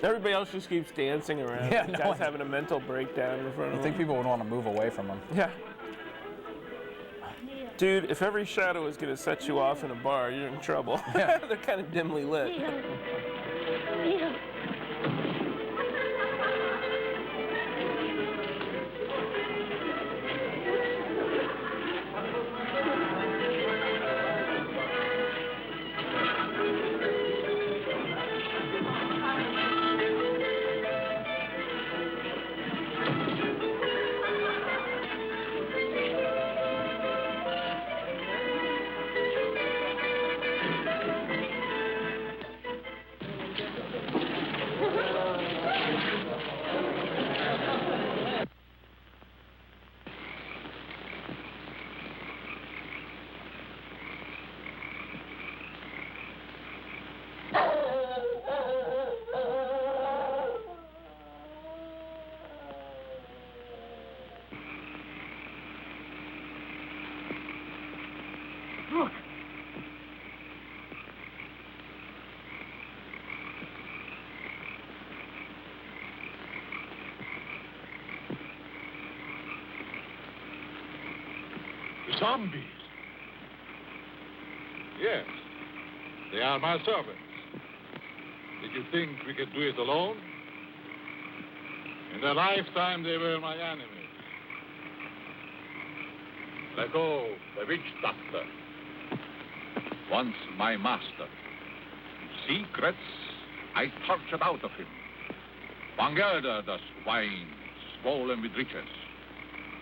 Everybody else just keeps dancing around. Yeah, The no guy's one- having a mental breakdown in front I of think him. people would want to move away from him. Yeah. Dude, if every shadow is going to set you off in a bar, you're in trouble. Yeah. They're kind of dimly lit. Zombies? Yes. They are my servants. Did you think we could do it alone? In their lifetime, they were my enemies. Lego, the witch doctor. Once my master. Secrets I tortured out of him. Von Gelder, the swine, swollen with riches.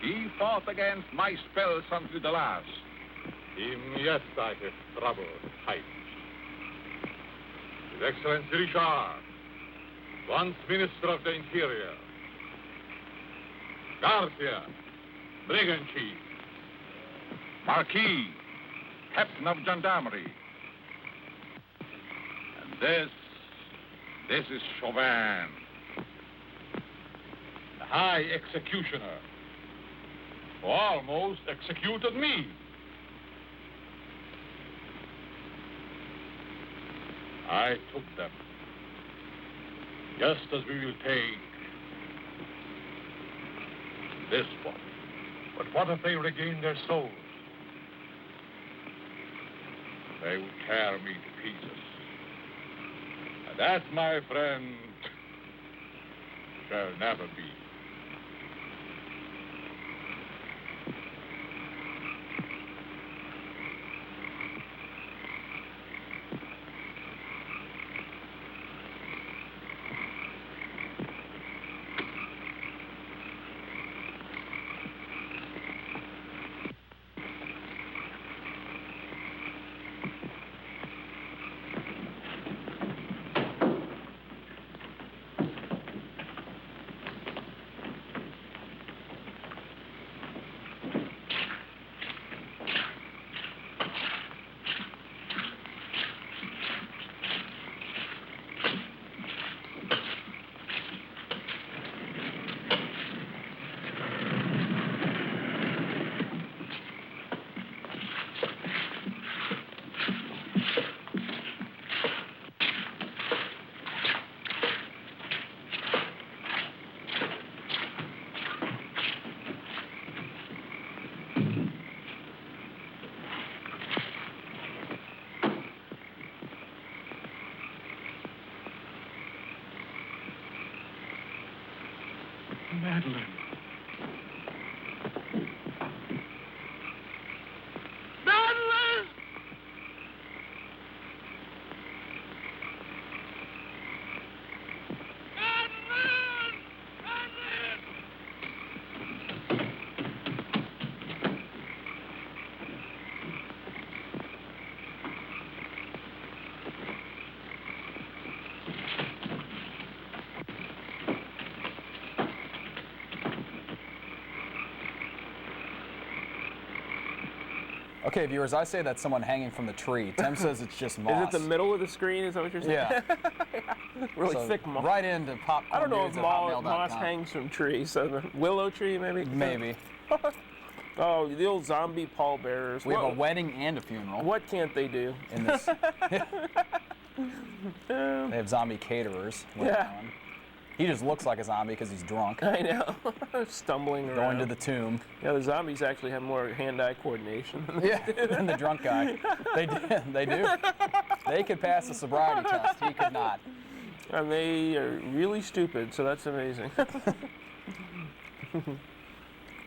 He fought against my spells until the last. Him, yes, I have trouble tight. His Excellency Richard, once Minister of the Interior. Garcia, Brigand Chief. Marquis, Captain of Gendarmerie. And this is Chauvin, the High Executioner, who almost executed me. I took them, just as we will take this one. But what if they regain their souls? They would tear me to pieces. And that, my friend, shall never be. Madeline. Madeline! Okay, viewers, I say that's someone hanging from the tree. Tim says it's just moss. Is it the middle of the screen? Is that what you're saying? Yeah. Really So, thick moss. right into popcorn. I don't know if moss hangs from trees. So the willow tree, maybe? Maybe. Oh, the old zombie pallbearers. We have a wedding and a funeral. What can't they do? In this. They have zombie caterers. Yeah. On. He just looks like a zombie because he's drunk. I know. Stumbling around. Going to the tomb. Yeah, the zombies actually have more hand-eye coordination. Than the drunk guy. They do. They could pass the sobriety test. He could not. And they are really stupid, so that's amazing.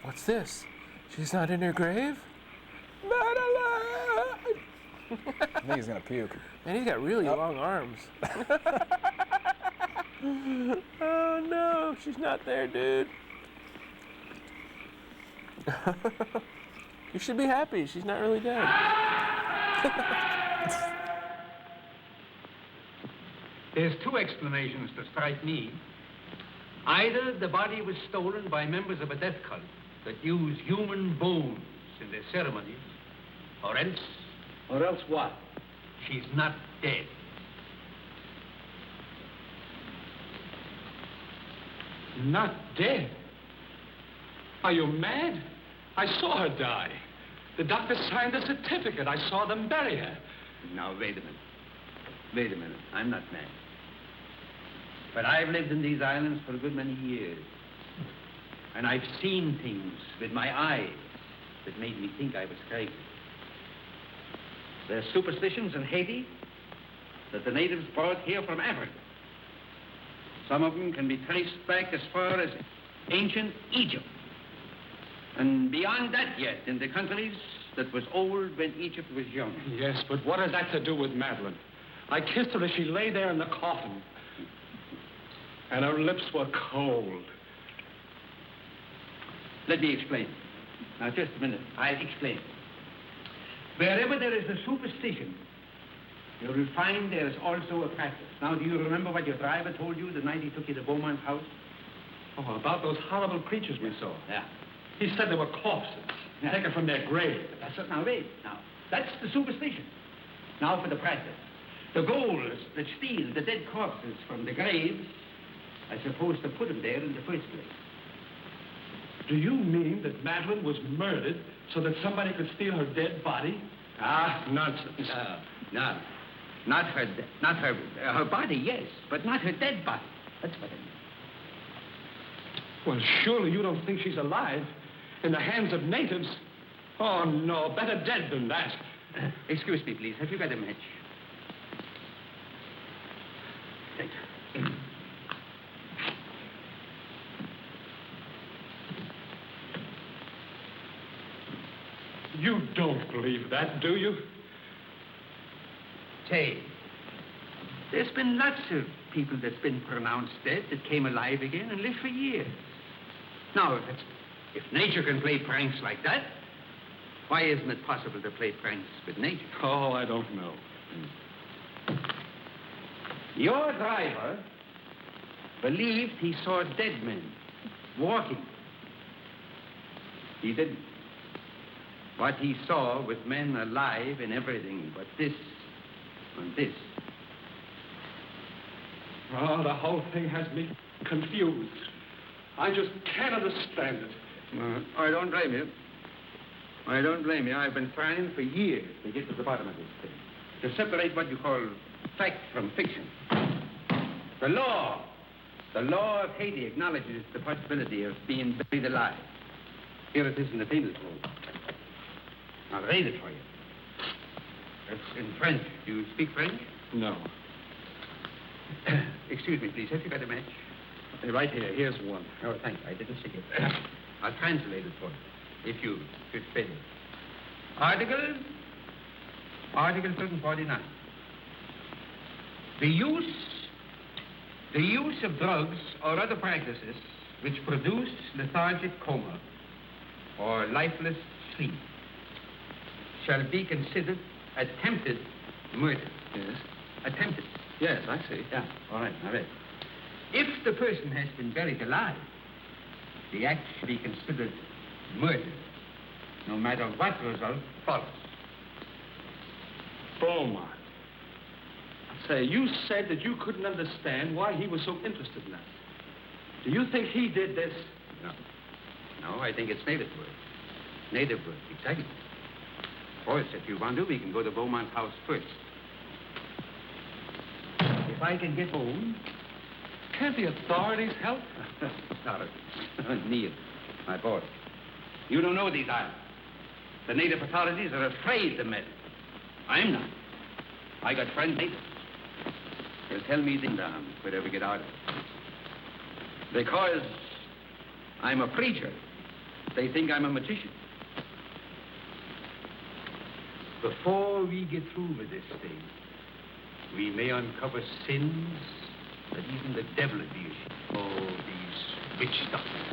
What's this? She's not in her grave? Madeline! I think he's gonna puke. And he's got really long arms. Oh no, she's not there, dude. You should be happy. She's not really dead. There's two explanations that strike me. Either the body was stolen by members of a death cult that use human bones in their ceremonies, or else... Or else what? She's not dead. Not dead? Are you mad? I saw her die. The doctor signed a certificate. I saw them bury her. Now, wait a minute. Wait a minute. I'm not mad. But I've lived in these islands for a good many years. And I've seen things with my eyes. that made me think I was crazy. There's superstitions in Haiti that the natives brought here from Africa. Some of them can be traced back as far as ancient Egypt. And beyond that yet, in the countries that was old when Egypt was young. Yes, but what has that to do with Madeline? I kissed her as she lay there in the coffin. And her lips were cold. Let me explain. Now, just a minute. I'll explain. Wherever there is a superstition, you will find there is also a practice. Now, do you remember what your driver told you the night he took you to Beaumont's house? Oh, about those horrible creatures we saw. Yeah. He said they were corpses, taken from their grave. That's it. Now, wait. Now, that's the superstition. Now for the practice. The ghouls that steal the dead corpses from the graves are supposed to put them there in the first place. Do you mean that Madeline was murdered so that somebody could steal her dead body? Ah, nonsense. No. Not her body, yes, but not her dead body. That's what I mean. Well, surely you don't think she's alive in the hands of natives? Oh, no, better dead than that. Excuse me, please. Have you got a match? Thank you. You don't believe that, do you? Say, there's been lots of people that's been pronounced dead that came alive again and lived for years. Now, if nature can play pranks like that, why isn't it possible to play pranks with nature? Oh, I don't know. Your driver believed he saw dead men walking. He didn't. What he saw was men alive and everything but this and this. Oh, the whole thing has me confused. I just can't understand it. I don't blame you. I don't blame you. I've been trying for years to get to the bottom of this thing. To separate what you call fact from fiction. The law of Haiti acknowledges the possibility of being buried alive. Here it is in the penal code. I'll read it for you. It's in French. Do you speak French? No. Excuse me, please. Have you got a match? Right here. Here's one. Oh, thank you. I didn't see it. I'll translate it for you, if you should fail. Article 749. The use of drugs or other practices which produce lethargic coma or lifeless sleep shall be considered attempted murder. Yes. Attempted. Yes, I see. Yeah, all right, now wait. If the person has been buried alive, the act should be considered murder, no matter what result follows. Beaumont. Say, you said that you couldn't understand why he was so interested in that. Do you think he did this? No. No, I think it's native work. Native work, exactly. Of course, if you want to, we can go to Beaumont's house first. If I can get home... Can't the authorities help? Sorry. Neil, my boy. You don't know these islands. The native authorities are afraid to meddle. I'm not. I got friends natives. They'll tell me things down if we ever get out of it. Because I'm a preacher, they think I'm a magician. Before we get through with this thing, we may uncover sins that even the devil would be ashamed. Oh, these witch doctors.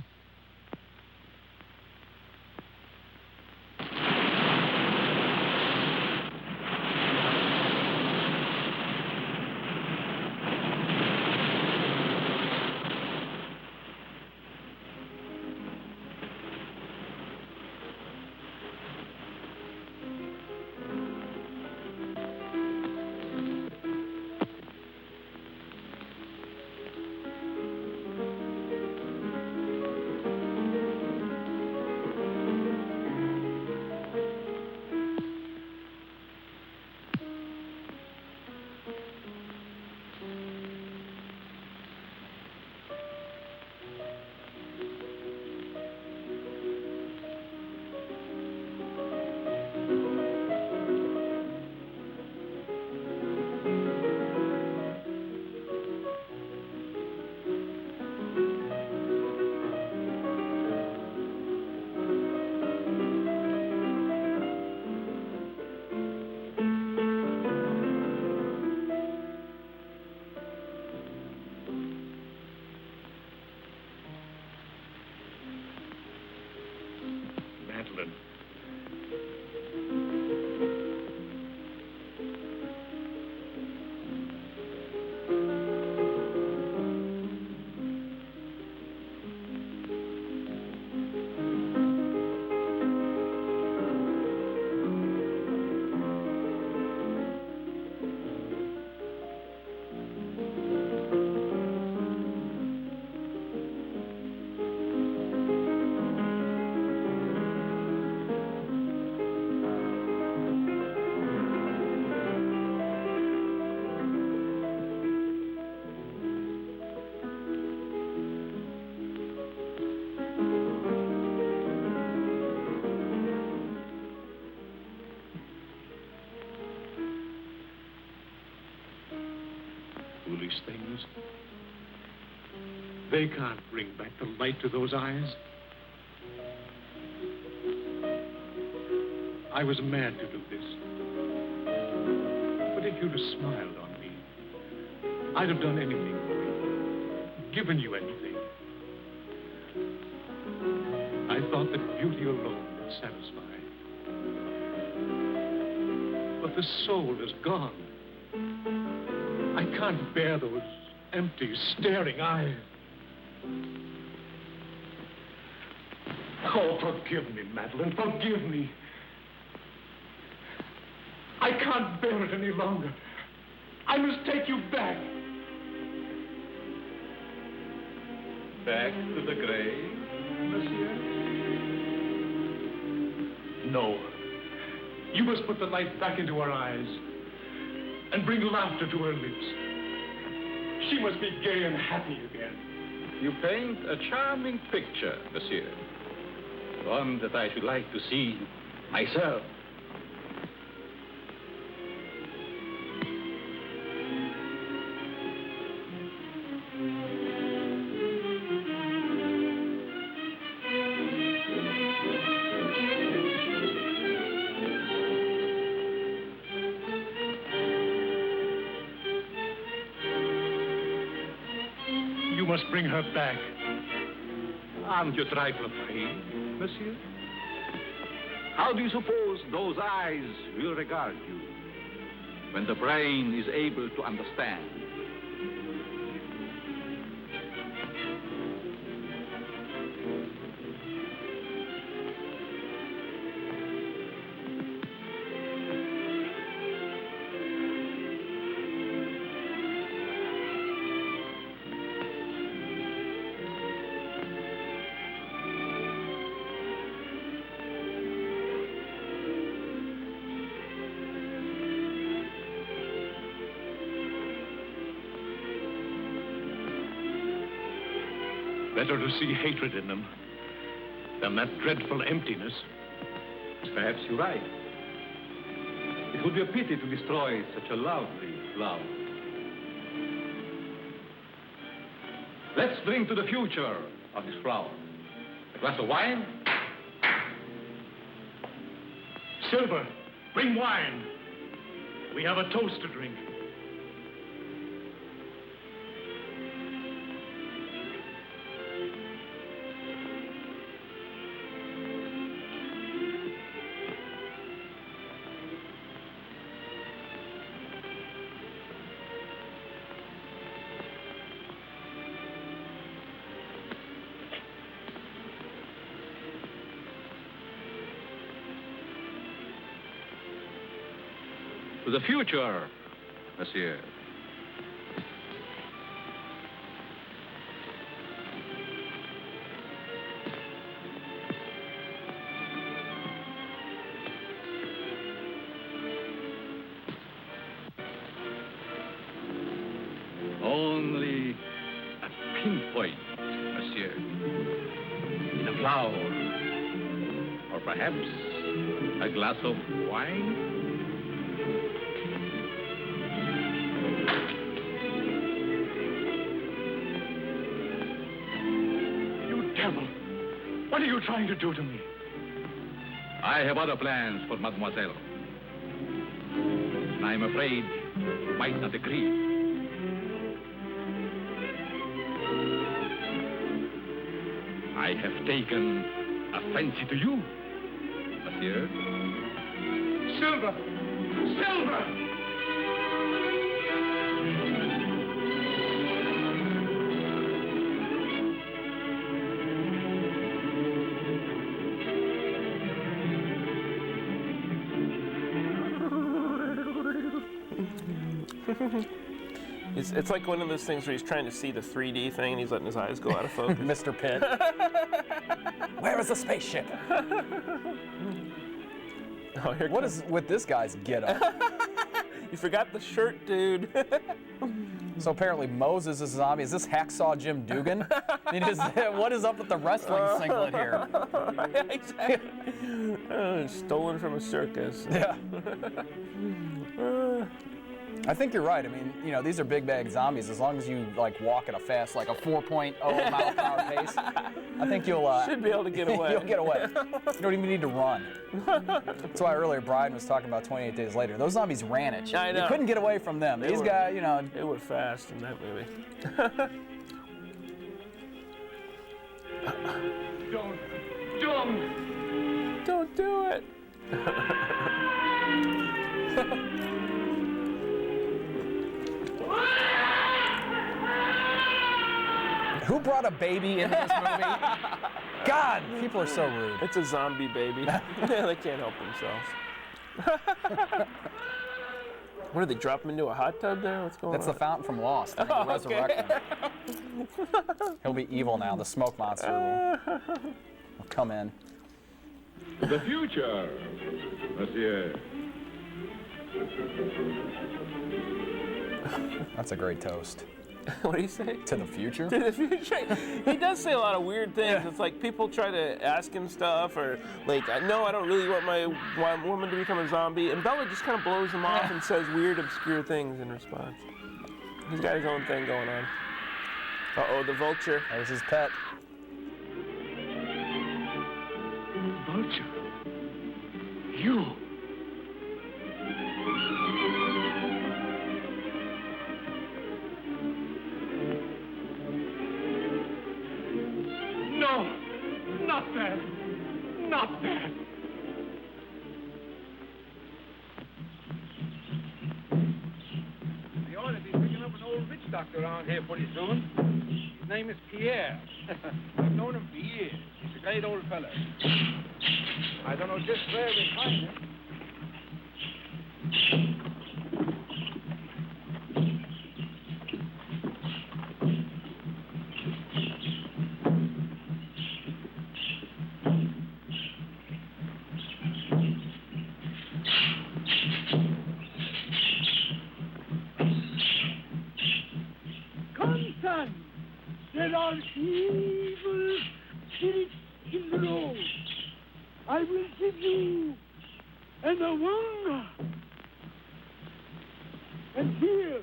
foolish things. They can't bring back the light to those eyes. I was mad to do this. But if you'd have smiled on me, I'd have done anything for you, given you anything. I thought that beauty alone would satisfy. But the soul is gone. I can't bear those empty, staring eyes. Oh, forgive me, Madeline, forgive me. I can't bear it any longer. I must take you back. Back to the grave, monsieur? No. You must put the light back into her eyes and bring laughter to her lips. She must be gay and happy again. You paint a charming picture, monsieur. One that I should like to see myself. You must bring her back. Aren't you a trifle afraid, monsieur? How do you suppose those eyes will regard you when the brain is able to understand? Better to see hatred in them than that dreadful emptiness. Perhaps you're right. It would be a pity to destroy such a lovely flower. Let's drink to the future of this flower. A glass of wine? Silver, bring wine. We have a toast to drink. To the future, monsieur. Only a pinpoint, monsieur, in a flower, or perhaps a glass of wine. What are you trying to do to me? I have other plans for mademoiselle. And I'm afraid you might not agree. I have taken a fancy to you, monsieur. Silver! Silver! It's like one of those things where he's trying to see the 3D thing and he's letting his eyes go out of focus. Mr. Pitt. Where is the spaceship? What is with this guy's getup? You forgot the shirt, dude. So apparently Moses is a zombie. Is this Hacksaw Jim Dugan? What is up with the wrestling singlet here? Exactly. Stolen from a circus. Yeah. I think you're right. I mean, you know, these are big bag zombies. As long as you like walk at a fast, like a 4.0 mile per hour pace, I think you'll should be able to get away. You'll get away. You don't even need to run. That's why earlier Brian was talking about 28 Days Later. Those zombies ran at you. I know. You couldn't get away from them. These guys, you know, they were fast in that movie. Don't do it. Who brought a baby into this movie? God, people are so rude. It's a zombie baby. They can't help themselves. What did they drop him into a hot tub there? What's going on? That's the fountain from Lost. They're gonna resurrect him. He'll be evil now. The smoke monster will come in. The future, monsieur. That's a great toast. What do you say? To the future? To the future. He does say a lot of weird things. Yeah. It's like people try to ask him stuff, or like, no, I don't really want my woman to become a zombie. And Bella just kind of blows him off and says weird, obscure things in response. He's got his own thing going on. Uh-oh, the vulture. There's his pet. Vulture. You. No, not that. Not that. They ought to be picking up an old witch doctor around here pretty soon. His name is Pierre. I've known him for years. He's a great old fella. I don't know just where we find him. Come, son. There are evil spirits in the road. I will give you an awanga. And here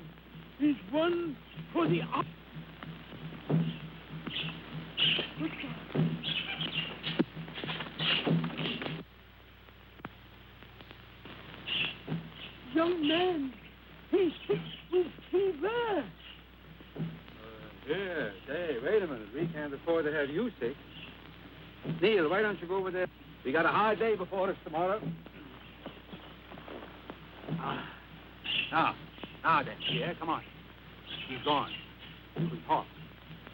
is one for the eye. Young man, he's sick with fever. Here, say, wait a minute. We can't afford to have you sick. Neil, why don't you go over there? We got a hard day before us tomorrow. Now then, Pierre, come on. He's gone. We can talk.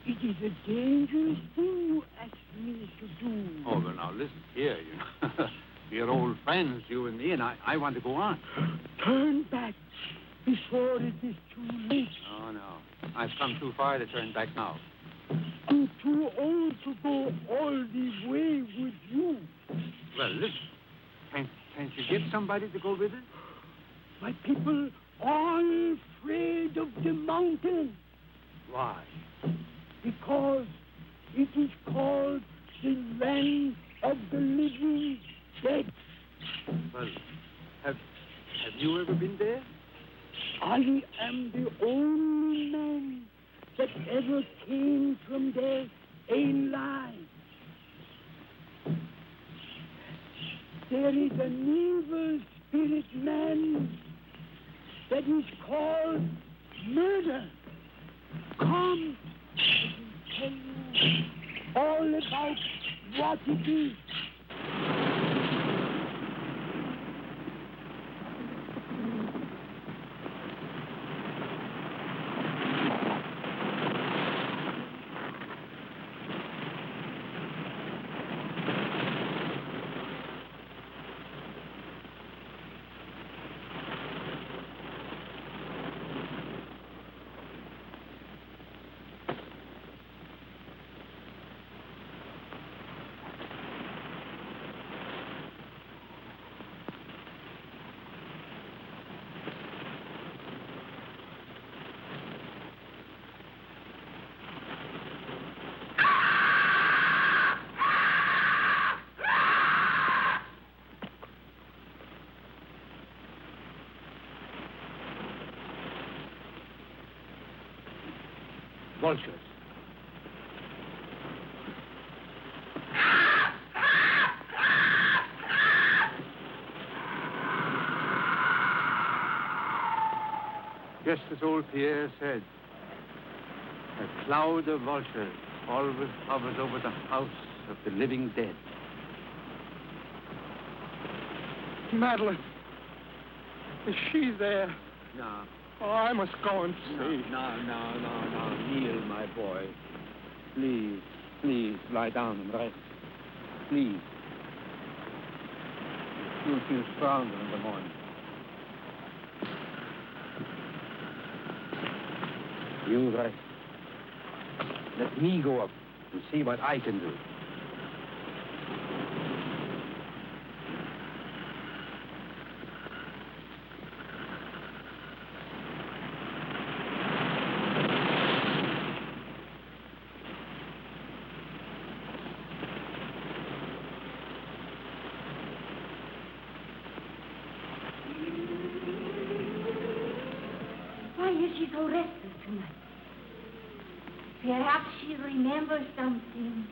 It is a dangerous thing you ask me to do. Oh, well, now, listen here, you know. We're old friends, you and me, and I want to go on. Turn back before it is too late. Oh, no. I've come too far to turn back now. I'm too old to go all the way with you. Well, listen. Can't you get somebody to go with us? My people are afraid of the mountain. Why? Because it is called the land of the living dead. Well, have you ever been there? I am the only man that ever came from there alive. There is an evil spirit man that is called murder. Come, I can tell you all about what it is. vultures. Just as old Pierre said, a cloud of vultures always hovers over the house of the living dead. Madeline. Is she there? No. Oh, I must go and see. No. Kneel, my boy. Please, lie down and rest. Please. You'll feel stronger in the morning. You rest. Let me go up and see what I can do. Why is she so restless tonight? Perhaps she remembers something.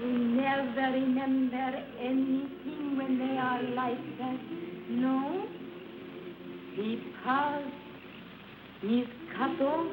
They never remember anything when they are like that. No? Because he's cut off.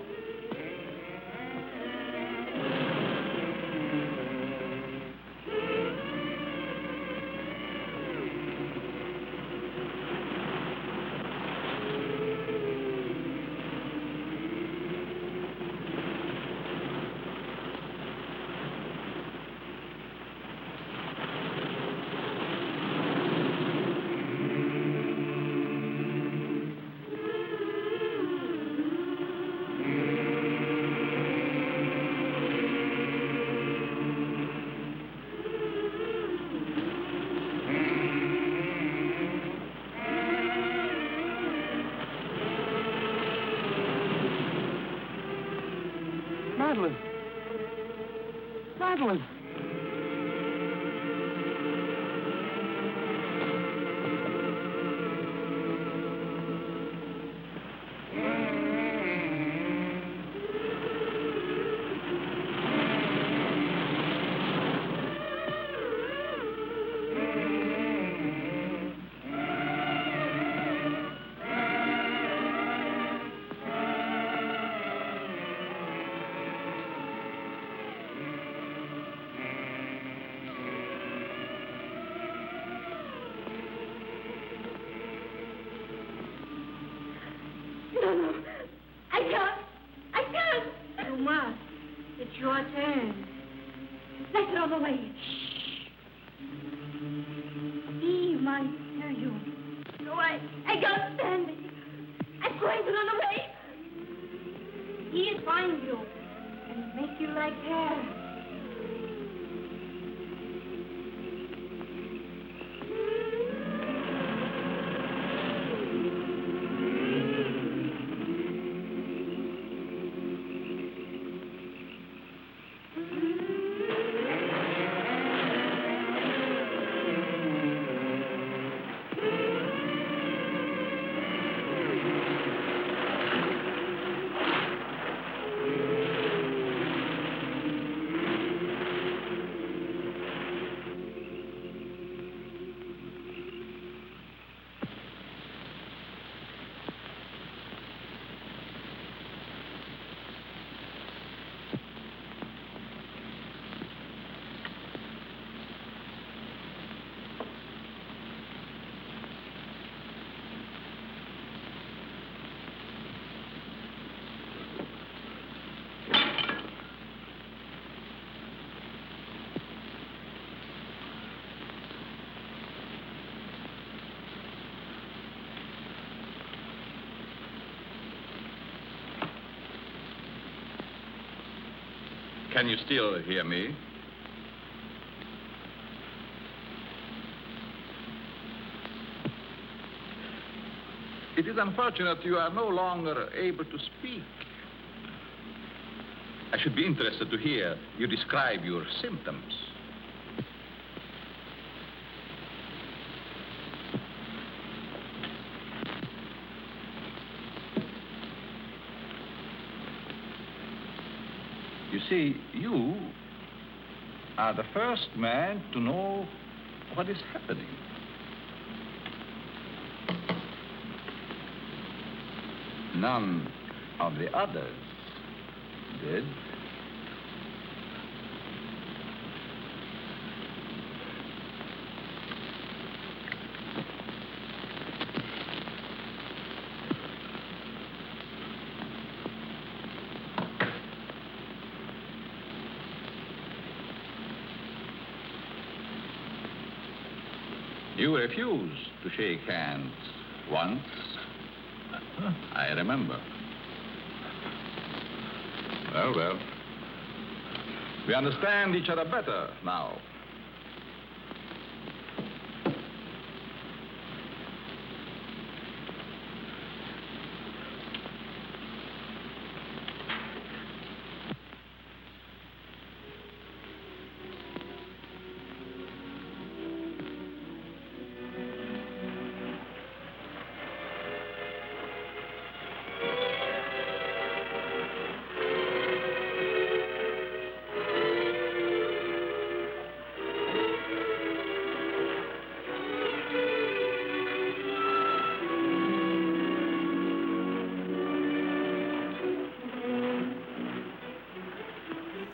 Madeline. Madeline. No. I can't. You must. It's your turn. Let her on the way. He might hear you. No, I can't stand it. I'm going to run away. He'll find you and make you like her. Can you still hear me? It is unfortunate you are no longer able to speak. I should be interested to hear you describe your symptoms. You see, you are the first man to know what is happening. None of the others did. You refused to shake hands once. I remember. Well, well. We understand each other better now.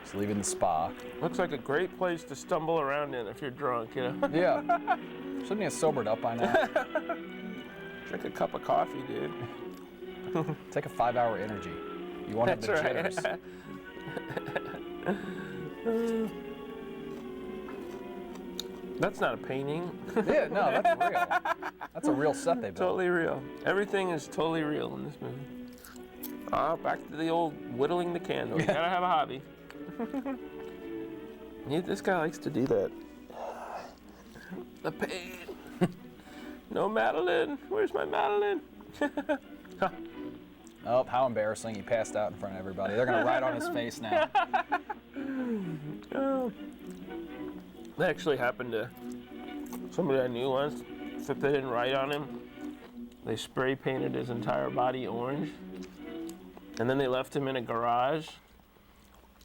Just leaving the spa. Looks like a great place to stumble around in if you're drunk, you know? Yeah. Shouldn't he have sobered up by now? Drink a cup of coffee, dude. Take a 5-hour energy. You won't have the That's jitters. That's not a painting. Yeah, no, that's real. That's a real set they built. Totally real. Everything is totally real in this movie. Back to the old whittling the candle. You gotta have a hobby. This guy likes to do that. The pain. No Madeline. Where's my Madeline? Oh, how embarrassing. He passed out in front of everybody. They're going to write on his face now. Oh. That actually happened to somebody I knew once. Except they didn't write on him. They spray painted his entire body orange. And then they left him in a garage.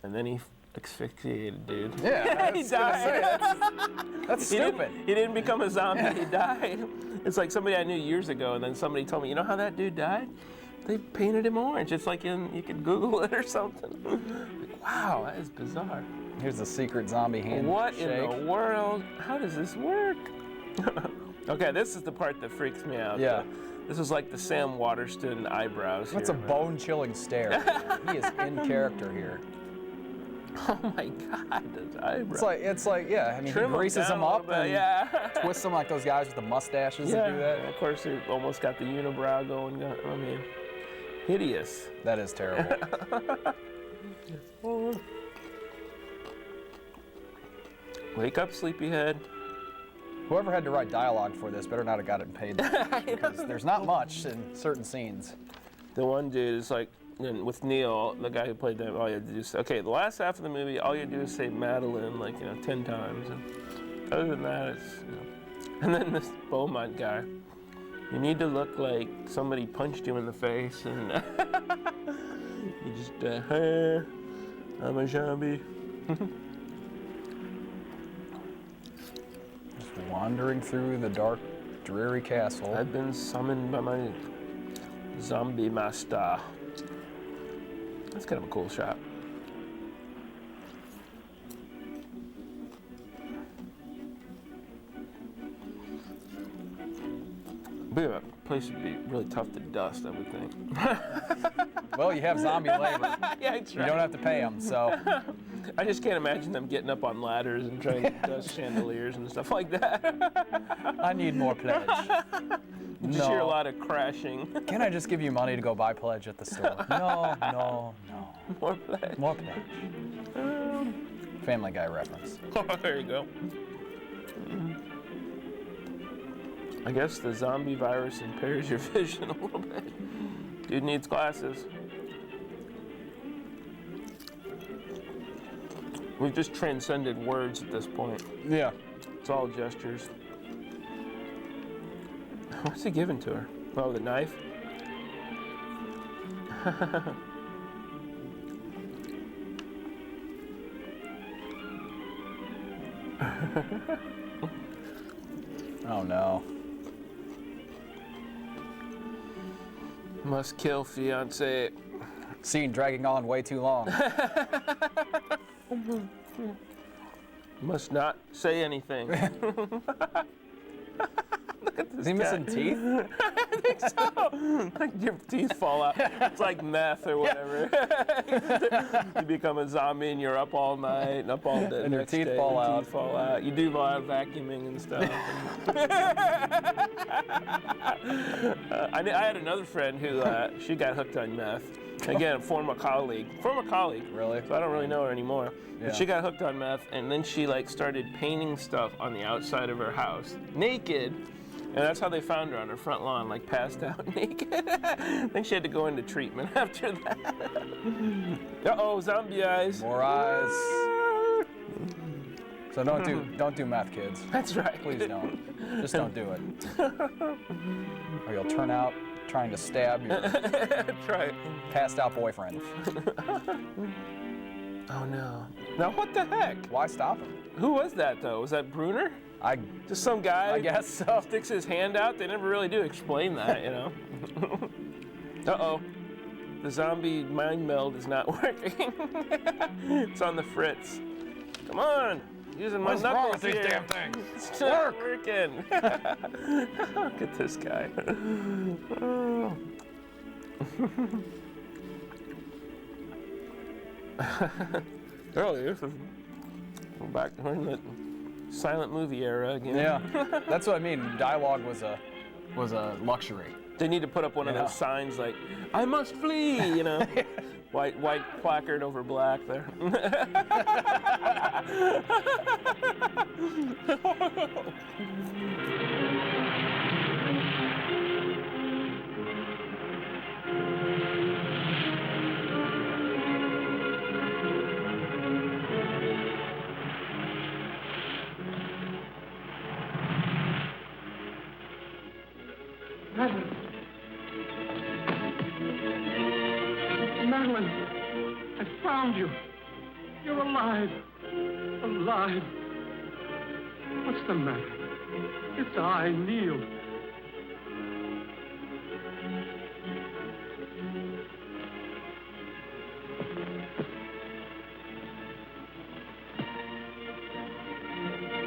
And then he asphyxiated, dude. Yeah, he died. That's He stupid. didn't become a zombie, he died. It's like somebody I knew years ago, and then somebody told me, you know how that dude died? They painted him orange. It's like you could Google it or something. Like, wow, that is bizarre. Here's the secret zombie handshake. What in the world? How does this work? Okay, this is the part that freaks me out. Yeah. This is like the Sam Waterston eyebrows. That's here, a man. bone-chilling stare. He is in character here. Oh my God, those eyebrows. It's like, yeah. I mean, Trim he greases down them a up little bit, and yeah. twists them like those guys with the mustaches that do that. And of course, he almost got the unibrow going. I mean, hideous. That is terrible. Wake up, sleepyhead. Whoever had to write dialogue for this better not have got it paid, because there's not much in certain scenes. The one dude is like, and with Neil, the guy who played them, all you had to do is, okay, the last half of the movie, all you had to do is say Madeline, 10 times. And other than that, it's, And then this Beaumont guy, you need to look like somebody punched you in the face, and you just, hey, I'm a zombie. Just wandering through the dark, dreary castle. I've been summoned by my zombie master. That's kind of a cool shot. But the place would be really tough to dust, I would think. Well, you have zombie labor. Yeah, that's You right. don't have to pay them, so. I just can't imagine them getting up on ladders and trying to dust chandeliers and stuff like that. I need more pledge. Just hear a lot of crashing. Can I just give you money to go buy pledge at the store? No. More pledge. More pledge. Family Guy reference. Oh, there you go. I guess the zombie virus impairs your vision a little bit. Dude needs glasses. We've just transcended words at this point. Yeah. It's all gestures. What's he giving to her? Oh, the knife? Oh no. Must kill fiance. Scene dragging on way too long. Must not say anything. Look at this Is he missing teeth? I think so. Like your teeth fall out. It's like meth or whatever. You become a zombie and you're up all night and up all day. And your teeth fall out. Teeth fall out. You do a lot of vacuuming and stuff. I had another friend who she got hooked on meth. Again, former colleague. Really? So I don't really know her anymore. Yeah. But she got hooked on meth, and then she like started painting stuff on the outside of her house, naked. And that's how they found her on her front lawn, like passed out naked. I think she had to go into treatment after that. Uh-oh, zombie eyes. More eyes. So don't do meth, kids. That's right. Please don't. Just don't do it. Or you'll turn out trying to stab your passed out boyfriend. Oh no. Now what the heck? Why stop him? Who was that though? Was that Bruner? Just some guy. I guess so. Sticks his hand out. They never really do explain that, you know. Uh-oh. The zombie mind meld is not working. It's on the fritz. Come on. Using my What's wrong knuckles with these here. damn things? It's not working. Look at this guy. Oh. Earlier, we're back in the silent movie era again. Yeah, that's what I mean. Dialogue was a luxury. They need to put up one of those signs like, "I must flee," you know, white placard over black there. Madeline, I found you. You're alive. Alive. What's the matter? It's I, Neil.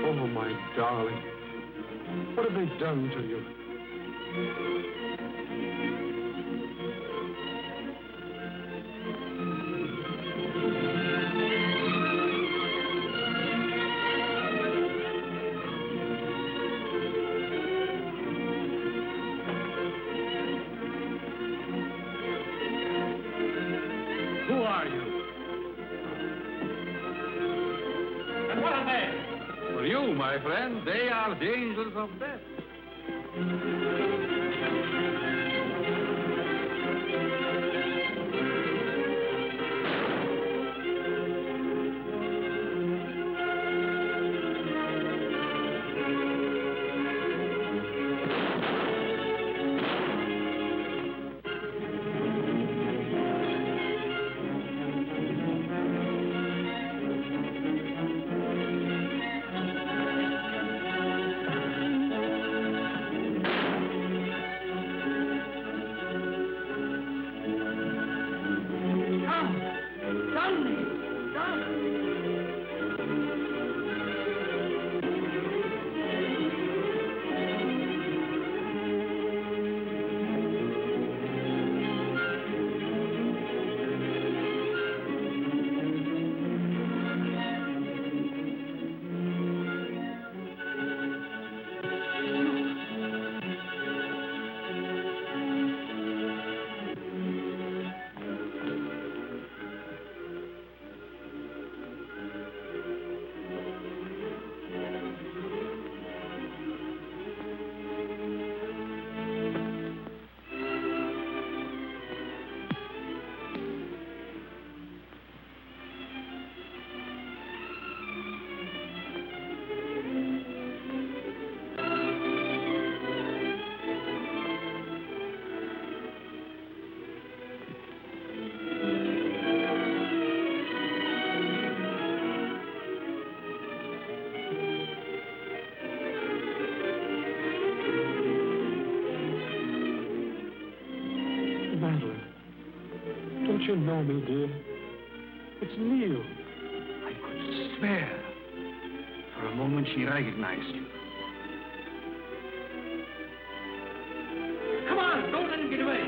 Oh, my darling. What have they done to you? Who are you? And what are they? For you, my friend, they are the angels of death. Madeline, don't you know me, dear? It's Neil. I could swear. For a moment, she recognized you. Come on, don't let him get away.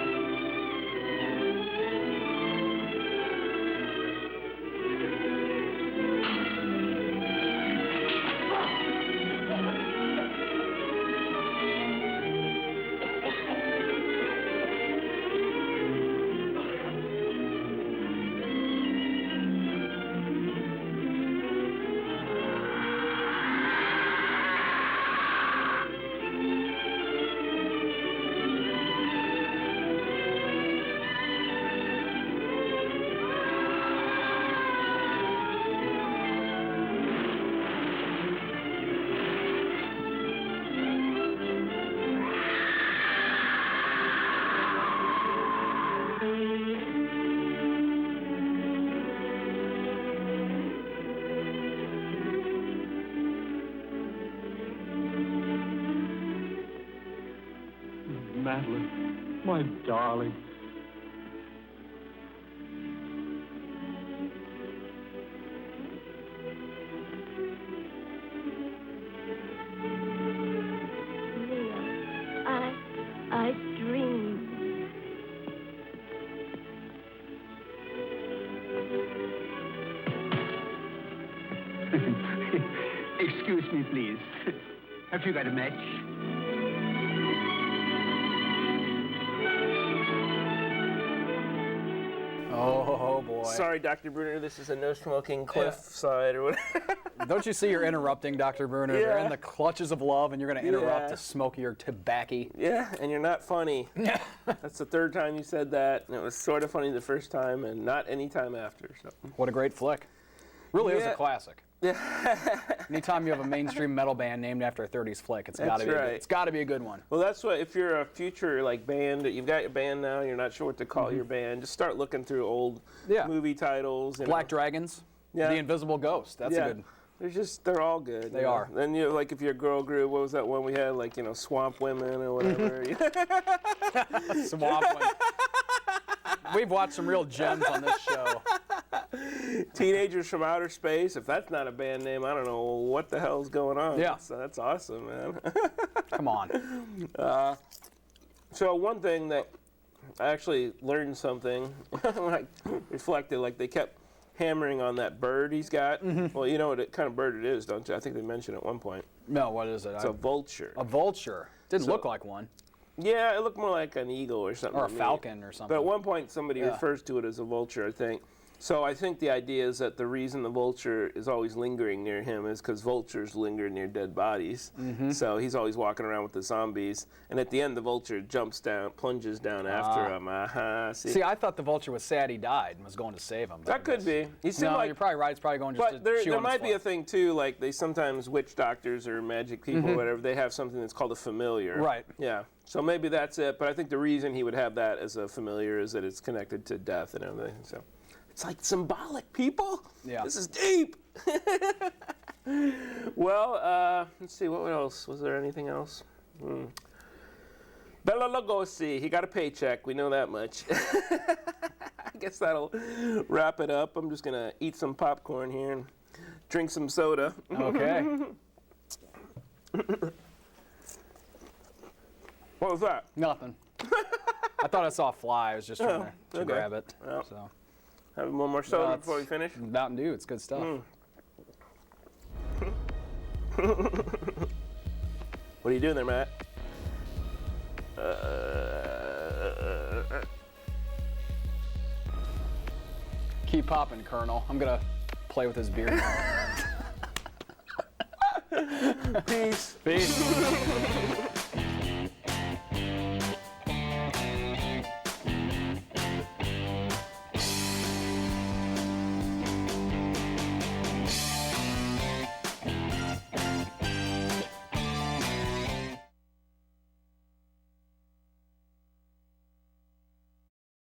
Madeline, my darling. I dreamed. Excuse me, please. Have you got a match? Oh, boy. Sorry, Dr. Bruner, this is a no-smoking cliffside or whatever. Don't you see you're interrupting, Dr. Bruner? They're Yeah. in the clutches of love, and you're going to interrupt Yeah. to smoke your tobacco. Yeah, and you're not funny. That's the third time you said that, and it was sort of funny the first time, and not any time after. So. What a great flick. Really is Yeah. a classic. Yeah. Anytime you have a mainstream metal band named after a 30s flick, it's got to be. right. It's got to be a good one. Well, that's what, if you're a future like band, you've got your band now, you're not sure what to call your band, just start looking through old movie titles. You Black know. Dragons. Yeah. The Invisible Ghost. That's a good. They're all good. They you know. are. Then you like if you're a girl group, what was that one we had? Like, you know, Swamp Women or whatever. Swamp Women. We've watched some real gems on this show. Teenagers from Outer Space. If that's not a band name, I don't know what the hell's going on. Yeah. That's awesome, man. Come on. So one thing that I actually learned something when I reflected, like they kept hammering on that bird he's got. Well, you know what kind of bird it is, don't you? I think they mentioned it at one point. No, what is it? It's a vulture. A vulture. Didn't look like one. Yeah, it looked more like an eagle or something. Or a to me. falcon or something. But at one point, somebody Yeah. refers to it as a vulture, I think. So I think the idea is that the reason the vulture is always lingering near him is because vultures linger near dead bodies. So he's always walking around with the zombies. And at the end, the vulture jumps down, plunges down after him. See, I thought the vulture was sad he died and was going to save him. That could be. He seemed No, like, you're probably right. It's probably going just but to chew there on his might be a flesh. thing too, like they sometimes witch doctors or magic people, Mhm. whatever, they have something that's called a familiar. Right. Yeah. So maybe that's it. But I think the reason he would have that as a familiar is that it's connected to death and everything. So it's like symbolic, people. Yeah. This is deep. Well, let's see. What else? Was there anything else? Bela Lugosi, he got a paycheck. We know that much. I guess that'll wrap it up. I'm just going to eat some popcorn here and drink some soda. Okay. What was that? Nothing. I thought I saw a fly. I was just trying to okay. grab it. Well, So. Have one more soda before we finish? Mountain Dew. It's good stuff. What are you doing there, Matt? Keep popping, Colonel. I'm going to play with his beard. Peace. Peace.